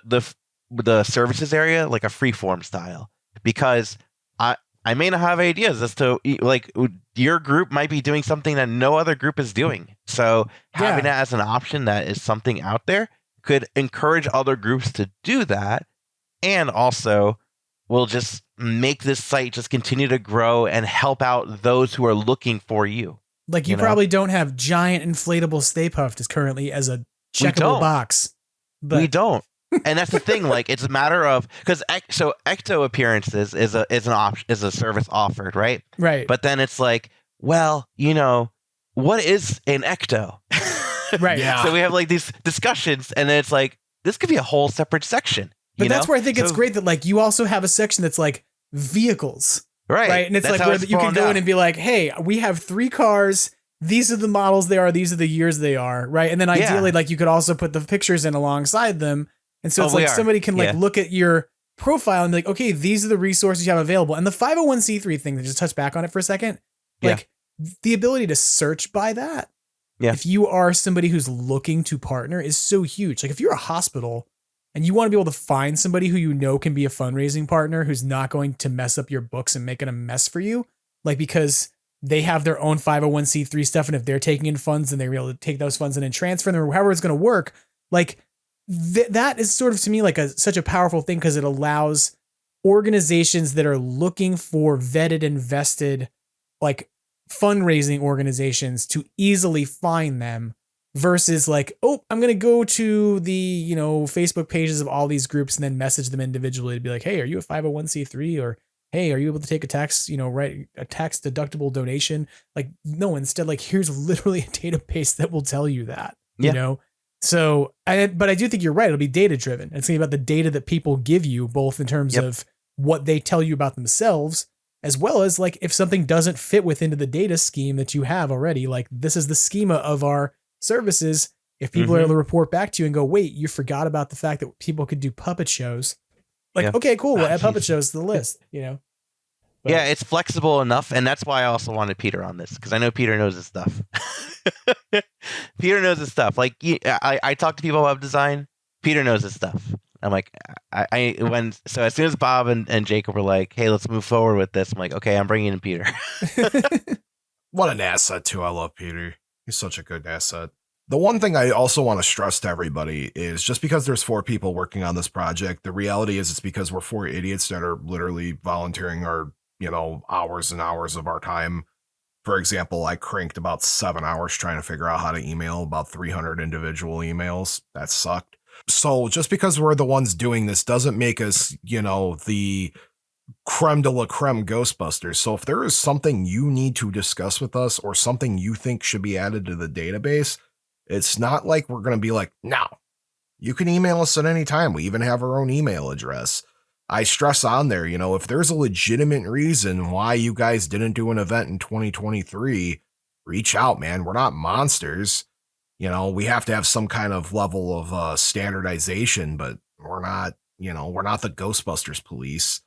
[SPEAKER 12] services area like a free form style, because I may not have ideas as to, like, your group might be doing something that no other group is doing. So having that as an option that is something out there could encourage other groups to do that, and also will just make this site just continue to grow and help out those who are looking for you.
[SPEAKER 9] Like you probably don't have giant inflatable Stay Puft currently as a checkable box. But
[SPEAKER 12] we don't. And that's the thing. Like, it's a matter of, because Ecto appearances is an option, is a service offered, right?
[SPEAKER 9] Right.
[SPEAKER 12] But then it's like, well, what is an Ecto?
[SPEAKER 9] Right. Yeah.
[SPEAKER 12] So we have like these discussions, and then it's like, this could be a whole separate section.
[SPEAKER 9] But that's where I think it's great that like you also have a section that's like vehicles.
[SPEAKER 12] Right.
[SPEAKER 9] And it's like where you can go in and be like, hey, we have 3 cars. These are the models they are. These are the years they are. Right. And then ideally, like you could also put the pictures in alongside them. And so it's like somebody can like look at your profile and be like, okay, these are the resources you have available. And the 501c3 thing, to just touch back on it for a second, like the ability to search by that.
[SPEAKER 12] Yeah.
[SPEAKER 9] If you are somebody who's looking to partner is so huge. Like if you're a hospital and you want to be able to find somebody who can be a fundraising partner, who's not going to mess up your books and make it a mess for you, like because they have their own 501c3 stuff. And if they're taking in funds, and they're able to take those funds and then transfer them, or however it's going to work, like that is sort of to me like such a powerful thing, because it allows organizations that are looking for vetted and vested like fundraising organizations to easily find them, versus like, oh, I'm going to go to the, Facebook pages of all these groups and then message them individually to be like, hey, are you a 501c3? Or, hey, are you able to take a tax, write a tax deductible donation? Like, no, instead, like, here's literally a database that will tell you that, So, but I do think you're right. It'll be data driven. It's going to be about the data that people give you, both in terms of what they tell you about themselves, as well as like if something doesn't fit within the data scheme that you have already, like this is the schema of our services. If people are able to report back to you and go, wait, you forgot about the fact that people could do puppet shows. Like, okay, cool. We'll add puppet shows to the list, But,
[SPEAKER 12] yeah, it's flexible enough. And that's why I also wanted Peter on this, because I know Peter knows his stuff. Peter knows his stuff. Like I talk to people about design. Peter knows his stuff. I'm like, so as soon as Bob and Jacob were like, hey, let's move forward with this, I'm like, okay, I'm bringing in Peter.
[SPEAKER 13] What an asset too. I love Peter. He's such a good asset. The one thing I also want to stress to everybody is just because there's 4 people working on this project, the reality is it's because we're 4 idiots that are literally volunteering our, hours and hours of our time. For example, I cranked about 7 hours trying to figure out how to email about 300 individual emails. That sucked. So just because we're the ones doing this doesn't make us, the creme de la creme Ghostbusters. So if there is something you need to discuss with us or something you think should be added to the database, it's not like we're going to be like, no, you can email us at any time. We even have our own email address. I stress on there, if there's a legitimate reason why you guys didn't do an event in 2023, reach out, man. We're not monsters. We have to have some kind of level of standardization, but we're not the Ghostbusters police.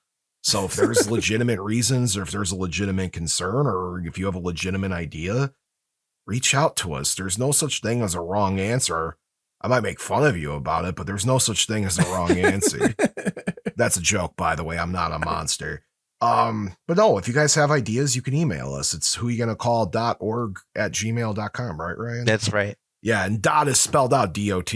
[SPEAKER 13] So if there's legitimate reasons, or if there's a legitimate concern, or if you have a legitimate idea, reach out to us. There's no such thing as a wrong answer. I might make fun of you about it, but there's no such thing as a wrong answer. That's a joke, by the way. I'm not a monster. But no, if you guys have ideas, you can email us. It's whoyagonnacall.org@gmail.com, right, Ryan?
[SPEAKER 12] That's right.
[SPEAKER 13] Yeah, and dot is spelled out DOT.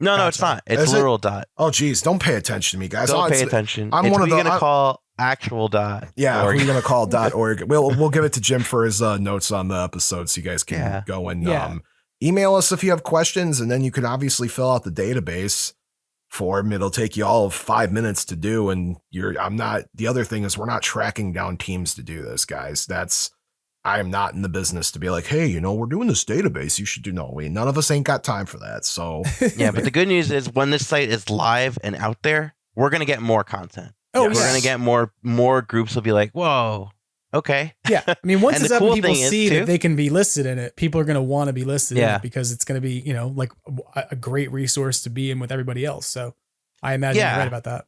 [SPEAKER 12] No, it's not. It's literal dot.
[SPEAKER 13] Oh, geez, don't pay attention to me, guys.
[SPEAKER 12] Don't pay attention.
[SPEAKER 13] I'm
[SPEAKER 12] it's
[SPEAKER 13] one of the.
[SPEAKER 12] Gonna call actual dot.
[SPEAKER 13] Yeah,
[SPEAKER 12] org.
[SPEAKER 13] we're gonna call .org. We'll give it to Jim for his notes on the episode, so you guys can go and email us if you have questions, and then you can obviously fill out the database form. It'll take you all of 5 minutes to do, and the other thing is we're not tracking down teams to do this, guys. I am not in the business to be like, hey, we're doing this database. You should do. No, none of us ain't got time for that. So
[SPEAKER 12] yeah, but the good news is when this site is live and out there, we're gonna get more content.
[SPEAKER 9] Oh,
[SPEAKER 12] we're gonna get more groups will be like, whoa, okay.
[SPEAKER 9] Yeah, I mean, once it's up and people see
[SPEAKER 12] too,
[SPEAKER 9] that they can be listed in it, people are gonna want to be listed in it because it's gonna be like a great resource to be in with everybody else. So I imagine you're right about that.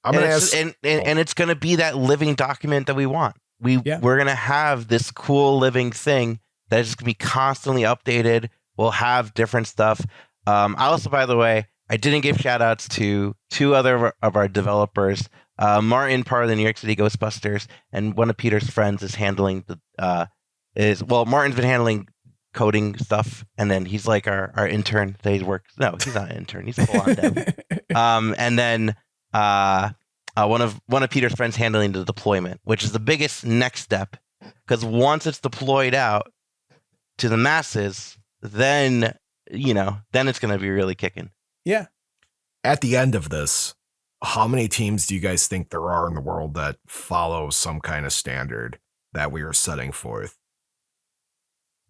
[SPEAKER 12] And it's gonna be that living document that we want. We're gonna have this cool living thing that is gonna be constantly updated. We'll have different stuff. I also, by the way, I didn't give shout outs to two other of our developers. Martin, part of the New York City Ghostbusters, and one of Peter's friends is handling Martin's been handling coding stuff, and then he's like our intern that he's worked. No, he's not an intern. He's a full-on dev. And then one of Peter's friends handling the deployment, which is the biggest next step, because once it's deployed out to the masses, then it's going to be really kicking.
[SPEAKER 9] Yeah.
[SPEAKER 13] At the end of this, how many teams do you guys think there are in the world that follow some kind of standard that we are setting forth?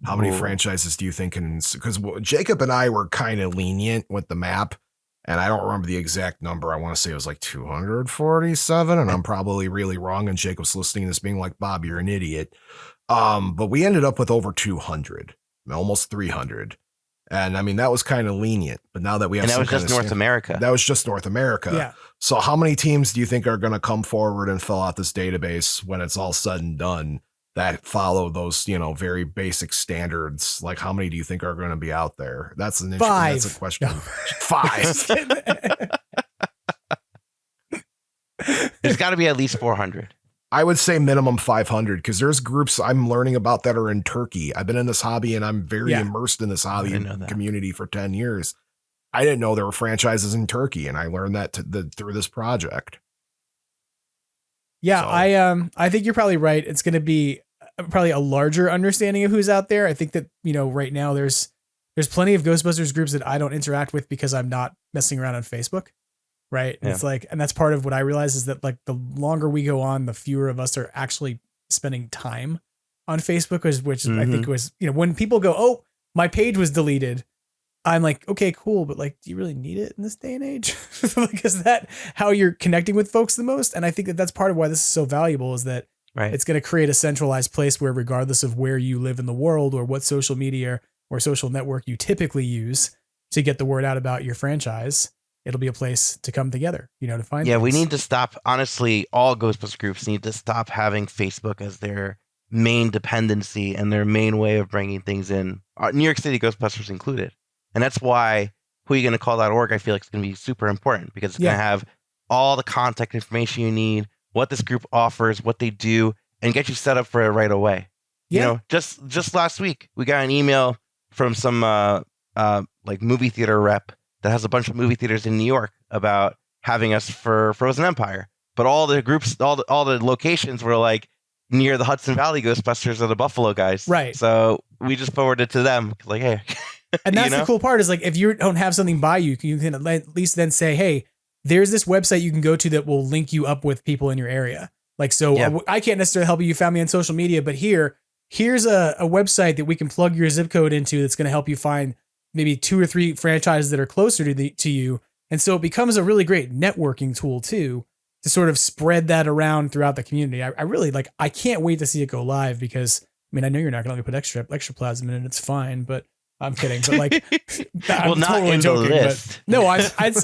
[SPEAKER 13] How many franchises do you think because Jacob and I were kind of lenient with the map, and I don't remember the exact number. I want to say it was like 247, and I'm probably really wrong, and Jacob's listening to this being like, Bob, you're an idiot. But we ended up with over 200, almost 300. And I mean, that was kind of lenient, but now that we have,
[SPEAKER 12] and that was just North America.
[SPEAKER 13] That was just North America.
[SPEAKER 9] Yeah.
[SPEAKER 13] So how many teams do you think are going to come forward and fill out this database when it's all said and done that follow those, very basic standards? Like, how many do you think are going to be out there? That's an interesting,
[SPEAKER 9] 5.
[SPEAKER 13] That's a question.
[SPEAKER 9] No.
[SPEAKER 13] 5.
[SPEAKER 12] There's got to be at least 400.
[SPEAKER 13] I would say minimum 500, because there's groups I'm learning about that are in Turkey. I've been in this hobby and I'm very immersed in this hobby community for 10 years. I didn't know there were franchises in Turkey, and I learned that through this project.
[SPEAKER 9] Yeah, so. I think you're probably right. It's going to be probably a larger understanding of who's out there. I think that, right now there's plenty of Ghostbusters groups that I don't interact with because I'm not messing around on Facebook. Right. And it's like, and that's part of what I realize is that like the longer we go on, the fewer of us are actually spending time on Facebook, which I think was, when people go, oh, my page was deleted, I'm like, okay, cool. But like, do you really need it in this day and age? Like, is that how you're connecting with folks the most? And I think that that's part of why this is so valuable, is that it's going to create a centralized place where, regardless of where you live in the world or what social media or social network you typically use to get the word out about your franchise, it'll be a place to come together, to find.
[SPEAKER 12] Yeah,
[SPEAKER 9] things.
[SPEAKER 12] we need to stop. Honestly, all Ghostbusters groups need to stop having Facebook as their main dependency and their main way of bringing things in, New York City Ghostbusters included. And that's why WhoYaGonnaCall.org, I feel like, is going to be super important, because it's going to have all the contact information you need, what this group offers, what they do, and get you set up for it right away.
[SPEAKER 9] Yeah.
[SPEAKER 12] Just last week, we got an email from some like movie theater rep that has a bunch of movie theaters in New York about having us for Frozen Empire. But all the groups, all the locations were like near the Hudson Valley Ghostbusters or the Buffalo guys.
[SPEAKER 9] Right.
[SPEAKER 12] So we just forwarded to them, like, hey.
[SPEAKER 9] And that's the cool part, is like, if you don't have something by you can at least then say, hey, there's this website you can go to that will link you up with people in your area. Like, so I can't necessarily help you. You found me on social media, but here's a website that we can plug your zip code into that's going to help you find maybe 2 or 3 franchises that are closer to you. And so it becomes a really great networking tool too, to sort of spread that around throughout the community. I really I can't wait to see it go live, because I mean, I know you're not going to put Extraplasm in it. It's fine, but I'm kidding. But like, I'm
[SPEAKER 12] not
[SPEAKER 9] totally
[SPEAKER 12] in
[SPEAKER 9] joking.
[SPEAKER 12] the list.
[SPEAKER 9] But no,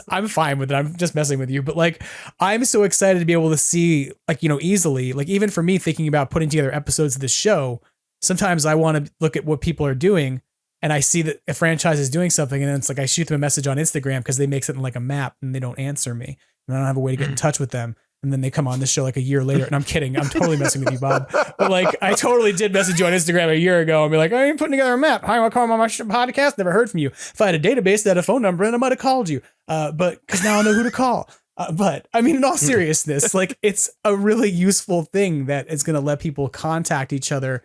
[SPEAKER 9] I'm fine with it. I'm just messing with you. But like, I'm so excited to be able to see, like, easily, like, even for me thinking about putting together episodes of this show, sometimes I want to look at what people are doing, and I see that a franchise is doing something, and then it's like I shoot them a message on Instagram because they make something like a map and they don't answer me, and I don't have a way to get in touch with them. And then they come on the show like a year later. And I'm kidding. I'm totally messing with you, Bob. But like, I totally did message you on Instagram a year ago and be like, I'm putting together a map. Hi, I want to call him on my podcast. Never heard from you. If I had a database that had a phone number, then I might have called you. But because now I know who to call. But I mean, in all seriousness, like it's a really useful thing that is going to let people contact each other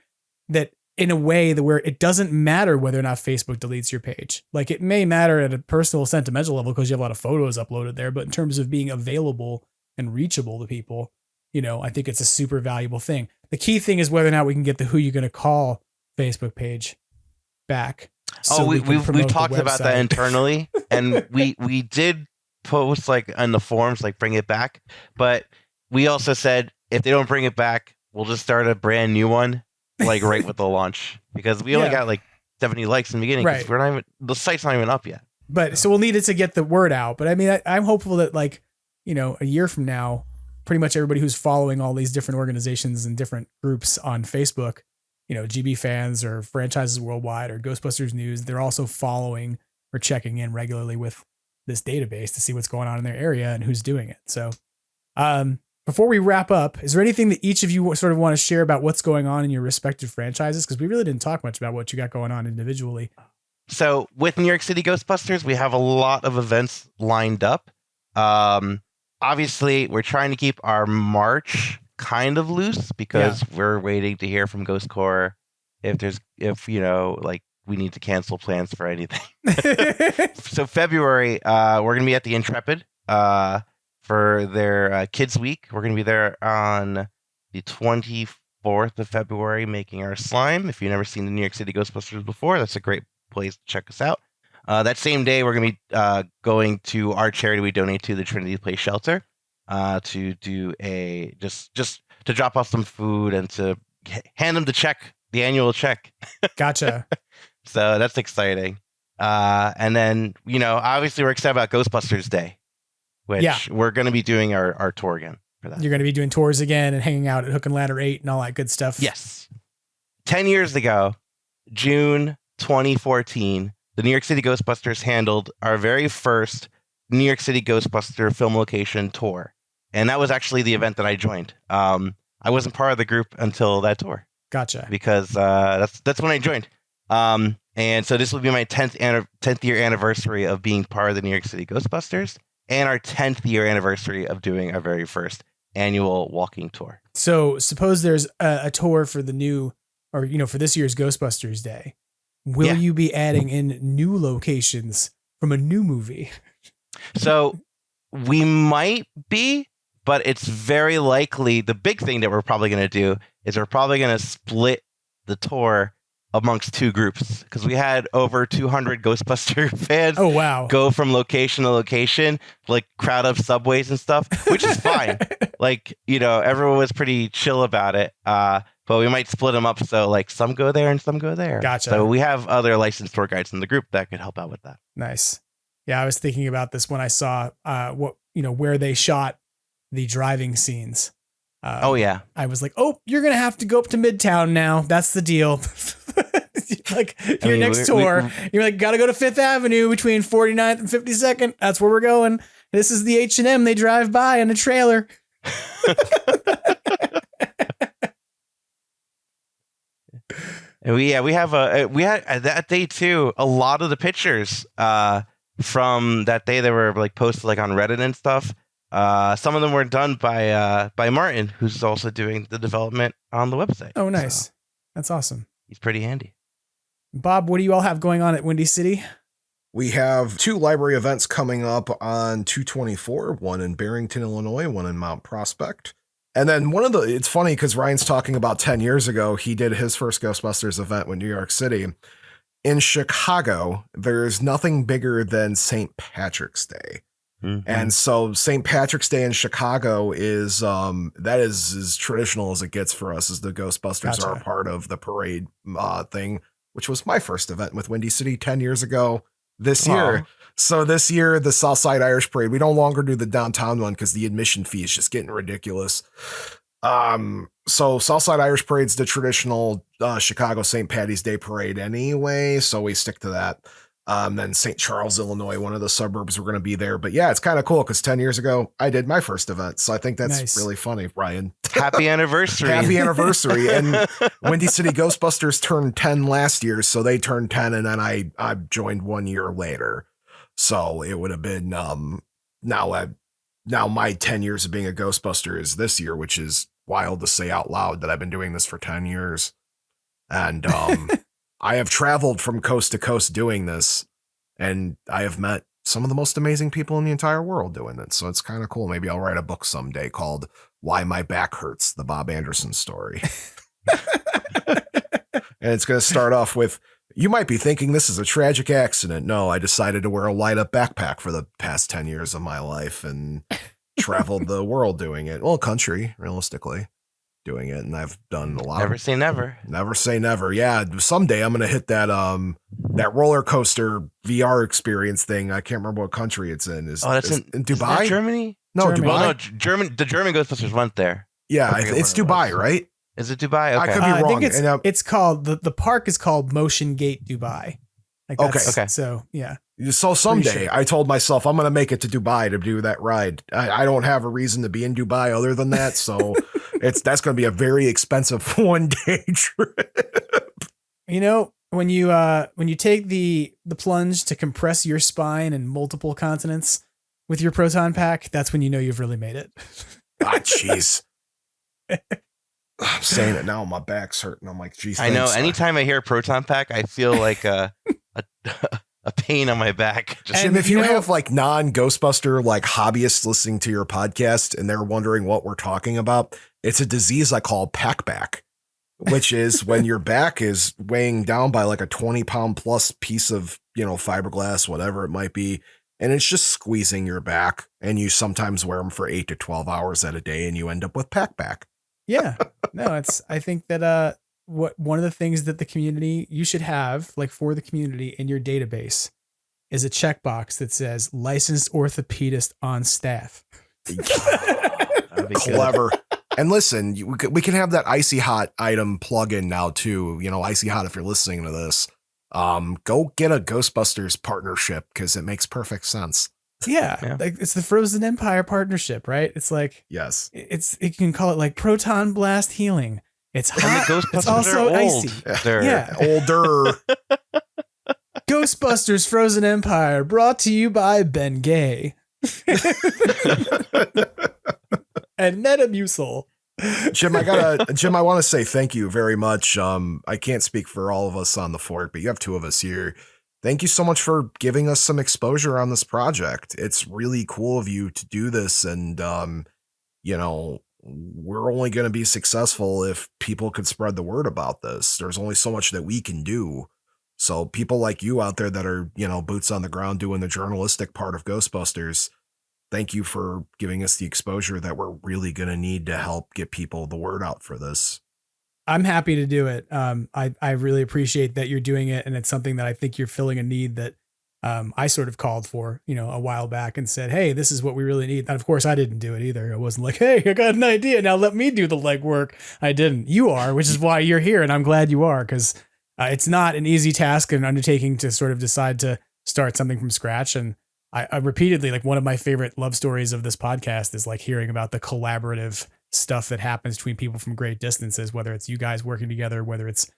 [SPEAKER 9] that in a way that where it doesn't matter whether or not Facebook deletes your page. Like it may matter at a personal sentimental level because you have a lot of photos uploaded there, but in terms of being available and reachable to people, you know, I think it's a super valuable thing. The key thing is whether or not we can get the WhoYaGonnaCall Facebook page back. So
[SPEAKER 12] we've talked about that internally, and we did post like on the forums, like bring it back. But we also said if they don't bring it back, we'll just start a brand new one, like right with the launch, because we only got like 70 likes in the beginning.
[SPEAKER 9] Right.
[SPEAKER 12] We're not even, the site's not even up yet.
[SPEAKER 9] But so we'll need it to get the word out. But I mean, I'm hopeful that like, you know, a year from now, pretty much everybody who's following all these different organizations and different groups on Facebook, you know, GB fans or franchises worldwide or Ghostbusters news, they're also following or checking in regularly with this database to see what's going on in their area and who's doing it. So before we wrap up, is there anything that each of you sort of want to share about what's going on in your respective franchises? Because we really didn't talk much about what you got going on individually.
[SPEAKER 12] So with New York City Ghostbusters, we have a lot of events lined up. Obviously, we're trying to keep our March kind of loose because we're waiting to hear from Ghost Corps if you know, like we need to cancel plans for anything. So February, we're going to be at the Intrepid for their Kids Week. We're going to be there on the 24th of February making our slime. If you've never seen the New York City Ghostbusters before, that's a great place to check us out. That same day, we're going to be going to our charity we donate to, the Trinity Place Shelter, to do a just to drop off some food and to hand them the annual check.
[SPEAKER 9] Gotcha.
[SPEAKER 12] So that's exciting. And then, you know, obviously we're excited about Ghostbusters Day, which we're going to be doing our tour again for that.
[SPEAKER 9] You're going to be doing tours again and hanging out at Hook and Ladder 8 and all that good stuff.
[SPEAKER 12] Yes. 10 years ago, June 2014, the New York City Ghostbusters handled our very first New York City Ghostbuster film location tour. And that was actually the event that I joined. I wasn't part of the group until that tour.
[SPEAKER 9] Gotcha.
[SPEAKER 12] Because that's when I joined. And so this will be my 10th year anniversary of being part of the New York City Ghostbusters and our 10th year anniversary of doing our very first annual walking tour.
[SPEAKER 9] So suppose there's a tour for the new, or, you know, for this year's Ghostbusters Day. Will you be adding in new locations from a new movie?
[SPEAKER 12] So we might be, but it's very likely the big thing that we're probably going to do is we're probably going to split the tour amongst two groups, because we had over 200 Ghostbuster fans go from location to location, like crowd up subways and stuff, which is fine. Like, you know, everyone was pretty chill about it. But we might split them up so like some go there and some go there.
[SPEAKER 9] Gotcha.
[SPEAKER 12] So we have other licensed tour guides in the group that could help out with that.
[SPEAKER 9] Nice. Yeah, I was thinking about this when I saw where they shot the driving scenes. I was like, oh, you're gonna have to go up to Midtown now. That's the deal. Like your next tour, you're like, gotta go to Fifth Avenue between 49th and 52nd. That's where we're going. This is the H&M they drive by in a trailer.
[SPEAKER 12] And we had that day too. A lot of the pictures from that day that were like posted like on Reddit and stuff. Some of them were done by Martin, who's also doing the development on the website.
[SPEAKER 9] Oh, nice.
[SPEAKER 12] So
[SPEAKER 9] that's awesome.
[SPEAKER 12] He's pretty handy.
[SPEAKER 9] Bob, what do you all have going on at Windy City?
[SPEAKER 13] We have 2 library events coming up on 2/24, one in Barrington, Illinois, one in Mount Prospect. And then it's funny because Ryan's talking about 10 years ago, he did his first Ghostbusters event with New York City. In Chicago, there's nothing bigger than St. Patrick's Day. Mm-hmm. And so St. Patrick's Day in Chicago is as traditional as it gets for us, as the Ghostbusters are a part of the parade thing, which was my first event with Windy City 10 years ago this year. So this year, the Southside Irish Parade, we no longer do the downtown one because the admission fee is just getting ridiculous. So Southside Irish Parade's the traditional Chicago St. Patty's Day parade anyway, so we stick to that. Then St. Charles, Illinois, one of the suburbs, we're going to be there. But yeah, it's kind of cool because 10 years ago, I did my first event. So I think that's really funny, Ryan.
[SPEAKER 12] Happy anniversary.
[SPEAKER 13] Happy anniversary. And Windy City Ghostbusters turned 10 last year. So they turned 10 and then I joined 1 year later. So it would have been now my 10 years of being a Ghostbuster is this year, which is wild to say out loud that I've been doing this for 10 years. And I have traveled from coast to coast doing this, and I have met some of the most amazing people in the entire world doing it. So it's kind of cool. Maybe I'll write a book someday called Why My Back Hurts, the Bob Anderson story. And it's going to start off with, you might be thinking this is a tragic accident. No, I decided to wear a light up backpack for the past 10 years of my life and traveled the world doing it. Well, country, realistically, doing it. And I've done a lot.
[SPEAKER 12] Never say never.
[SPEAKER 13] Never say never. Yeah. Someday I'm going to hit that roller coaster VR experience thing. I can't remember what country it's in.
[SPEAKER 12] That's in
[SPEAKER 13] Dubai?
[SPEAKER 12] Germany?
[SPEAKER 13] No,
[SPEAKER 9] Germany.
[SPEAKER 13] Dubai.
[SPEAKER 12] Well, no, the German Ghostbusters went there.
[SPEAKER 13] Yeah, it's Dubai, right?
[SPEAKER 12] Is it Dubai? Okay.
[SPEAKER 13] I could be wrong.
[SPEAKER 9] I think it's called the park is called Motion Gate Dubai. Like that's,
[SPEAKER 12] okay.
[SPEAKER 9] So yeah.
[SPEAKER 13] So someday
[SPEAKER 9] Sure.
[SPEAKER 13] I told myself I'm going to make it to Dubai to do that ride. I don't have a reason to be in Dubai other than that. So that's going to be a very expensive 1-day trip.
[SPEAKER 9] You know, when you take the plunge to compress your spine in multiple continents with your proton pack, that's when you know you've really made it.
[SPEAKER 13] Ah, jeez. I'm saying it now. My back's hurting. I'm like, geez.
[SPEAKER 12] I know. Anytime I hear proton pack, I feel like a pain on my back.
[SPEAKER 13] Jim, if you have like non-Ghostbuster like hobbyists listening to your podcast and they're wondering what we're talking about, it's a disease I call pack back, which is when your back is weighing down by like a 20-pound plus piece of, fiberglass, whatever it might be. And it's just squeezing your back, and you sometimes wear them for 8 to 12 hours at a day and you end up with pack back.
[SPEAKER 9] Yeah, no, I think that one of the things that the community, you should have, like for the community in your database, is a checkbox that says licensed orthopedist on staff.
[SPEAKER 13] Clever. And listen, we can have that Icy Hot item plug-in now too. Icy Hot, if you're listening to this, go get a Ghostbusters partnership because it makes perfect sense.
[SPEAKER 9] Yeah. Like it's the Frozen Empire partnership, right? It's like,
[SPEAKER 13] yes,
[SPEAKER 9] you can call it like proton blast healing. It's hot.
[SPEAKER 12] And the Ghostbusters
[SPEAKER 9] it's also
[SPEAKER 12] are old.
[SPEAKER 9] icy.
[SPEAKER 12] They're
[SPEAKER 13] older.
[SPEAKER 9] Ghostbusters Frozen Empire brought to you by Ben Gay and Metamucil.
[SPEAKER 13] Jim, I want to say thank you very much. I can't speak for all of us on the fork, but you have two of us here. Thank you so much for giving us some exposure on this project. It's really cool of you to do this. And, we're only going to be successful if people could spread the word about this. There's only so much that we can do. So people like you out there that are, boots on the ground doing the journalistic part of Ghostbusters, thank you for giving us the exposure that we're really going to need to help get people the word out for this.
[SPEAKER 9] I'm happy to do it. I really appreciate that you're doing it. And it's something that I think you're filling a need that I sort of called for, a while back and said, hey, this is what we really need. And of course, I didn't do it either. It wasn't like, hey, I got an idea. Now let me do the legwork. I didn't. You are, which is why you're here. And I'm glad you are, because it's not an easy task and undertaking to sort of decide to start something from scratch. And I repeatedly, like one of my favorite love stories of this podcast is like hearing about the collaborative stuff that happens between people from great distances, whether it's you guys working together, whether it's,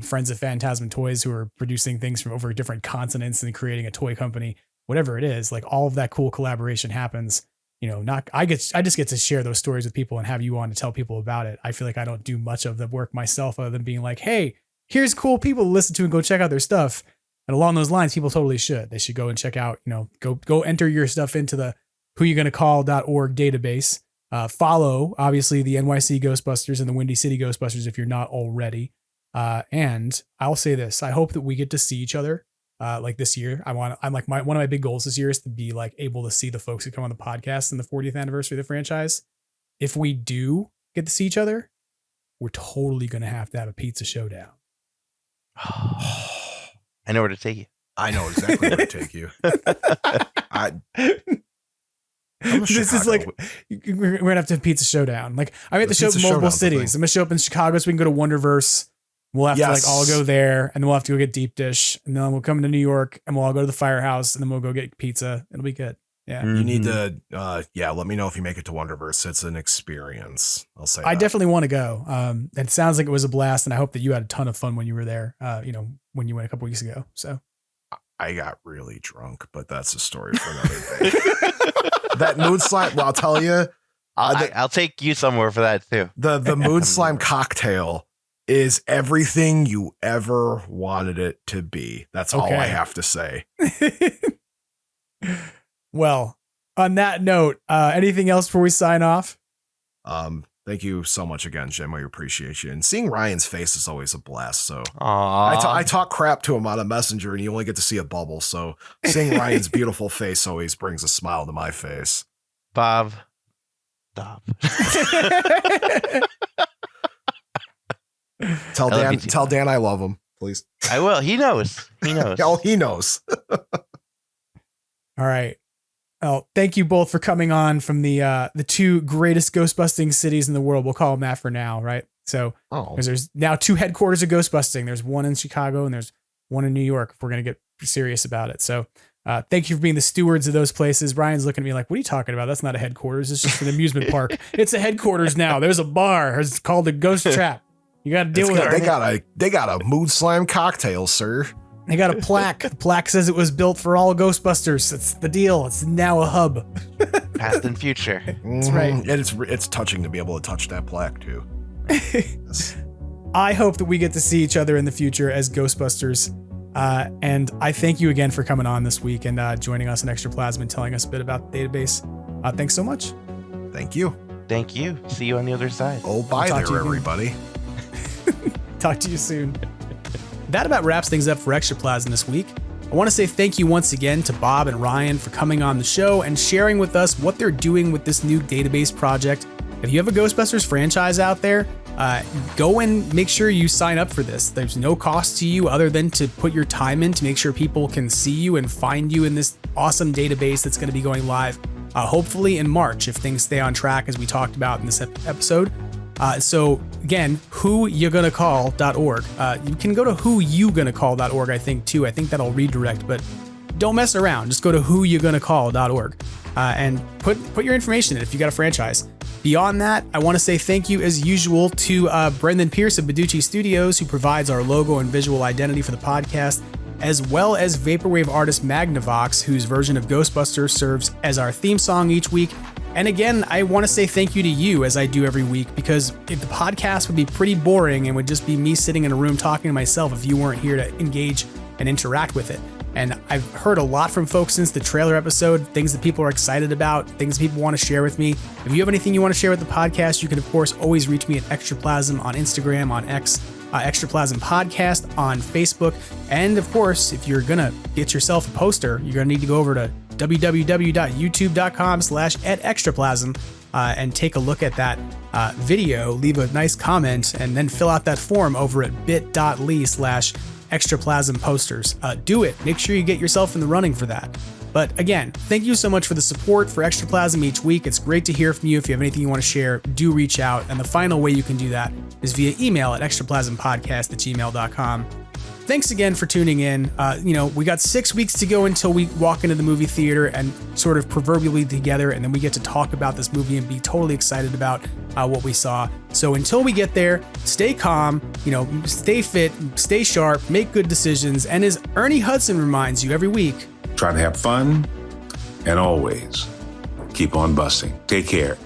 [SPEAKER 9] friends of Phantasm Toys who are producing things from over different continents and creating a toy company, whatever it is, like all of that cool collaboration happens. I just get to share those stories with people and have you on to tell people about it. I feel like I don't do much of the work myself other than being like, hey, here's cool people to listen to and go check out their stuff. And along those lines, people totally should. They should go and check out, go enter your stuff into the WhoYaGonnaCall.org database. Follow, obviously, the NYC Ghostbusters and the Windy City Ghostbusters if you're not already. And I'll say this, I hope that we get to see each other like this year. One of my big goals this year is to be like able to see the folks who come on the podcast in the 40th anniversary of the franchise. If we do get to see each other, we're totally going to have a pizza showdown.
[SPEAKER 12] I know where to take you.
[SPEAKER 13] I know exactly where to take you.
[SPEAKER 9] This is like, we're gonna have to have pizza showdown. Like I'm at the show in multiple cities. I'm gonna show up in Chicago so we can go to Wonderverse. We'll have to like all go there, and then we'll have to go get deep dish, and then we'll come to New York, and we'll all go to the firehouse, and then we'll go get pizza. It'll be good. Yeah.
[SPEAKER 13] You need to, let me know if you make it to Wonderverse. It's an experience. I'll say
[SPEAKER 9] I definitely want to go. It sounds like it was a blast, and I hope that you had a ton of fun when you were there, when you went a couple weeks ago. So
[SPEAKER 13] I got really drunk, but that's a story for another day. That mood slime, well, I'll tell you.
[SPEAKER 12] I'll take you somewhere for that too.
[SPEAKER 13] The mood slime cocktail is everything you ever wanted it to be. That's all I have to say.
[SPEAKER 9] Well, on that note, anything else before we sign off?
[SPEAKER 13] Thank you so much again, Jim. I appreciate you. And seeing Ryan's face is always a blast. So I talk crap to him on a messenger, and you only get to see a bubble. So seeing Ryan's beautiful face always brings a smile to my face.
[SPEAKER 12] Bob, stop.
[SPEAKER 13] Tell Dan I love him, please.
[SPEAKER 12] I will. He knows. He
[SPEAKER 13] knows.
[SPEAKER 9] All right. Well, thank you both for coming on from the two greatest ghostbusting cities in the world. We'll call them that for now, right? So because there's now two headquarters of ghostbusting. There's one in Chicago and there's one in New York, if we're going to get serious about it. So thank you for being the stewards of those places. Ryan's looking at me like, what are you talking about? That's not a headquarters. It's just an amusement park. It's a headquarters now. There's a bar. It's called the Ghost Trap. You got to deal with it.
[SPEAKER 13] They got a mood slime cocktail, sir.
[SPEAKER 9] They got a plaque. The plaque says it was built for all Ghostbusters. That's the deal. It's now a hub.
[SPEAKER 12] Past and future.
[SPEAKER 9] That's right.
[SPEAKER 13] It's touching to be able to touch that plaque too.
[SPEAKER 9] I hope that we get to see each other in the future as Ghostbusters. And I thank you again for coming on this week and joining us in Extraplasm and telling us a bit about the database. Thanks so much.
[SPEAKER 13] Thank you.
[SPEAKER 12] Thank you. See you on the other side.
[SPEAKER 13] Oh, bye there, everybody.
[SPEAKER 9] Talk to you soon. That about wraps things up for Extraplasm this week. I want to say thank you once again to Bob and Ryan for coming on the show and sharing with us what they're doing with this new database project. If you have a Ghostbusters franchise out there, go and make sure you sign up for this. There's no cost to you other than to put your time in to make sure people can see you and find you in this awesome database that's going to be going live, hopefully in March if things stay on track as we talked about in this episode. So again, WhoYaGonnaCall.org. You can go to WhoYouGonnaCall.org, I think, too. I think that'll redirect, but don't mess around. Just go to WhoYaGonnaCall.org and put your information in if you got a franchise. Beyond that, I want to say thank you as usual to Brendan Pearce of Badoochi Studios, who provides our logo and visual identity for the podcast, as well as vaporwave artist MAGNAVOX, whose version of Ghostbusters serves as our theme song each week. And again, I want to say thank you to you, as I do every week, because if the podcast would be pretty boring and would just be me sitting in a room talking to myself if you weren't here to engage and interact with it. And I've heard a lot from folks since the trailer episode, things that people are excited about, things people want to share with me. If you have anything you want to share with the podcast, you can, of course, always reach me at Extraplasm on Instagram, on X, Extraplasm Podcast on Facebook. And of course, if you're going to get yourself a poster, you're going to need to go over to www.youtube.com/@extraplasm and take a look at that video, leave a nice comment, and then fill out that form over at bit.ly/extraplasm posters. Do it. Make sure you get yourself in the running for that. But again, thank you so much for the support for Extraplasm each week. It's great to hear from you. If you have anything you want to share, do reach out. And the final way you can do that is via email at extraplasampodcast@gmail.com. Thanks again for tuning in. We got 6 weeks to go until we walk into the movie theater and sort of proverbially together, and then we get to talk about this movie and be totally excited about what we saw. So until we get there, stay calm, stay fit, stay sharp, make good decisions, and as Ernie Hudson reminds you every week,
[SPEAKER 7] try to have fun and always keep on busting. Take care.